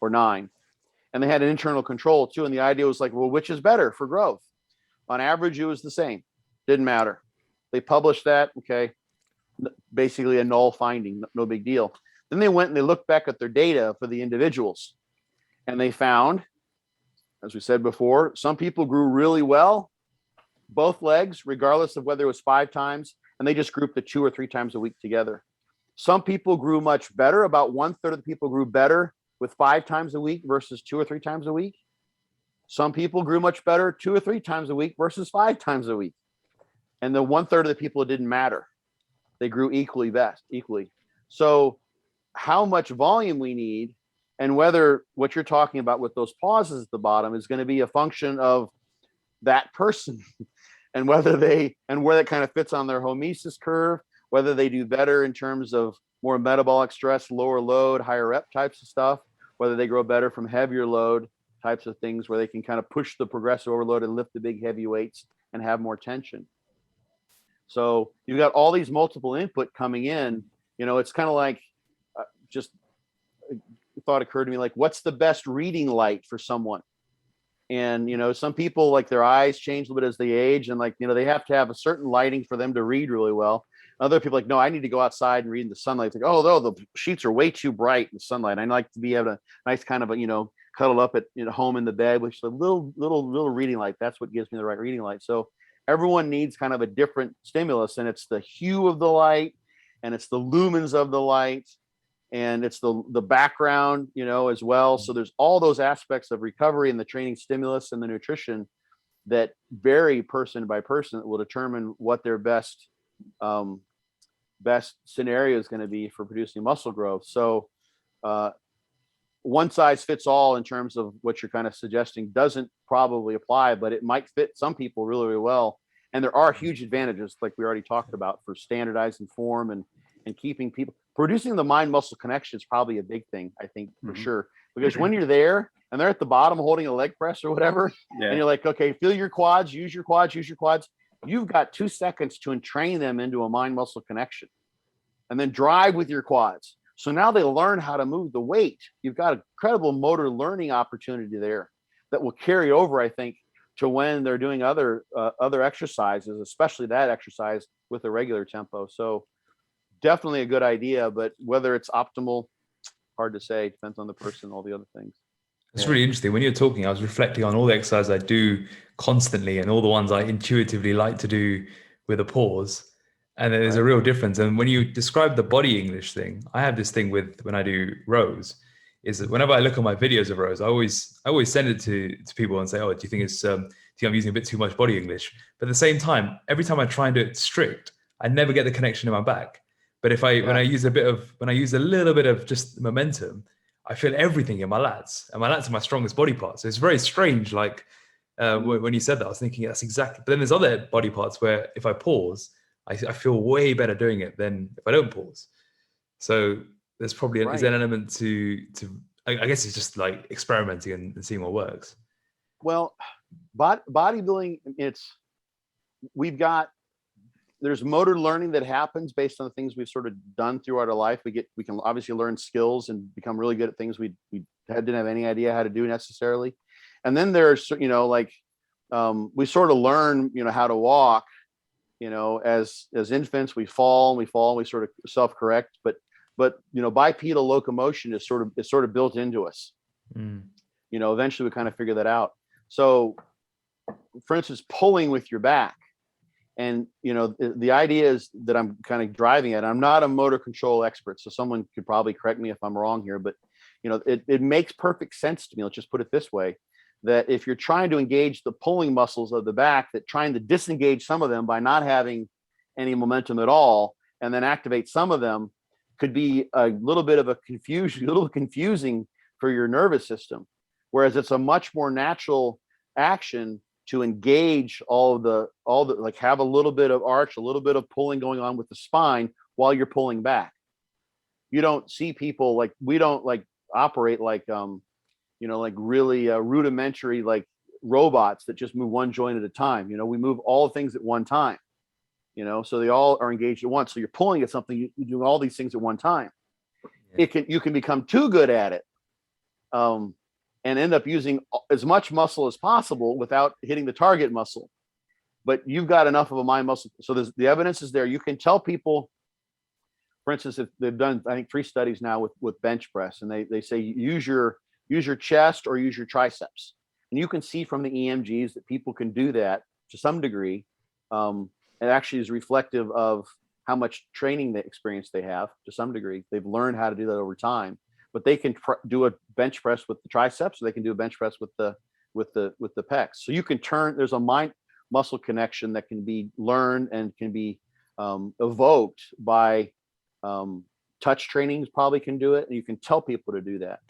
or 9. And they had an internal control too. And the idea was like, well, which is better for growth? On average, it was the same. Didn't matter. They published that. Okay. Basically a null finding, no big deal. Then they went and they looked back at their data for the individuals. And they found, as we said before, some people grew really well, both legs, regardless of whether it was 5 times, and they just grouped the 2 or 3 times a week together. Some people grew much better. About 1/3 of the people grew better with 5 times a week versus 2 or 3 times a week. Some people grew much better 2 or 3 times a week versus 5 times a week. And the 1/3 of the people, it didn't matter. They grew equally. So how much volume we need, and whether what you're talking about with those pauses at the bottom is going to be a function of that person and where that kind of fits on their hormesis curve, whether they do better in terms of more metabolic stress, lower load, higher rep types of stuff, whether they grow better from heavier load types of things where they can kind of push the progressive overload and lift the big heavy weights and have more tension. So you've got all these multiple input coming in. It's kind of like just a thought occurred to me, like, what's the best reading light for someone? And, some people, like, their eyes change a little bit as they age, and they have to have a certain lighting for them to read really well. Other people like, no, I need to go outside and read in the sunlight. Like, oh, no, the sheets are way too bright in the sunlight. I like to be able to nice kind of cuddle up at home in the bed, which is a little reading light. That's what gives me the right reading light. So everyone needs kind of a different stimulus, and it's the hue of the light, and it's the lumens of the light, and it's the background, as well. So there's all those aspects of recovery and the training stimulus and the nutrition that vary person by person that will determine what their best scenario is going to be for producing muscle growth. So one size fits all in terms of what you're kind of suggesting doesn't probably apply, but it might fit some people really, really well. And there are huge advantages, like we already talked about, for standardizing form and keeping people. Producing the mind-muscle connection is probably a big thing, I think, for sure. Because when you're there and they're at the bottom holding a leg press or whatever, and you're like, okay, feel your quads, use your quads. You've got 2 seconds to entrain them into a mind-muscle connection, and then drive with your quads. So now they learn how to move the weight. You've got a incredible motor learning opportunity there that will carry over, I think, to when they're doing other exercises, especially that exercise with a regular tempo. So definitely a good idea, but whether it's optimal, hard to say. Depends on the person, all the other things. It's really interesting. When you're talking, I was reflecting on all the exercises I do constantly and all the ones I intuitively like to do with a pause. And there's a real difference. And when you describe the body English thing, I have this thing with when I do rows, is that whenever I look at my videos of rows, I always send it to people and say, oh, do you think I'm using a bit too much body English? But at the same time, every time I try and do it strict, I never get the connection in my back. But when I use a little bit of just momentum, I feel everything in my lats, and my lats are my strongest body part. So it's very strange. Like when you said that, I was thinking that's exactly. But then there's other body parts where if I pause, I feel way better doing it than if I don't pause. So there's probably is an element to I guess it's just like experimenting and seeing what works. Well, bodybuilding, there's motor learning that happens based on the things we've sort of done throughout our life. We can obviously learn skills and become really good at things we didn't have any idea how to do necessarily. And then there's, we sort of learn, how to walk, as infants. We fall, we sort of self-correct, but bipedal locomotion is sort of built into us. Eventually we kind of figure that out. So for instance, pulling with your back. And, the idea is that I'm kind of driving at. I'm not a motor control expert, so someone could probably correct me if I'm wrong here, but, it makes perfect sense to me. Let's just put it this way, that if you're trying to engage the pulling muscles of the back, that trying to disengage some of them by not having any momentum at all, and then activate some of them, could be a little bit of a confusing for your nervous system. Whereas it's a much more natural action to engage all the like have a little bit of arch, a little bit of pulling going on with the spine while you're pulling back. You don't see people like, we don't like operate like like really rudimentary like robots that just move one joint at a time. We move all things at one time. So they all are engaged at once. So you're pulling at something, you're doing all these things at one time. Yeah. You can become too good at it, and end up using as much muscle as possible without hitting the target muscle. But you've got enough of a mind muscle. So the evidence is there. You can tell people, for instance, if they've done, I think 3 studies now with bench press, and they say use your chest or use your triceps. And you can see from the EMGs that people can do that to some degree. It actually is reflective of how much training experience they have to some degree. They've learned how to do that over time. But they can do a bench press with the triceps, or they can do a bench press with the pecs. So you can there's a mind muscle connection that can be learned and can be evoked by touch trainings. Probably can do it, and you can tell people to do that.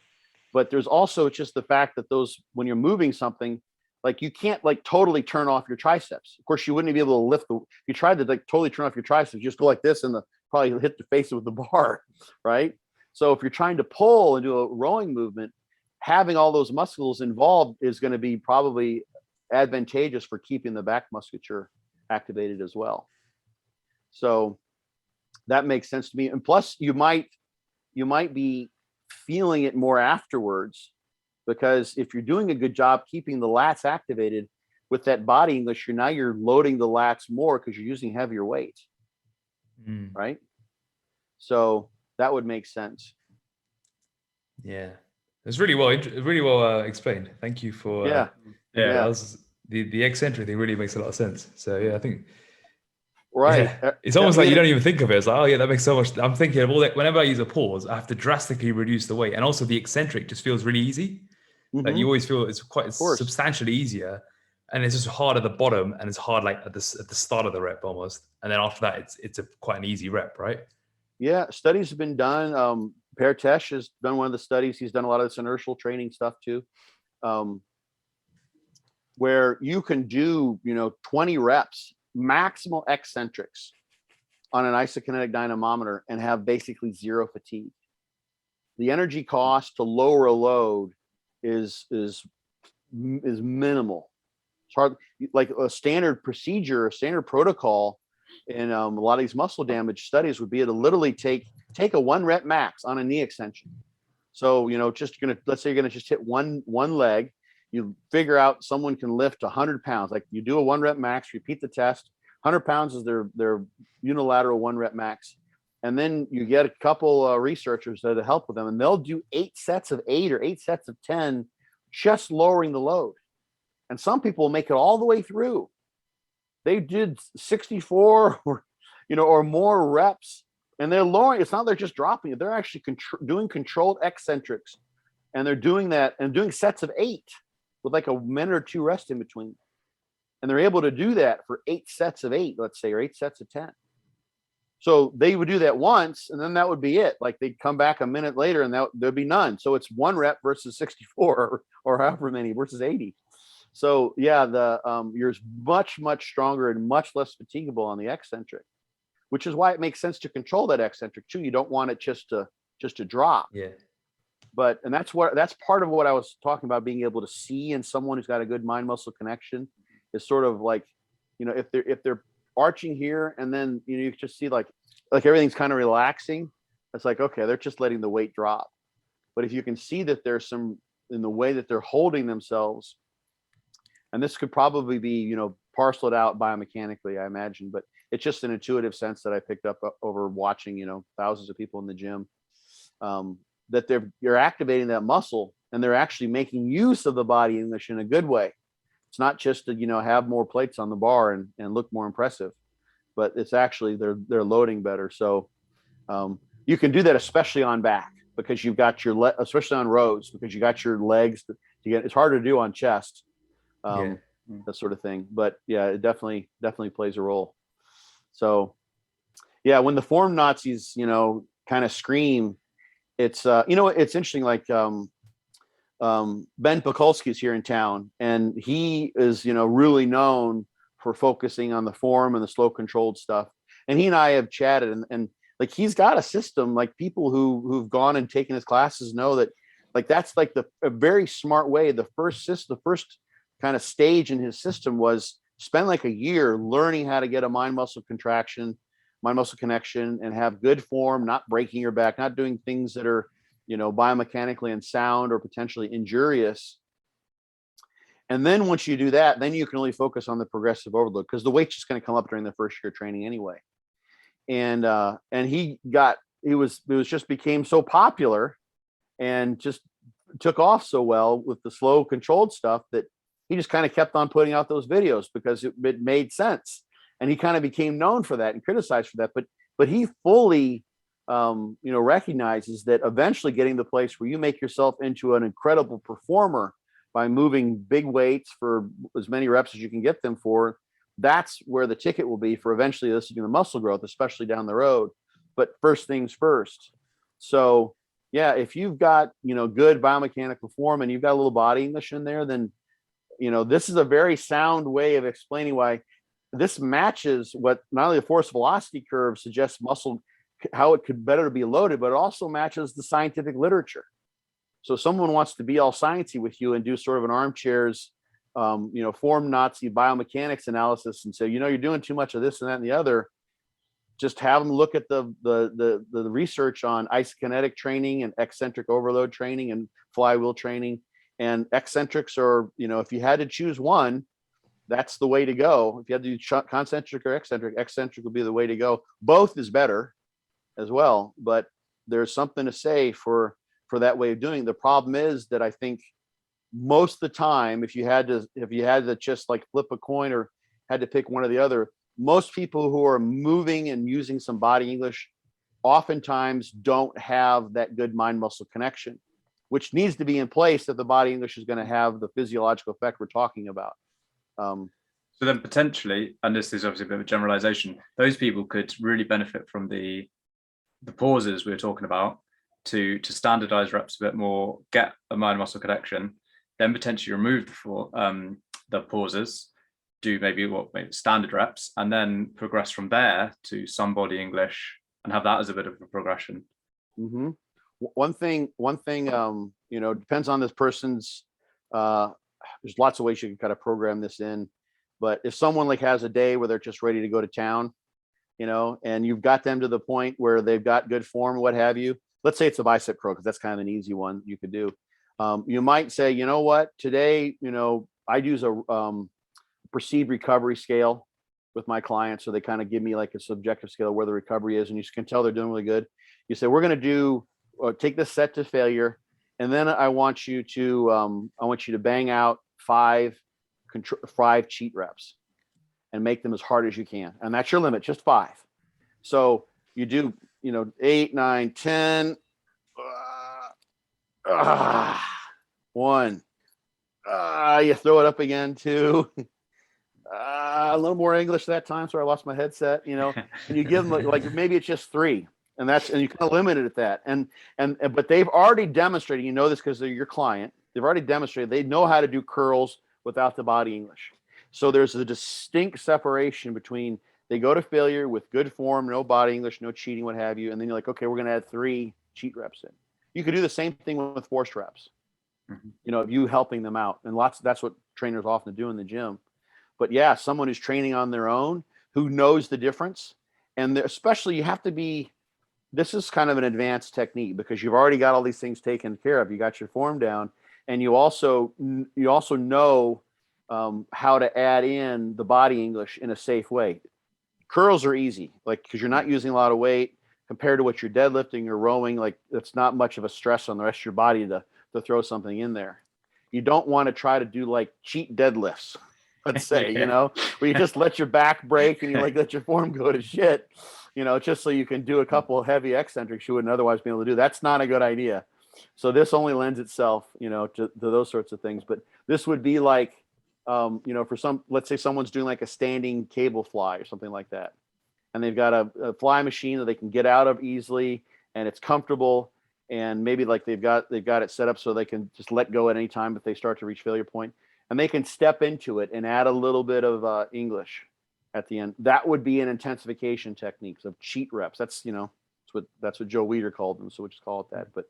But there's also just the fact that when you're moving something, like you can't like totally turn off your triceps. Of course, you wouldn't be able to lift if you tried to like totally turn off your triceps, you just go like this and probably hit the face with the bar, right? So if you're trying to pull and do a rowing movement, having all those muscles involved is going to be probably advantageous for keeping the back musculature activated as well. So that makes sense to me. And plus you might be feeling it more afterwards, because if you're doing a good job keeping the lats activated with that body English, you're loading the lats more because you're using heavier weight. Right? So that would make sense. Yeah, it's really well explained. Thank you for yeah. That was, the eccentric thing really makes a lot of sense. So yeah, I think right. Yeah. It's almost like you don't even think of it. It's like, oh yeah, that makes so much. I'm thinking of all that. Whenever I use a pause, I have to drastically reduce the weight, and also the eccentric just feels really easy. Like you always feel it's quite substantially easier, and it's just hard at the bottom, and it's hard like at the start of the rep almost, and then after that it's quite an easy rep, right? Yeah, studies have been done. Per Tesh has done one of the studies. He's done a lot of this inertial training stuff too, where you can do 20 reps maximal eccentrics on an isokinetic dynamometer and have basically zero fatigue. The energy cost to lower a load is minimal. It's hard, like a standard procedure, a standard protocol in a lot of these muscle damage studies would be to literally take a 1 rep max on a knee extension. So let's say you're gonna just hit one leg. You figure out someone can lift 100 pounds. Like you do a 1 rep max, repeat the test. 100 pounds is their unilateral 1 rep max. And then you get a couple researchers that help with them, and they'll do 8 sets of 8 or 8 sets of 10, just lowering the load. And some people make it all the way through. They did 64 or more reps, and they're lowering. It's not they're just dropping it. They're actually doing controlled eccentrics, and they're doing that and doing sets of 8 with like a minute or 2 rest in between. And they're able to do that for 8 sets of 8, let's say, or 8 sets of 10. So they would do that once, and then that would be it. Like they'd come back a minute later, and there'd be none. So it's 1 rep versus 64 or however many versus 80. So yeah, you're much stronger and much less fatigable on the eccentric, which is why it makes sense to control that eccentric too. You don't want it just to drop. Yeah. And that's part of what I was talking about, being able to see in someone who's got a good mind muscle connection is sort of like, if they're arching here and then you just see like everything's kind of relaxing. It's like, okay, they're just letting the weight drop. But if you can see that there's some in the way that they're holding themselves, and this could probably be, parceled out biomechanically, I imagine, but it's just an intuitive sense that I picked up over watching, thousands of people in the gym, that you're activating that muscle, and they're actually making use of the body English in a good way. It's not just to, have more plates on the bar and look more impressive, but it's actually they're loading better. So you can do that, especially on back, because you've got especially on rows, because you got your legs to get. It's harder to do on chest. That sort of thing. But yeah, it definitely plays a role. So yeah, when the form Nazis, kind of scream. It's it's interesting. Like Ben Pakulski is here in town, and he is really known for focusing on the form and the slow controlled stuff. And he and I have chatted, and like he's got a system. Like people who've gone and taken his classes know that like that's like a very smart way. The first kind of stage in his system was spend like a year learning how to get a mind muscle connection, and have good form, not breaking your back, not doing things that are biomechanically unsound or potentially injurious. And then once you do that, then you can really focus on the progressive overload, because the weight's just going to come up during the first year of training anyway. And it just became so popular and just took off so well with the slow controlled stuff that he just kind of kept on putting out those videos because it made sense. And he kind of became known for that and criticized for that. But he fully, recognizes that eventually getting the place where you make yourself into an incredible performer by moving big weights for as many reps as you can get them for, that's where the ticket will be for eventually eliciting the muscle growth, especially down the road. But first things first. So yeah, if you've got, good biomechanical form and you've got a little body English in there, then, this is a very sound way of explaining why this matches what not only the force velocity curve suggests muscle, how it could better be loaded, but it also matches the scientific literature. So if someone wants to be all sciencey with you and do sort of an armchair's, form Nazi biomechanics analysis and say, you're doing too much of this and that and the other, just have them look at the research on isokinetic training and eccentric overload training and flywheel training. And eccentrics are, if you had to choose one, that's the way to go. If you had to do concentric or eccentric would be the way to go. Both is better as well, but there's something to say for that way of doing it. The problem is that I think most of the time, if you had to just like flip a coin or had to pick one or the other, most people who are moving and using some body English oftentimes don't have that good mind muscle connection, which needs to be in place if the body English is going to have the physiological effect we're talking about. So then potentially, and this is obviously a bit of a generalization, those people could really benefit from the pauses we were talking about to standardize reps a bit more, get a mind muscle connection, then potentially remove the pauses, do maybe standard reps, and then progress from there to some body English and have that as a bit of a progression. Mm-hmm. One thing, depends on this person's, there's lots of ways you can kind of program this in, but if someone like has a day where they're just ready to go to town, and you've got them to the point where they've got good form, what have you, let's say it's a bicep curl, because that's kind of an easy one you could do. You might say, today, I use a perceived recovery scale with my clients. So they kind of give me like a subjective scale of where the recovery is, and you can tell they're doing really good. You say, we're going to take this set to failure. And then I want you to bang out five cheat reps and make them as hard as you can. And that's your limit, just 5. So you do, 8, 9, 10, 1, you throw it up again, 2, a little more English that time. Sorry, I lost my headset, and you give them like maybe it's just 3. And you kind of limit it at that. But they've already demonstrated, this because they're your client. They've already demonstrated they know how to do curls without the body English. So there's a distinct separation between they go to failure with good form, no body English, no cheating, what have you. And then you're like, okay, we're going to add 3 cheat reps in. You could do the same thing with forced reps, you helping them out. And that's what trainers often do in the gym. But yeah, someone who's training on their own, who knows the difference. And especially you have to be, this is kind of an advanced technique because you've already got all these things taken care of. You got your form down, and you also know how to add in the body English in a safe way. Curls are easy, because you're not using a lot of weight compared to what you're deadlifting or rowing. It's not much of a stress on the rest of your body to throw something in there. You don't want to try to do cheat deadlifts, let's say, where you just let your back break and you let your form go to shit. Just so you can do a couple of heavy eccentrics you wouldn't otherwise be able to do. That's not a good idea. So this only lends itself, to those sorts of things. But this would be for some, let's say someone's doing a standing cable fly or something like that. And they've got a fly machine that they can get out of easily and it's comfortable, and maybe like they've got it set up so they can just let go at any time if they start to reach failure point, and they can step into it and add a little bit of English at the end. That would be an intensification techniques of cheat reps. That's, you know, that's what Joe Weider called them, so we'll just call it that. But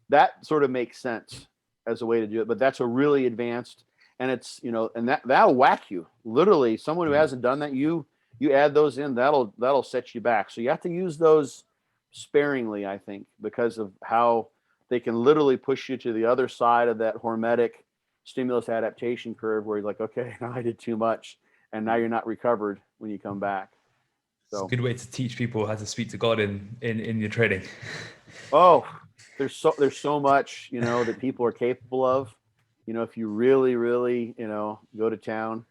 that sort of makes sense as a way to do it. But that's a really advanced, and it's, you know, and that'll whack you. Literally, someone who hasn't done that, you add those in, that'll set you back. So you have to use those sparingly, I think, because of how they can literally push you to the other side of that hormetic stimulus adaptation curve, where you're like, okay, now I did too much, and now you're not recovered when you come back. So it's a good way to teach people how to speak to God in your training. Oh, there's so much, you know, that people are capable of, you know, if you really, really, you know, go to town.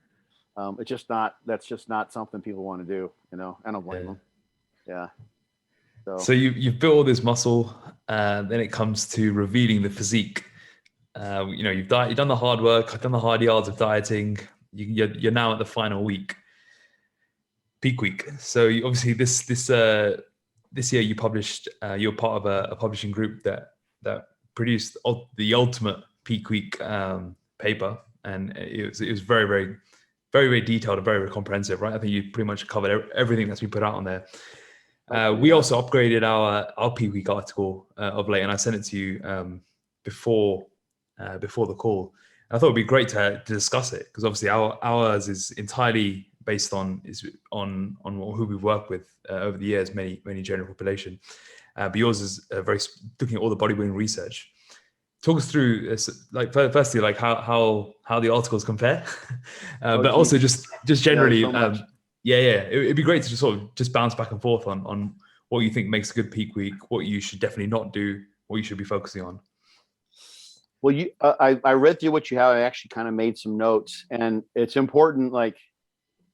That's just not something people want to do, you know. I don't blame them. Yeah. So you've built all this muscle, then it comes to revealing the physique. You know, you've done the hard work, done the hard yards of dieting. You're now at the final week, peak week. So obviously this year you published. You're part of a publishing group that produced the ultimate peak week paper, and it was very, very, very, very detailed and very, very comprehensive, right? I think you pretty much covered everything that's been put out on there. We also upgraded our peak week article of late, and I sent it to you before the call. And I thought it'd be great to discuss it, because obviously ours is entirely based on who we've worked with over the years, many general population. But yours is very looking at all the bodybuilding research. Talk us through, like, firstly, like how the articles compare, but also just generally, it'd be great to just sort of just bounce back and forth on what you think makes a good peak week, what you should definitely not do, what you should be focusing on. Well, I read through what you have. I actually kind of made some notes, and it's important. Like,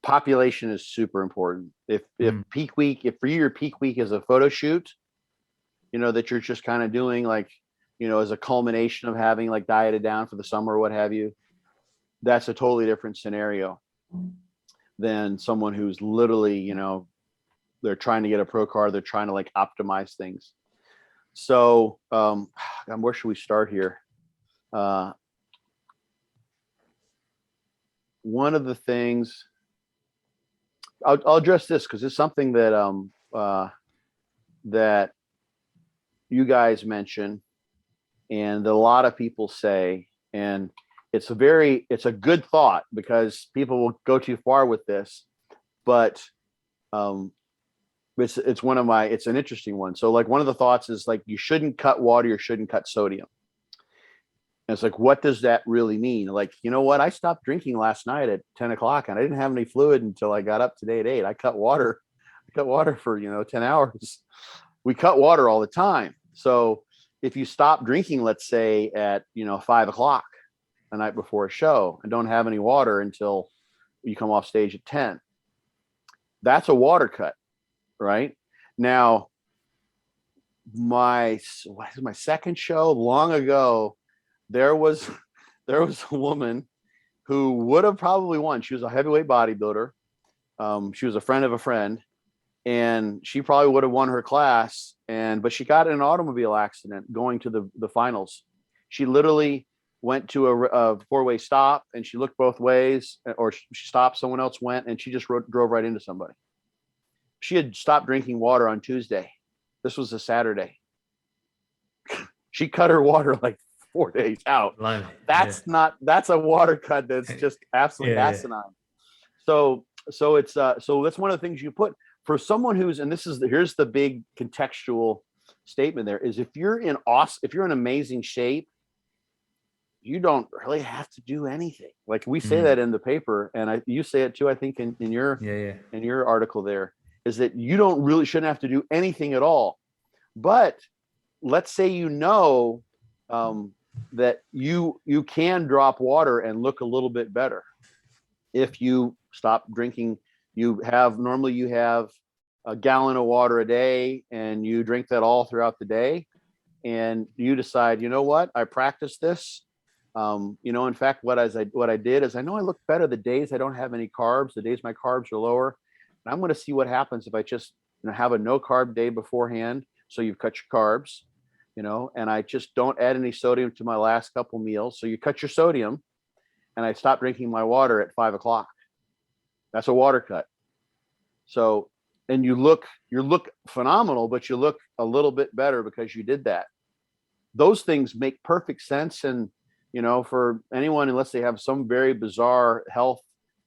population is super important. If peak week, if for you your peak week is a photo shoot, you know, that you're just kind of doing, like, you know, as a culmination of having like dieted down for the summer or what have you, that's a totally different scenario than someone who's literally, you know, they're trying to get a pro card, they're trying to like optimize things. So where should we start here? One of the things I'll address this, because it's something that that you guys mention, and a lot of people say, and it's a good thought, because people will go too far with this, but it's an interesting one. So like, one of the thoughts is like, you shouldn't cut water, you shouldn't cut sodium. And it's like, what does that really mean? Like, you know what? I stopped drinking last night at 10 o'clock, and I didn't have any fluid until I got up today at 8. I cut water for, you know, 10 hours. We cut water all the time. So if you stop drinking, let's say at, you know, 5 o'clock the night before a show, and don't have any water until you come off stage at 10, that's a water cut, right? Now, my second show long ago, there was a woman who would have probably won. She was a heavyweight bodybuilder. She was a friend of a friend, and she probably would have won her class. But she got in an automobile accident going to the finals. She literally went to a four-way stop, and she looked both ways, or she stopped, someone else went, and she just drove right into somebody. She had stopped drinking water on Tuesday. This was a Saturday. She cut her water like 4 days out. That's a water cut that's just absolutely asinine. So it's so that's one of the things you put for someone who's, and here's the big contextual statement there, is if you're in amazing shape, you don't really have to do anything. Like, we say that in the paper, and you say it too, I think, in your article there, is that you shouldn't have to do anything at all. But let's say, you know, that you can drop water and look a little bit better if you stop drinking. You have a gallon of water a day, and you drink that all throughout the day, and you decide, you know what, I practice this. You know, in fact, what I did is, I know I look better the days I don't have any carbs, the days my carbs are lower, and I'm going to see what happens if I just, you know, have a no carb day beforehand, So you've cut your carbs, and I just don't add any sodium to my last couple meals. So you cut your sodium, and I stop drinking my water at 5 o'clock. That's a water cut. So, and you look phenomenal, but you look a little bit better because you did that. Those things make perfect sense. And, for anyone, unless they have some very bizarre health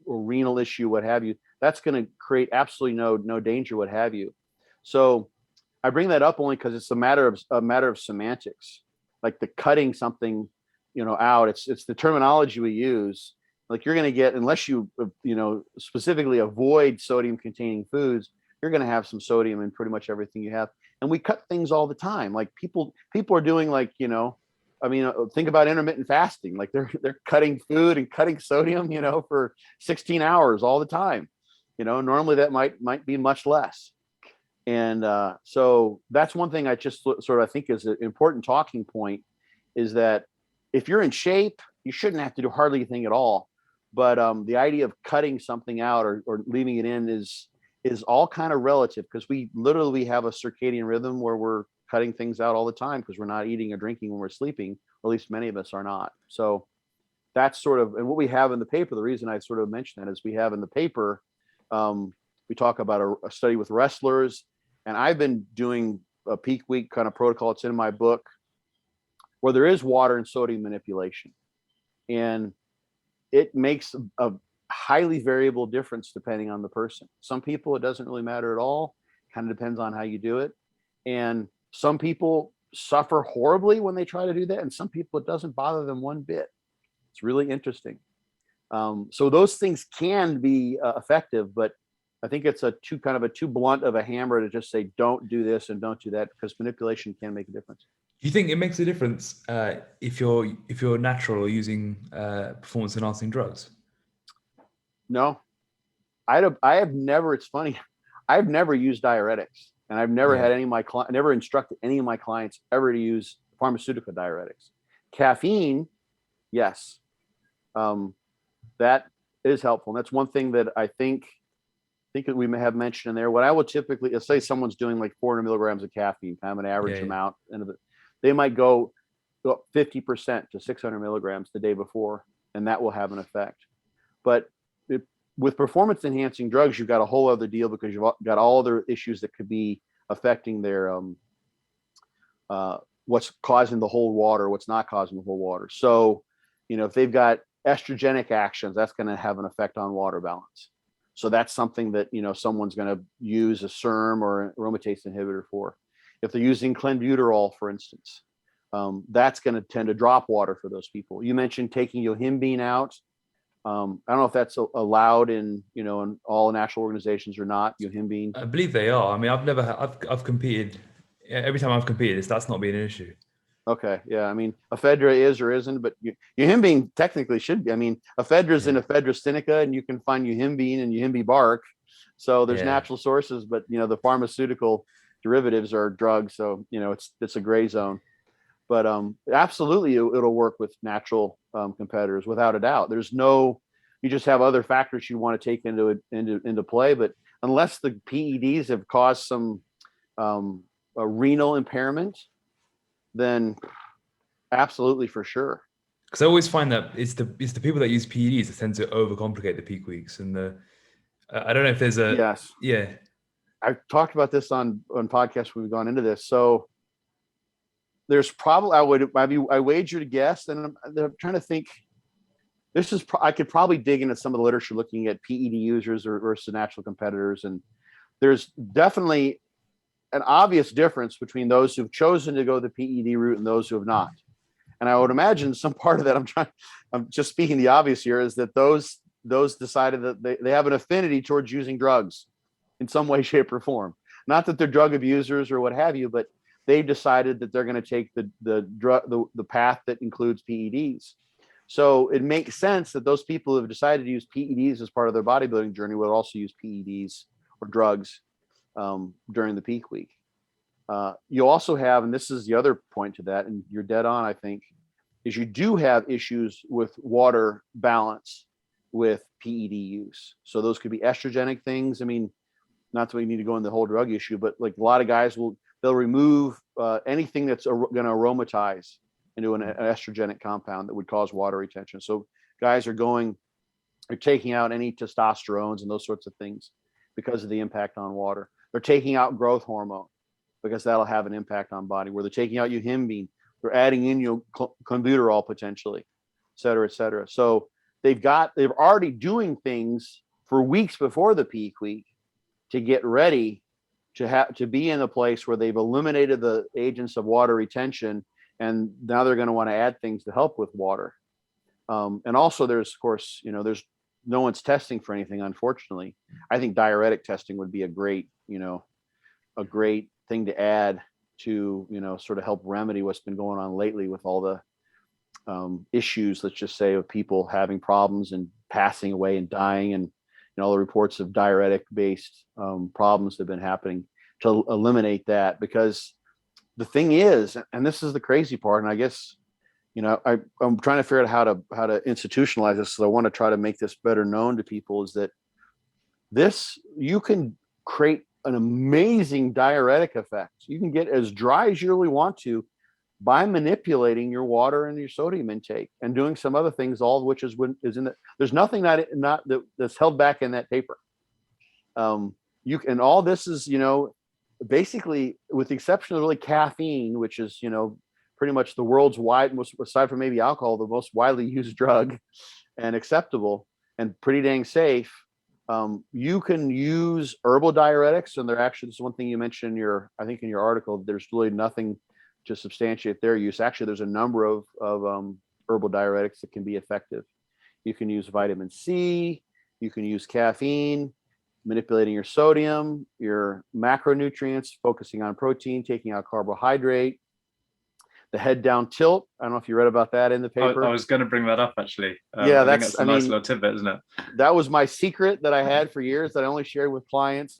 or renal issue, what have you, that's going to create absolutely no danger, what have you. So I bring that up only because it's a matter of semantics, like the cutting something, out. It's the terminology we use. Like you're going to get, unless you, specifically avoid sodium containing foods, you're going to have some sodium in pretty much everything you have. And we cut things all the time. Like people are doing think about intermittent fasting. Like they're cutting food and cutting sodium, for 16 hours all the time. Normally that might be much less. And so that's one thing I just sort of think is an important talking point, is that if you're in shape, you shouldn't have to do hardly anything at all. But the idea of cutting something out or leaving it in is all kind of relative, because we literally have a circadian rhythm where we're cutting things out all the time because we're not eating or drinking when we're sleeping, or at least many of us are not. So that's sort of, and what we have in the paper, the reason I sort of mentioned that is we have in the paper, we talk about a study with wrestlers, and I've been doing a peak week kind of protocol. It's in my book, where there is water and sodium manipulation. And it makes a highly variable difference depending on the person. Some people, it doesn't really matter at all. Kind of depends on how you do it. And some people suffer horribly when they try to do that. And some people, it doesn't bother them one bit. It's really interesting. So those things can be effective, but I think it's too blunt of a hammer to just say, don't do this and don't do that, because manipulation can make a difference. Do you think it makes a difference if you're natural or using performance enhancing drugs? No, I have never. It's funny. I've never used diuretics, and I've never had any of my never instructed any of my clients ever to use pharmaceutical diuretics. Caffeine, yes, that is helpful. And that's one thing that I think that we may have mentioned in there. What I would typically, let's say someone's doing like 400 milligrams of caffeine, kind of an average amount, and they might go up 50% to 600 milligrams the day before, and that will have an effect. But with performance enhancing drugs, you've got a whole other deal, because you've got all other issues that could be affecting their what's causing the whole water, what's not causing the whole water. So, if they've got estrogenic actions, that's going to have an effect on water balance. So that's something that, someone's going to use a SERM or aromatase inhibitor for. If they're using clenbuterol, for instance, that's going to tend to drop water for those people. You mentioned taking yohimbine out. I don't know if that's allowed in all natural organizations or not. Yohimbine, I believe they are. I mean, I've competed. Every time I've competed, that's not been an issue. Okay, yeah. I mean, ephedra is or isn't, but yohimbine technically should be. I mean, ephedra is in ephedra sinica, and you can find yohimbine and yohimbine bark. So there's natural sources, but the pharmaceutical derivatives are drugs. So it's a gray zone. But absolutely, it'll work with natural competitors without a doubt. You just have other factors you want to take into play. But unless the PEDs have caused some a renal impairment, then absolutely, for sure. Because I always find that it's the people that use PEDs that tend to overcomplicate the peak weeks, and I don't know if there's a I've talked about this on podcasts when we've gone into this. So there's probably I wager to guess, and I'm trying to think. I could probably dig into some of the literature looking at PED users versus natural competitors, and there's definitely an obvious difference between those who've chosen to go the PED route and those who have not. And I would imagine some part of that, I'm just speaking the obvious here, is that those decided that they have an affinity towards using drugs in some way, shape, or form. Not that they're drug abusers or what have you, but they've decided that they're going to take the path that includes PEDs. So it makes sense that those people who have decided to use PEDs as part of their bodybuilding journey will also use PEDs or drugs during the peak week. You also have, and this is the other point to that, and you're dead on, I think, is you do have issues with water balance with PED use. So those could be estrogenic things. I mean, not that we need to go into the whole drug issue, but like a lot of guys They'll remove anything that's going to aromatize into an estrogenic compound that would cause water retention. So guys are taking out any testosterones and those sorts of things because of the impact on water. They're taking out growth hormone because that'll have an impact on body. Where they're taking out euhimbine, they're adding in clenbuterol potentially, et cetera, et cetera. So they're already doing things for weeks before the peak week to get ready to be in a place where they've eliminated the agents of water retention, and now they're going to want to add things to help with water. And also there's, of course, there's no one's testing for anything, unfortunately. I think diuretic testing would be a great thing to add to, sort of help remedy what's been going on lately with all the issues, let's just say, of people having problems and passing away and dying, and all the reports of diuretic based problems that have been happening, to eliminate that. Because the thing is, and this is the crazy part, and I guess, I'm trying to figure out how to institutionalize this, so I want to try to make this better known to people, is that you can create an amazing diuretic effect. You can get as dry as you really want to by manipulating your water and your sodium intake and doing some other things, all of which is in the, there's nothing that's held back in that paper. And all this is, basically, with the exception of really caffeine, which is, pretty much the world's most, aside from maybe alcohol, the most widely used drug and acceptable and pretty dang safe. You can use herbal diuretics, and they're actually, this is one thing you mentioned in your article, there's really nothing to substantiate their use. Actually, there's a number of herbal diuretics that can be effective. You can use vitamin C, you can use caffeine, manipulating your sodium, your macronutrients, focusing on protein, taking out carbohydrate. The head down tilt. I don't know if you read about that in the paper. I was going to bring that up, actually. Yeah, that's a nice little tidbit, isn't it? That was my secret that I had for years that I only shared with clients.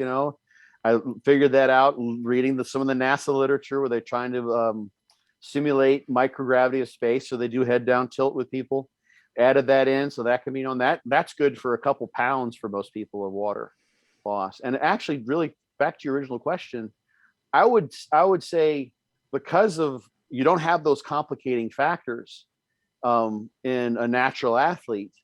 I figured that out reading some of the NASA literature where they're trying to simulate microgravity of space. So they do head down tilt with people. Added that in, so that can be known. That's good for a couple pounds for most people of water loss. And actually, really, back to your original question, I would say, because of you don't have those complicating factors in a natural athlete,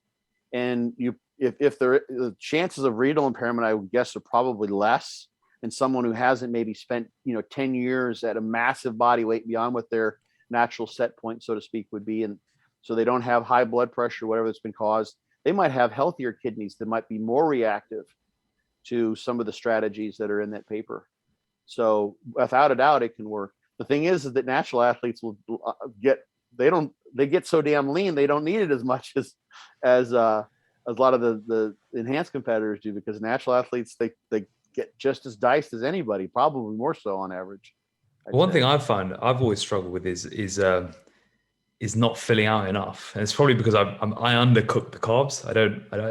and if the chances of renal impairment, I would guess, are probably less than someone who hasn't maybe spent 10 years at a massive body weight beyond what their natural set point, so to speak, would be, and so they don't have high blood pressure, whatever that's been caused. They might have healthier kidneys that might be more reactive to some of the strategies that are in that paper. So without a doubt, it can work. The thing is that natural athletes will they get so damn lean, they don't need it as much as a lot of the enhanced competitors do, because natural athletes, they get just as diced as anybody, probably more so on average. One thing I've found I've always struggled with is not filling out enough, and it's probably because I undercook the carbs. I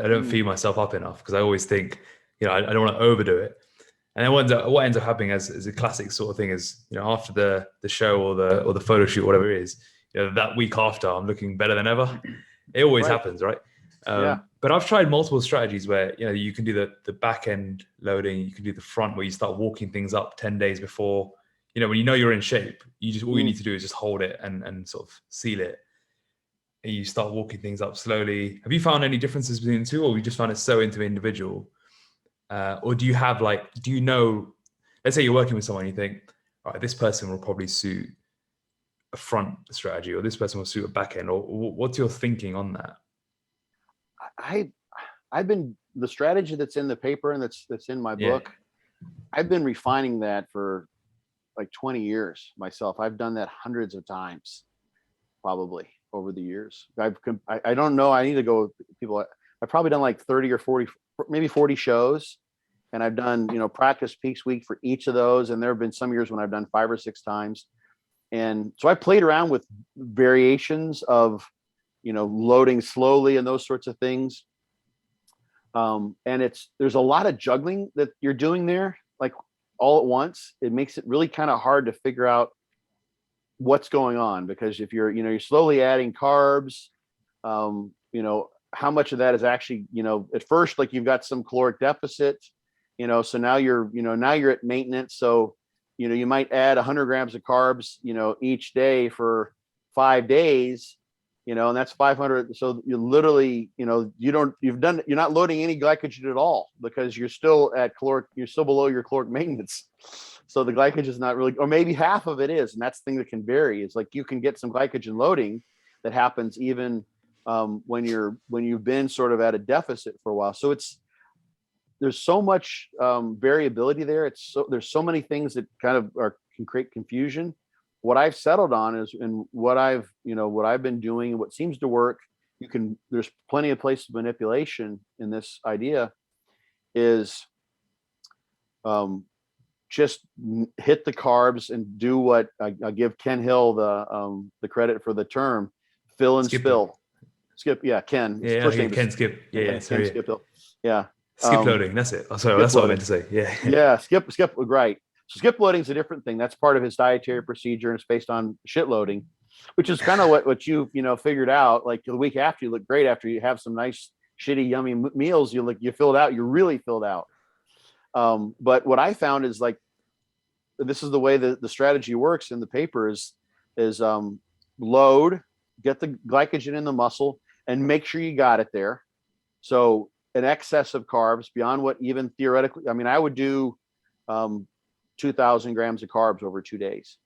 don't feed myself up enough, because I always think I don't want to overdo it. And then what ends up happening is a classic sort of thing is, after the show or the photo shoot, whatever it is, that week after, I'm looking better than ever. It always happens, right? Yeah. But I've tried multiple strategies where, you can do the back end loading, you can do the front where you start walking things up 10 days before, when you're in shape, all you need to do is just hold it and sort of seal it. And you start walking things up slowly. Have you found any differences between the two, or you just found it so individual? Or do you have let's say you're working with someone, you think, all right, this person will probably suit a front strategy, or this person will suit a back end, or what's your thinking on that? I've been, the strategy that's in the paper and that's in my book, I've been refining that for like 20 years myself. I've done that hundreds of times, probably over the years. I don't know. I need to go with people. I've probably done like 30 or 40, maybe 40 shows. And I've done, practice peaks week for each of those. And there have been some years when I've done 5 or 6 times. And so I played around with variations of, loading slowly and those sorts of things. And there's a lot of juggling that you're doing there, like all at once. It makes it really kind of hard to figure out what's going on, because if you're slowly adding carbs, how much of that is actually, at first, like you've got some caloric deficit, so now you're at maintenance. So you might add 100 grams of carbs, each day for 5 days, and that's 500. So you literally, you're not loading any glycogen at all, because you're still below your caloric maintenance. So the glycogen is not really, or maybe half of it is. And that's the thing that can vary. It's like you can get some glycogen loading that happens even when you've been sort of at a deficit for a while. So there's so much variability there. There's so many things that kind of can create confusion. What I've settled on is, and what I've been doing, what seems to work, there's plenty of places of manipulation in this idea, is just hit the carbs and do what I give Ken Hill the credit for the term, fill and spill. Skip, yeah, Ken. Yeah, Ken Skip. Yeah, sorry. Skip Hill. Yeah. Skip loading, that's it. Oh, sorry, that's what I meant to say. Yeah. Yeah, skip, right. So skip loading is a different thing. That's part of his dietary procedure, and it's based on shit loading, which is kind of what you figured out. Like the week after, you look great after you have some nice, shitty, yummy meals. You filled out. You're really filled out. But what I found is, like, this is the way that the strategy works in the paper is load, get the glycogen in the muscle, and make sure you got it there. So an excess of carbs beyond what even theoretically, I would do 2,000 grams of carbs over 2 days,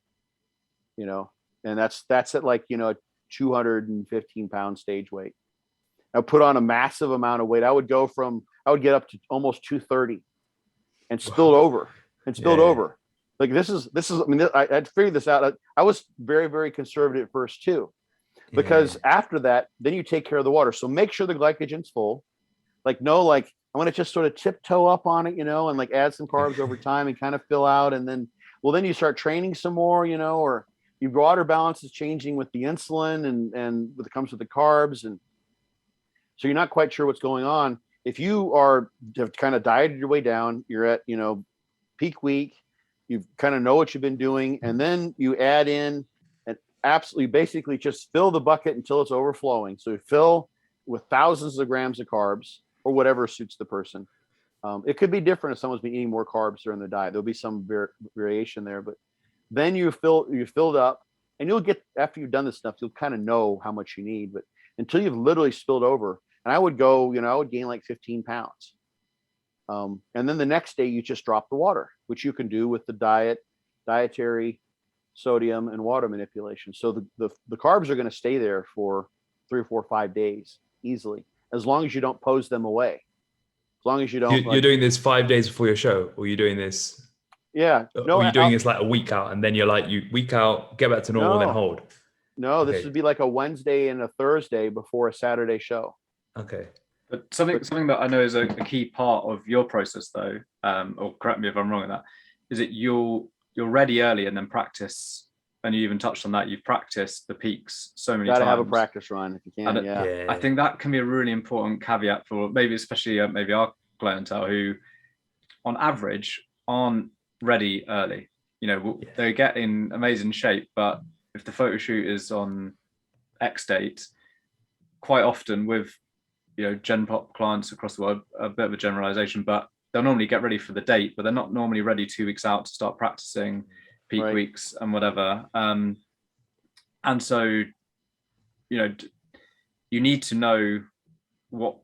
and that's at like, 215 pound stage weight. I put on a massive amount of weight. I would get up to almost 230 and spilled over. Like this is, I'd figured this out. I was very, very conservative at first too, because after that, then you take care of the water. So make sure the glycogen's full. I'm going to just sort of tiptoe up on it, and like add some carbs over time and kind of fill out. And then you start training some more, or your water balance is changing with the insulin and what comes with the carbs. And so you're not quite sure what's going on. If you have kind of dieted your way down, you're at, peak week, you kind of know what you've been doing. And then you add in and absolutely basically just fill the bucket until it's overflowing. So you fill with thousands of grams of carbs, or whatever suits the person. It could be different if someone's been eating more carbs during their diet. There'll be some variation there, but then you filled up, and you'll get, after you've done this stuff, you'll kind of know how much you need. But until you've literally spilled over, and I would gain like 15 pounds. And then the next day you just drop the water, which you can do with the dietary sodium and water manipulation. So the carbs are going to stay there for 3 or 4 or 5 days easily, as long as you don't pose them away. As long as you don't. You're doing this 5 days before your show, or you're doing this? Yeah. No, you're doing this like a week out, and then you're like, you week out, get back to normal, then hold. No, this would be like a Wednesday and a Thursday before a Saturday show. Okay. But something that I know is a key part of your process, though, or correct me if I'm wrong in that, is that you're ready early and then practice. And you even touched on that. You've practiced the peaks so many times. Got to have a practice run if you can. Yeah. I think that can be a really important caveat for especially maybe our clientele who, on average, aren't ready early. They get in amazing shape, but if the photo shoot is on X date, quite often with Gen Pop clients across the world, a bit of a generalization, but they'll normally get ready for the date, but they're not normally ready 2 weeks out to start practicing peak weeks and whatever. And so, you need to know what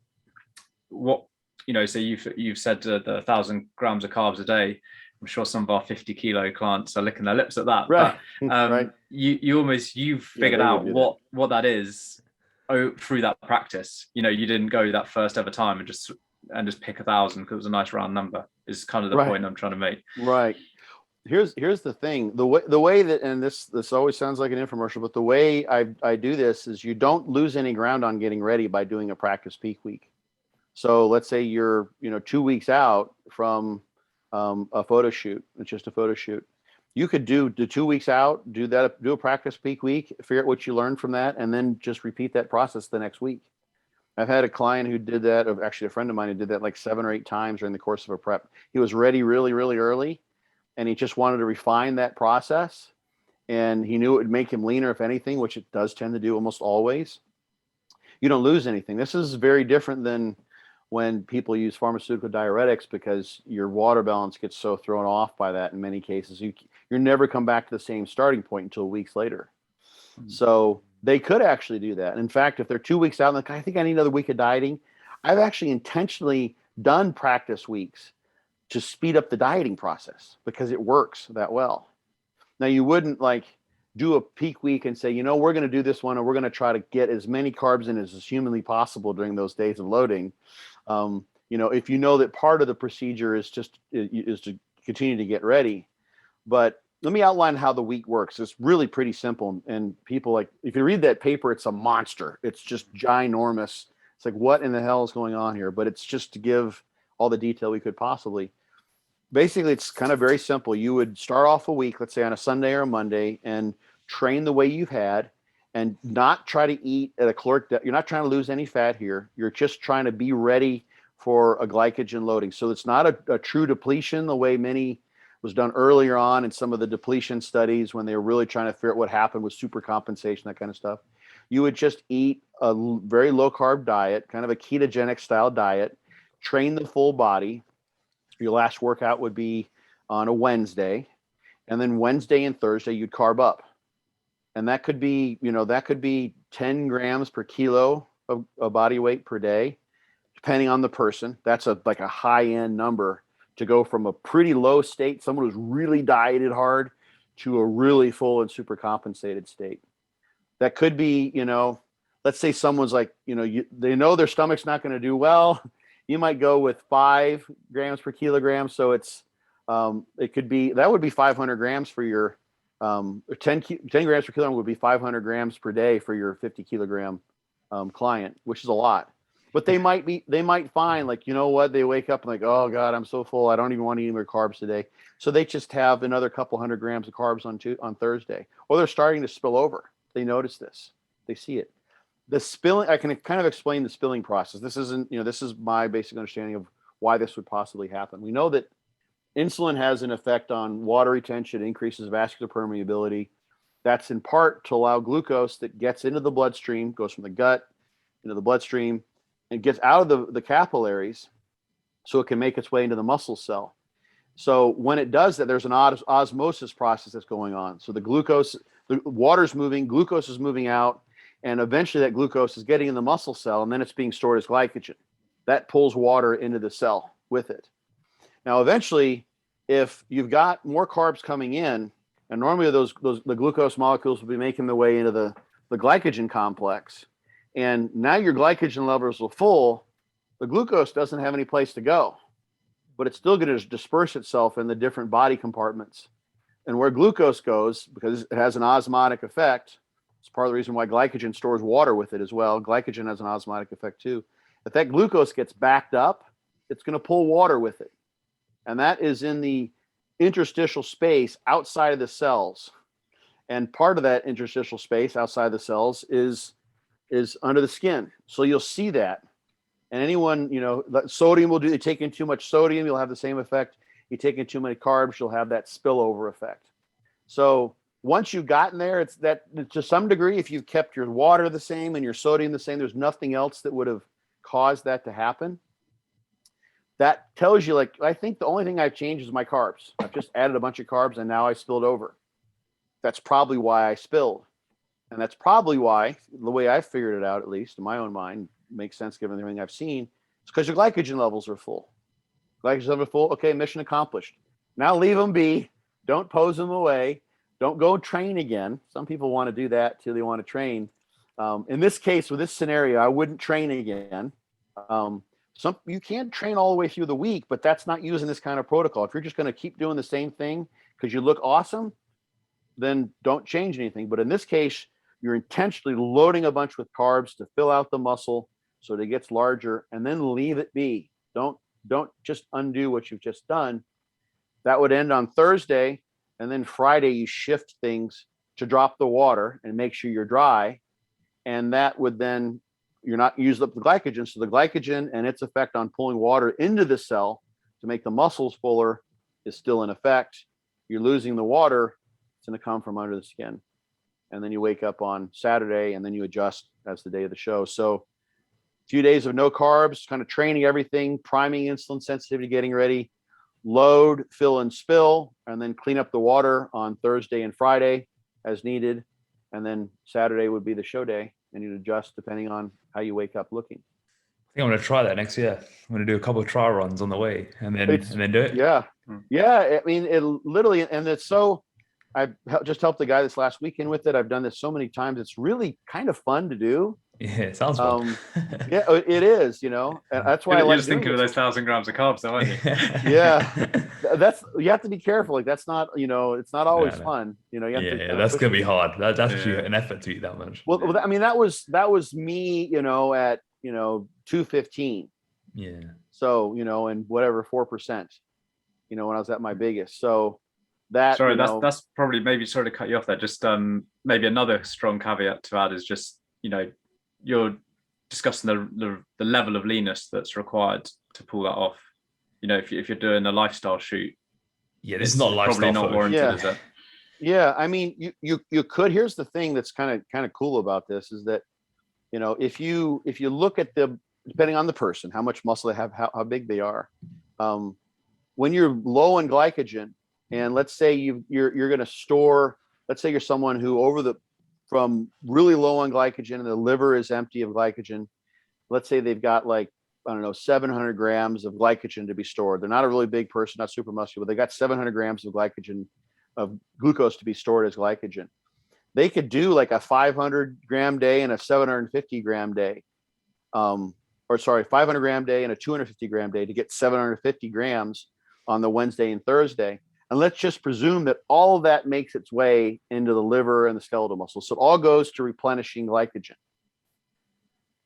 so you've said the 1,000 grams of carbs a day. I'm sure some of our 50 kilo clients are licking their lips at that. Right. But you've figured out what that is through that practice. You didn't go that first ever time and just pick 1,000 because it was a nice round number, is kind of the point I'm trying to make. Right. Here's the thing. The way that, and this always sounds like an infomercial, but the way I do this is you don't lose any ground on getting ready by doing a practice peak week. So let's say you're 2 weeks out from a photo shoot. It's just a photo shoot. You could do the 2 weeks out, do a practice peak week, figure out what you learned from that, and then just repeat that process the next week. I've had a client who did that, actually a friend of mine who did that like 7 or 8 times during the course of a prep. He was ready really, really early, and he just wanted to refine that process, and he knew it would make him leaner, if anything, which it does tend to do almost always. You don't lose anything. This is very different than when people use pharmaceutical diuretics, because your water balance gets so thrown off by that in many cases. you're never come back to the same starting point until weeks later. So they could actually do that. In fact, if they're 2 weeks out and like, I think I need another week of dieting, I've actually intentionally done practice weeks to speed up the dieting process because it works that well. Now, you wouldn't like do a peak week and say, you know, we're going to do this one and we're going to try to get as many carbs in as humanly possible during those days of loading. You know, if you know that part of the procedure is to continue to get ready. But let me outline how the week works. It's really pretty simple. And people like, if you read that paper, it's a monster. It's just ginormous. It's like, what in the hell is going on here? But it's just to give all the detail we could possibly. Basically, it's kind of very simple. You would start off a week, let's say on a Sunday or a Monday, and train the way you've had and not try to eat at a caloric you're not trying to lose any fat here. You're just trying to be ready for a glycogen loading. So it's not a true depletion the way many was done earlier on in some of the depletion studies when they were really trying to figure out what happened with super compensation, that kind of stuff. You would just eat a very low carb diet, kind of a ketogenic style diet, train the full body. Your last workout would be on a Wednesday, and then Wednesday and Thursday you'd carb up. And that could be, you know, that could be 10 grams per kilo of body weight per day, depending on the person. That's like a high end number to go from a pretty low state, someone who's really dieted hard, to a really full and super compensated state. That could be, you know, let's say someone's like, you know, they know their stomach's not going to do well. You might go with 5 grams per kilogram. So it's, it could be, that would be 500 grams for your, 10 grams per kilogram would be 500 grams per day for your 50 kilogram client, which is a lot. But they might find like, you know what, they wake up and like, oh God, I'm so full. I don't even want to eat more carbs today. So they just have another couple hundred grams of carbs on Thursday, or they're starting to spill over. They notice this, they see it. The spilling, I can kind of explain the spilling process. This isn't, you know, this is my basic understanding of why this would possibly happen. We know that insulin has an effect on water retention, increases vascular permeability. That's in part to allow glucose that gets into the bloodstream, goes from the gut into the bloodstream, and gets out of the capillaries so it can make its way into the muscle cell. So when it does that, there's an osmosis process that's going on. So the water's moving, glucose is moving out, and eventually that glucose is getting in the muscle cell, and then it's being stored as glycogen. That pulls water into the cell with it. Now, eventually, if you've got more carbs coming in, and normally the glucose molecules will be making their way into the glycogen complex, and now your glycogen levels are full, the glucose doesn't have any place to go, but it's still going to disperse itself in the different body compartments. And where glucose goes, because it has an osmotic effect, it's part of the reason why glycogen stores water with it as well. Glycogen has an osmotic effect too. If that glucose gets backed up, it's going to pull water with it. And that is in the interstitial space outside of the cells. And part of that interstitial space outside the cells is under the skin. So you'll see that. And anyone, you know, sodium will do, you take in too much sodium, you'll have the same effect. You take in too many carbs, you'll have that spillover effect. So once you've gotten there, it's that to some degree, if you've kept your water the same and your sodium the same, there's nothing else that would have caused that to happen. That tells you, like, I think the only thing I've changed is my carbs. I've just added a bunch of carbs and now I spilled over. That's probably why I spilled. And that's probably why, the way I figured it out, at least in my own mind, makes sense given everything I've seen, it's because your glycogen levels are full. Glycogen levels are full. Okay, mission accomplished. Now leave them be. Don't pose them away. Don't go train again. Some people want to do that till they want to train. In this case, with this scenario, I wouldn't train again. You can't train all the way through the week, but that's not using this kind of protocol. If you're just going to keep doing the same thing because you look awesome, then don't change anything. But in this case, you're intentionally loading a bunch with carbs to fill out the muscle so that it gets larger, and then leave it be. Don't just undo what you've just done. That would end on Thursday, and then Friday you shift things to drop the water and make sure you're dry. And that would then, you're not using up the glycogen. So the glycogen and its effect on pulling water into the cell to make the muscles fuller is still in effect. You're losing the water. It's going to come from under the skin. And then you wake up on Saturday and then you adjust as the day of the show. So a few days of no carbs, kind of training everything, priming insulin sensitivity, getting ready. load, fill and spill, and then clean up the water on Thursday and Friday as needed. And then Saturday would be the show day, and you'd adjust depending on how you wake up looking. I think I'm going to try that next year. I'm going to do a couple of trial runs on the way and then do it. Yeah. Yeah. I mean, it literally, and it's so, I just helped the guy this last weekend with it. I've done this so many times. It's really kind of fun to do. Yeah, it sounds fun. Yeah, it is, and that's why I like you're just thinking of those 1,000 grams of carbs though, aren't you? Yeah. You have to be careful. Like that's not, it's not always fun. You have to that's going to be hard. That's actually an effort to eat that much. Well, I mean, that was me, at, 215. Yeah. So, and whatever, 4%, when I was at my biggest. So that, sorry, that's probably, maybe sorry to cut you off there. Just maybe another strong caveat to add is just, you're discussing the level of leanness that's required to pull that off. If you're doing a lifestyle shoot, this is not lifestyle. Probably not warranted, is it? Yeah, I mean, you could. Here's the thing that's kind of cool about this is that, if you look at depending on the person, how much muscle they have, how big they are, when you're low in glycogen, and let's say you're going to store, let's say you're someone who from really low on glycogen and the liver is empty of glycogen. Let's say they've got 700 grams of glycogen to be stored. They're not a really big person, not super muscular, but they got 700 grams of glycogen, of glucose to be stored as glycogen. They could do a 500 gram day and a 750 gram day. 500 gram day and a 250 gram day to get 750 grams on the Wednesday and Thursday. And let's just presume that all of that makes its way into the liver and the skeletal muscle. So it all goes to replenishing glycogen.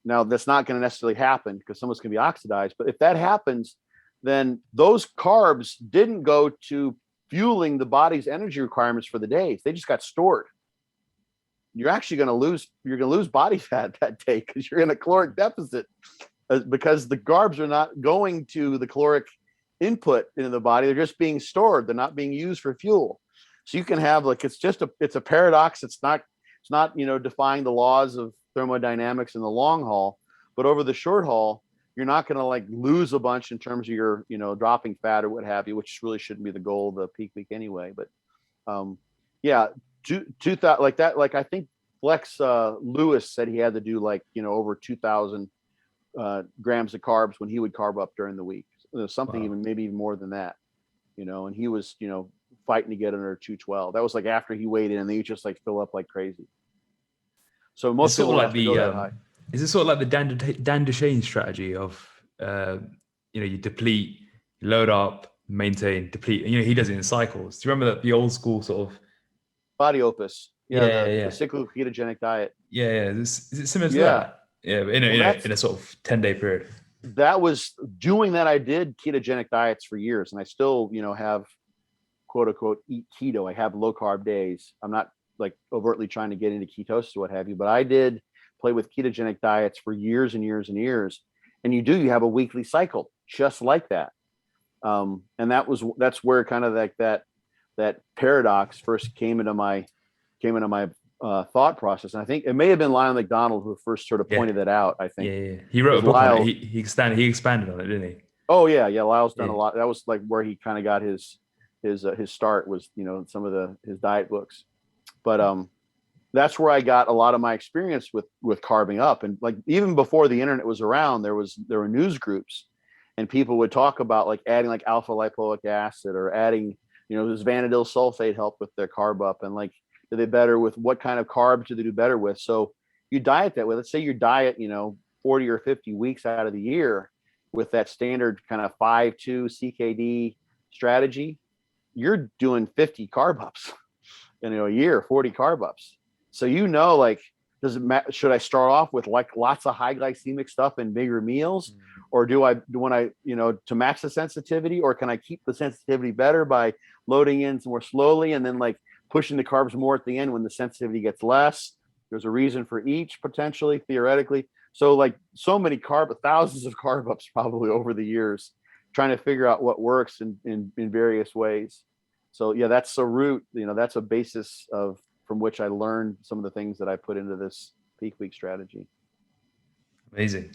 Now, that's not going to necessarily happen because someone's going to be oxidized. But if that happens, then those carbs didn't go to fueling the body's energy requirements for the day. They just got stored. You're actually going to lose body fat that day because you're in a caloric deficit because the carbs are not going to the caloric input into the body. They're just being stored. They're not being used for fuel. So you can have it's a paradox. It's not defying the laws of thermodynamics in the long haul, but over the short haul, you're not going to lose a bunch in terms of your, dropping fat or what have you, which really shouldn't be the goal of the peak week anyway. But I think Flex Lewis said he had to do over 2,000 grams of carbs when he would carb up during the week. Something even maybe even more than that, and he was, fighting to get under 212. That was after he weighed in and they just fill up like crazy. So most people don't have to go that high. Is it sort of like the Dan Duchaine strategy of, you deplete, load up, maintain, deplete, he does it in cycles. Do you remember the old school sort of body opus? The cyclical ketogenic diet. Yeah. Is it similar to that? Yeah, in a sort of 10-day period. That was doing that. I did ketogenic diets for years, and I still, have quote unquote eat keto. I have low carb days. I'm not overtly trying to get into ketosis or what have you, but I did play with ketogenic diets for years and years and years. And you have a weekly cycle just like that. And that's where kind of that paradox first came into my thought process. And I think it may have been Lyle McDonald who first sort of pointed that out. I think. Yeah. He wrote a book on it. He expanded on it, didn't he? Oh yeah. Lyle's done a lot. That was where he kind of got his start was, some of his diet books. But that's where I got a lot of my experience with carbing up. And even before the internet was around, there were news groups and people would talk about adding alpha lipoic acid or adding, does vanadyl sulfate help with their carb up, and do they better with what kind of carbs do they do better with? So you diet that way. Let's say you diet, 40 or 50 weeks out of the year with that standard kind of 5-2 CKD strategy, you're doing 50 carb ups in a year, 40 carb ups. So, does it matter? Should I start off with lots of high glycemic stuff and bigger meals? Or do I to match the sensitivity, or can I keep the sensitivity better by loading in more slowly and then pushing the carbs more at the end when the sensitivity gets less? There's a reason for each potentially, theoretically. So so many thousands of carb ups probably over the years, trying to figure out what works in various ways. So that's a root, that's a basis from which I learned some of the things that I put into this peak week strategy. Amazing.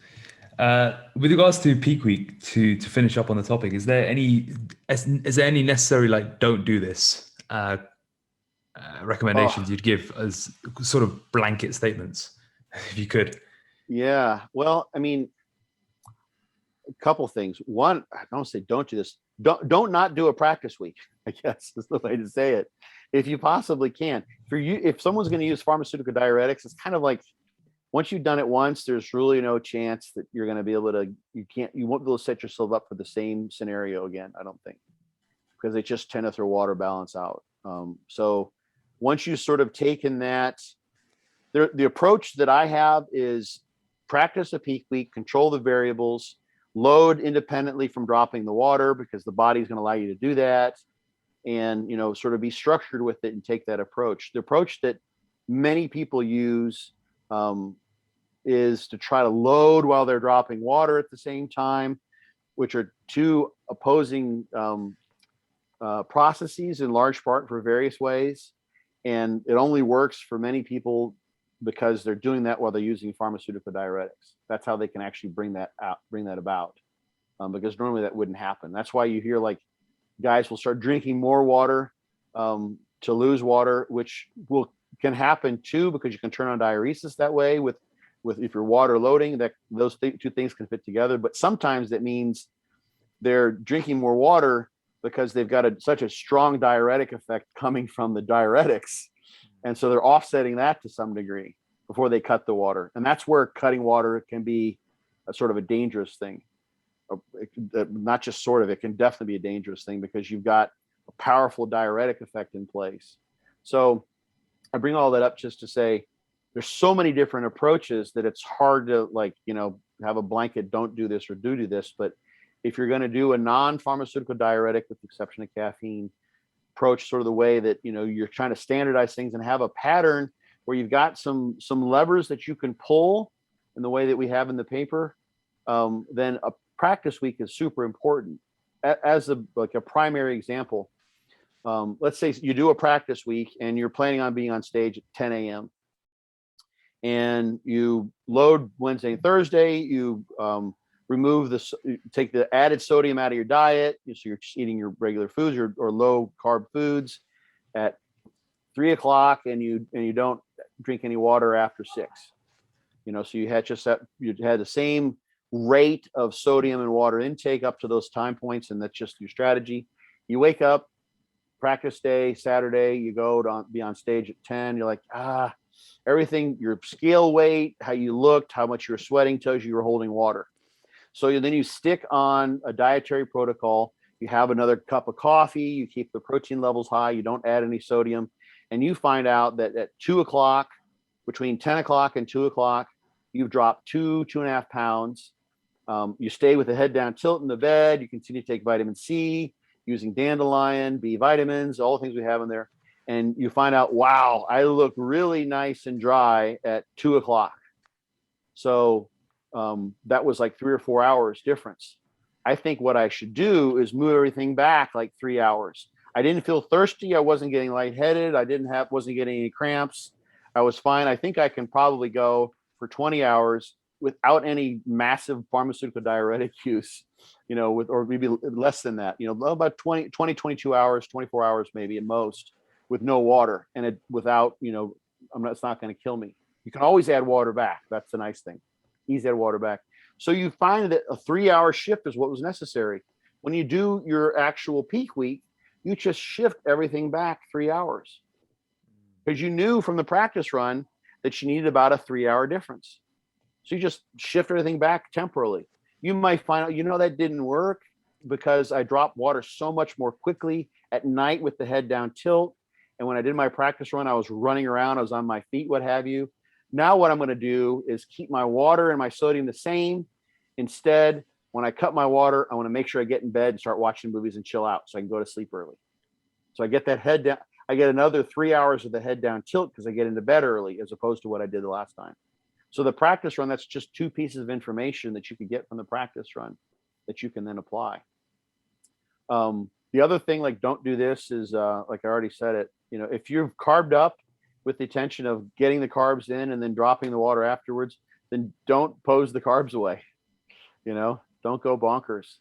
With regards to peak week, to finish up on the topic, is there any necessary like don't do this recommendations Oh, you'd give as sort of blanket statements, if you could? yeah. Well, I mean, a couple things. One, I don't say don't do this. Don't not do a practice week, I guess is the way to say it. If you possibly can. For you, if someone's going to use pharmaceutical diuretics, it's kind of like once you've done it once, there's really no chance that you're going to be able to, you won't be able to set yourself up for the same scenario again, I don't think, because they just tend to throw water balance out. So once you've sort of taken that, the approach that I have is practice a peak week, control the variables, load independently from dropping the water because the body's going to allow you to do that. And, sort of be structured with it and take that approach. The approach that many people use is to try to load while they're dropping water at the same time, which are two opposing processes in large part for various ways. And it only works for many people because they're doing that while they're using pharmaceutical diuretics. That's how they can actually bring that about. Because normally that wouldn't happen. That's why you hear like guys will start drinking more water to lose water, which can happen too, because you can turn on diuresis that way with if you're water loading, that those two things can fit together. But sometimes that means they're drinking more water because they've got such a strong diuretic effect coming from the diuretics. And so they're offsetting that to some degree before they cut the water. And that's where cutting water can be a sort of a dangerous thing. Not just sort of, it can definitely be a dangerous thing because you've got a powerful diuretic effect in place. So I bring all that up just to say there's so many different approaches that it's hard to have a blanket, don't do this or do this. But if you're going to do a non-pharmaceutical diuretic, with the exception of caffeine, approach sort of the way that, you're trying to standardize things and have a pattern where you've got some levers that you can pull in the way that we have in the paper, then a practice week is super important. As a primary example, let's say you do a practice week and you're planning on being on stage at 10 a.m. and you load Wednesday and Thursday, you take the added sodium out of your diet. So you're just eating your regular foods or low carb foods at 3 o'clock, and you don't drink any water after 6. So you had the same rate of sodium and water intake up to those time points, and that's just your strategy. You wake up, practice day, Saturday, you go to be on stage at 10. You're like, everything, your scale weight, how you looked, how much you were sweating tells you were holding water. So then you stick on a dietary protocol. You have another cup of coffee. You keep the protein levels high. You don't add any sodium. And you find out that at 2 o'clock, between 10 o'clock and 2 o'clock, you've dropped 2.5 pounds. You stay with the head down tilt in the bed. You continue to take vitamin C, using dandelion, B vitamins, all the things we have in there. And you find out, wow, I look really nice and dry at 2 o'clock. So that was like 3 or 4 hours difference. I think what I should do is move everything back like 3 hours. I didn't feel thirsty. I wasn't getting lightheaded. Wasn't getting any cramps. I was fine. I think I can probably go for 20 hours without any massive pharmaceutical diuretic use, or maybe less than that, about 20, 22 hours, 24 hours, maybe at most, with no water and it's not going to kill me. You can always add water back. That's the nice thing. Easy to add water back. So you find that a 3-hour shift is what was necessary. When you do your actual peak week, you just shift everything back 3 hours because you knew from the practice run that you needed about a 3-hour difference. So you just shift everything back temporarily. You might find out, that didn't work because I dropped water so much more quickly at night with the head down tilt. And when I did my practice run, I was running around, I was on my feet, what have you. Now what I'm going to do is keep my water and my sodium the same. Instead, when I cut my water, I want to make sure I get in bed and start watching movies and chill out so I can go to sleep early. So I get that head down. I get another 3 hours of the head down tilt because I get into bed early as opposed to what I did the last time. So the practice run, that's just 2 pieces of information that you could get from the practice run that you can then apply. The other thing, like don't do this, is like I already said it, if you've carved up with the intention of getting the carbs in and then dropping the water afterwards, then don't pose the carbs away. Don't go bonkers.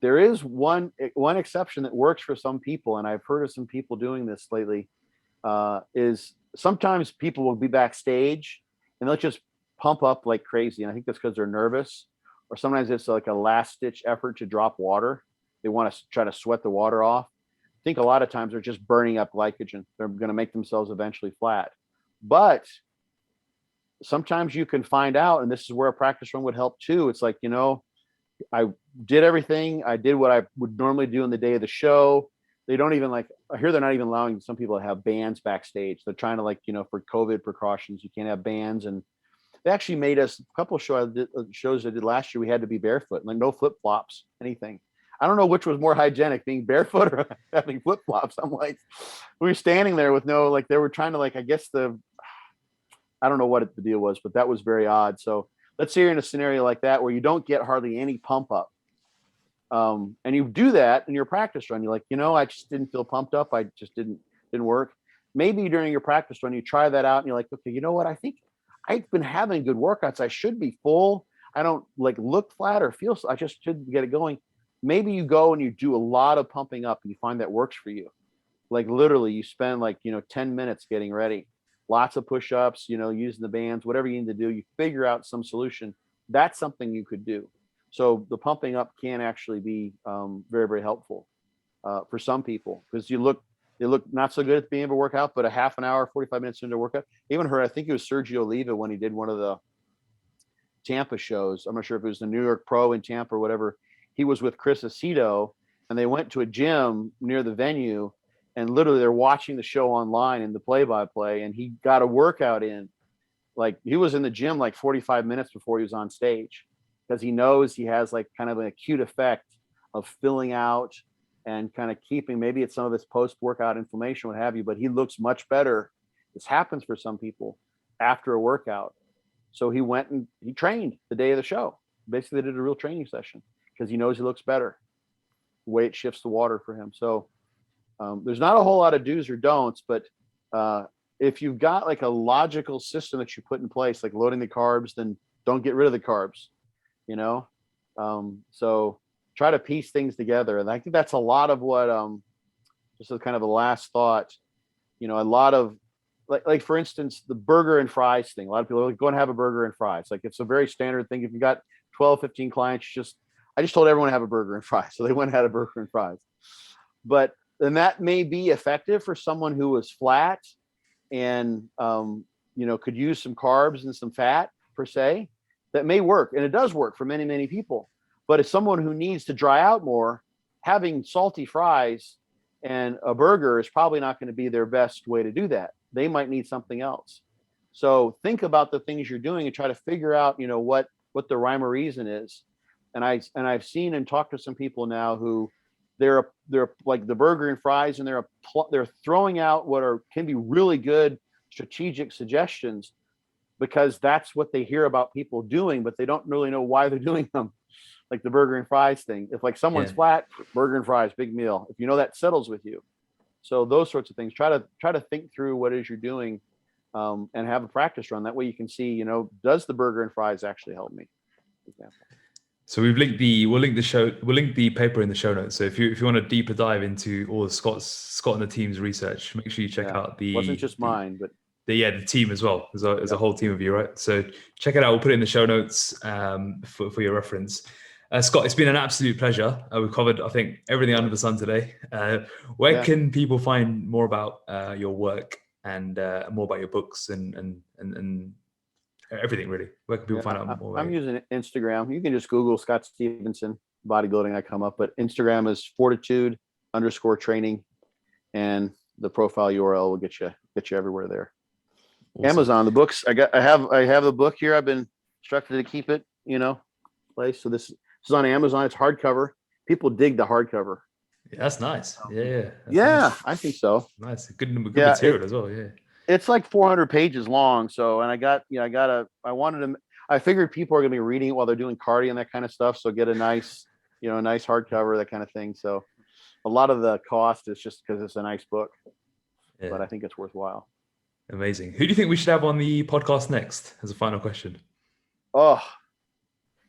There is one exception that works for some people, and I've heard of some people doing this lately. Is sometimes people will be backstage and they'll just pump up like crazy, and I think that's because they're nervous, or sometimes it's like a last ditch effort to drop water. They want to try to sweat the water off. I think a lot of times they're just burning up glycogen. They're going to make themselves eventually flat. But sometimes you can find out, and this is where a practice run would help too. It's like, I did everything. I did what I would normally do in the day of the show. They don't even I hear they're not even allowing some people to have bands backstage. They're trying to for COVID precautions, you can't have bands. And they actually made us a couple of shows I did last year. We had to be barefoot, like no flip flops, anything. I don't know which was more hygienic, being barefoot or having flip flops. I'm like, we were standing there with no, they were trying to I guess I don't know what the deal was, but that was very odd. So let's say you're in a scenario like that where you don't get hardly any pump up. And you do that in your practice run. You're like, I just didn't feel pumped up. I just didn't work. Maybe during your practice run, you try that out and you're like, okay, you know what? I think I've been having good workouts. I should be full. I don't look flat or feel, I just should get it going. Maybe you go and you do a lot of pumping up and you find that works for you. Literally you spend 10 minutes getting ready, lots of push-ups, using the bands, whatever you need to do, you figure out some solution. That's something you could do. So the pumping up can actually be very, very helpful for some people, because they look not so good at being able to work out, but a half an hour, 45 minutes into a workout. Even heard, I think it was Sergio Oliva when he did one of the Tampa shows. I'm not sure if it was the New York Pro in Tampa or whatever. He was with Chris Aceto, and they went to a gym near the venue, and literally they're watching the show online in the play-by-play, and he got a workout in. He was in the gym 45 minutes before he was on stage, because he knows he has kind of an acute effect of filling out and kind of keeping, maybe it's some of his post-workout inflammation, what have you, but he looks much better. This happens for some people after a workout. So he went and he trained the day of the show. Basically did a real training session because he knows he looks better, the way it shifts the water for him. So there's not a whole lot of do's or don'ts, but if you've got a logical system that you put in place, like loading the carbs, then don't get rid of the carbs, so try to piece things together. And I think that's a lot of what, just as kind of a last thought, a lot of for instance, the burger and fries thing. A lot of people are go and have a burger and fries. It's a very standard thing. If you got 12, 15 clients, I just told everyone to have a burger and fries. So they went and had a burger and fries. But then that may be effective for someone who is flat and, could use some carbs and some fat per se. That may work. And it does work for many, many people. But as someone who needs to dry out more, having salty fries and a burger is probably not going to be their best way to do that. They might need something else. So think about the things you're doing and try to figure out, what the rhyme or reason is. And I've seen and talked to some people now who they're like the burger and fries, and they're throwing out what can be really good strategic suggestions, because that's what they hear about people doing, but they don't really know why they're doing them. Like the burger and fries thing. If someone's flat, burger and fries, big meal. If that settles with you. So those sorts of things. Try to think through what it is you're doing, and have a practice run. That way you can see, does the burger and fries actually help me? For example. So we'll link the paper in the show notes. So if you want a deeper dive into all of Scott and the team's research, make sure you check out the. It wasn't just mine, but the team as well. There's a whole team of you, right? So check it out. We'll put it in the show notes for your reference. Scott, it's been an absolute pleasure. We've covered, I think, everything under the sun today. Where can people find more about your work and more about your books and everything, really? Where can people find out more? I'm using Instagram. You can just Google Scott Stevenson bodybuilding. I come up, but Instagram is fortitude_training, and the profile URL will get you everywhere there. Awesome. Amazon, the books. I have the book here. I've been instructed to keep it, place. So this is on Amazon. It's hardcover. People dig the hardcover. Yeah, that's nice. Yeah. Nice. I think so. Nice. Good material as well. Yeah. It's 400 pages long. So, and I figured people are going to be reading it while they're doing cardio and that kind of stuff. So get a nice, nice hardcover, that kind of thing. So a lot of the cost is just because it's a nice book, but I think it's worthwhile. Amazing. Who do you think we should have on the podcast next as a final question? Oh,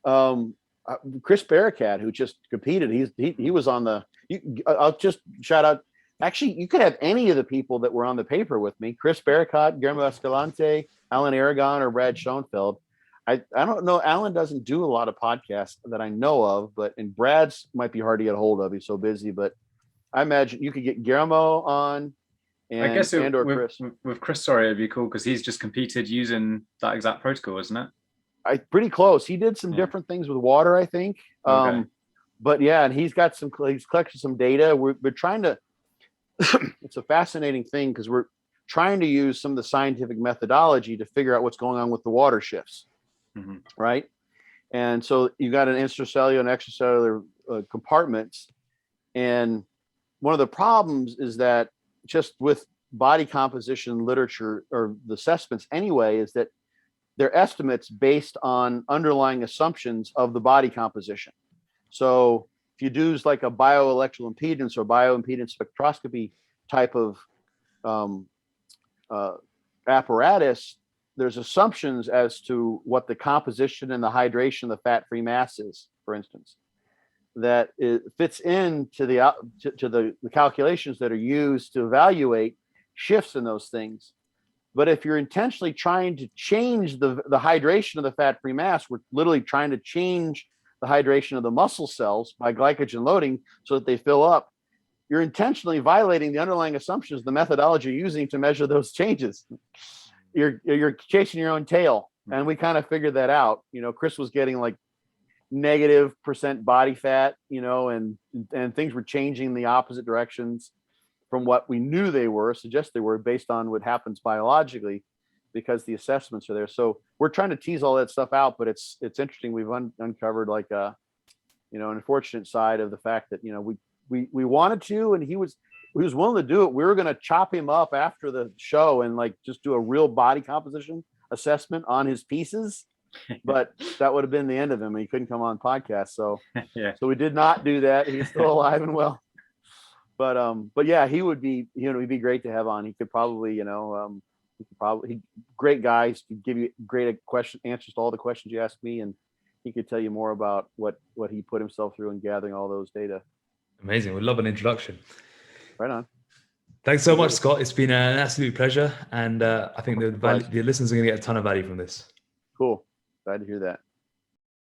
Chris Barakat, who just competed, he was on the. I'll just shout out. Actually, you could have any of the people that were on the paper with me: Chris Barakat, Guillermo Escalante, Alan Aragon, or Brad Schoenfeld. I don't know. Alan doesn't do a lot of podcasts that I know of, and Brad's might be hard to get a hold of. He's so busy, but I imagine you could get Guillermo on. And, I guess Chris. With Chris, sorry, it'd be cool because he's just competed using that exact protocol, isn't it? Pretty close. He did some different things with water, I think. Okay. But yeah, and he's collected some data. We're trying to. It's a fascinating thing because we're trying to use some of the scientific methodology to figure out what's going on with the water shifts, right? And so you got an intracellular and extracellular compartments, and one of the problems is that just with body composition literature or the assessments anyway, is that they're estimates based on underlying assumptions of the body composition. So if you do like a bioelectrical impedance or bioimpedance spectroscopy type of apparatus, there's assumptions as to what the composition and the hydration of the fat-free mass is, for instance, that it fits into the calculations that are used to evaluate shifts in those things. But if you're intentionally trying to change the hydration of the fat-free mass, we're literally trying to change the hydration of the muscle cells by glycogen loading so that they fill up. You're intentionally violating the underlying assumptions of the methodology you're using to measure those changes. You're chasing your own tail. And we kind of figured that out. Chris was getting like -% body fat, and things were changing in the opposite directions from what we knew they were based on what happens biologically, because the assessments are there. So we're trying to tease all that stuff out, but it's interesting. We've uncovered like an unfortunate side of the fact that, we wanted to, and he was willing to do it. We were going to chop him up after the show and like just do a real body composition assessment on his pieces, but that would have been the end of him. He couldn't come on podcast. So, So we did not do that. He's still alive and well. But yeah, he'd be great to have on. He could probably, great guys to give you great answers to all the questions you asked me, and he could tell you more about what he put himself through in gathering all those data. Amazing. We'd love an introduction. Right on. Thanks so much, Scott. It's been an absolute pleasure, and I think the listeners are going to get a ton of value from this. Cool. Glad to hear that.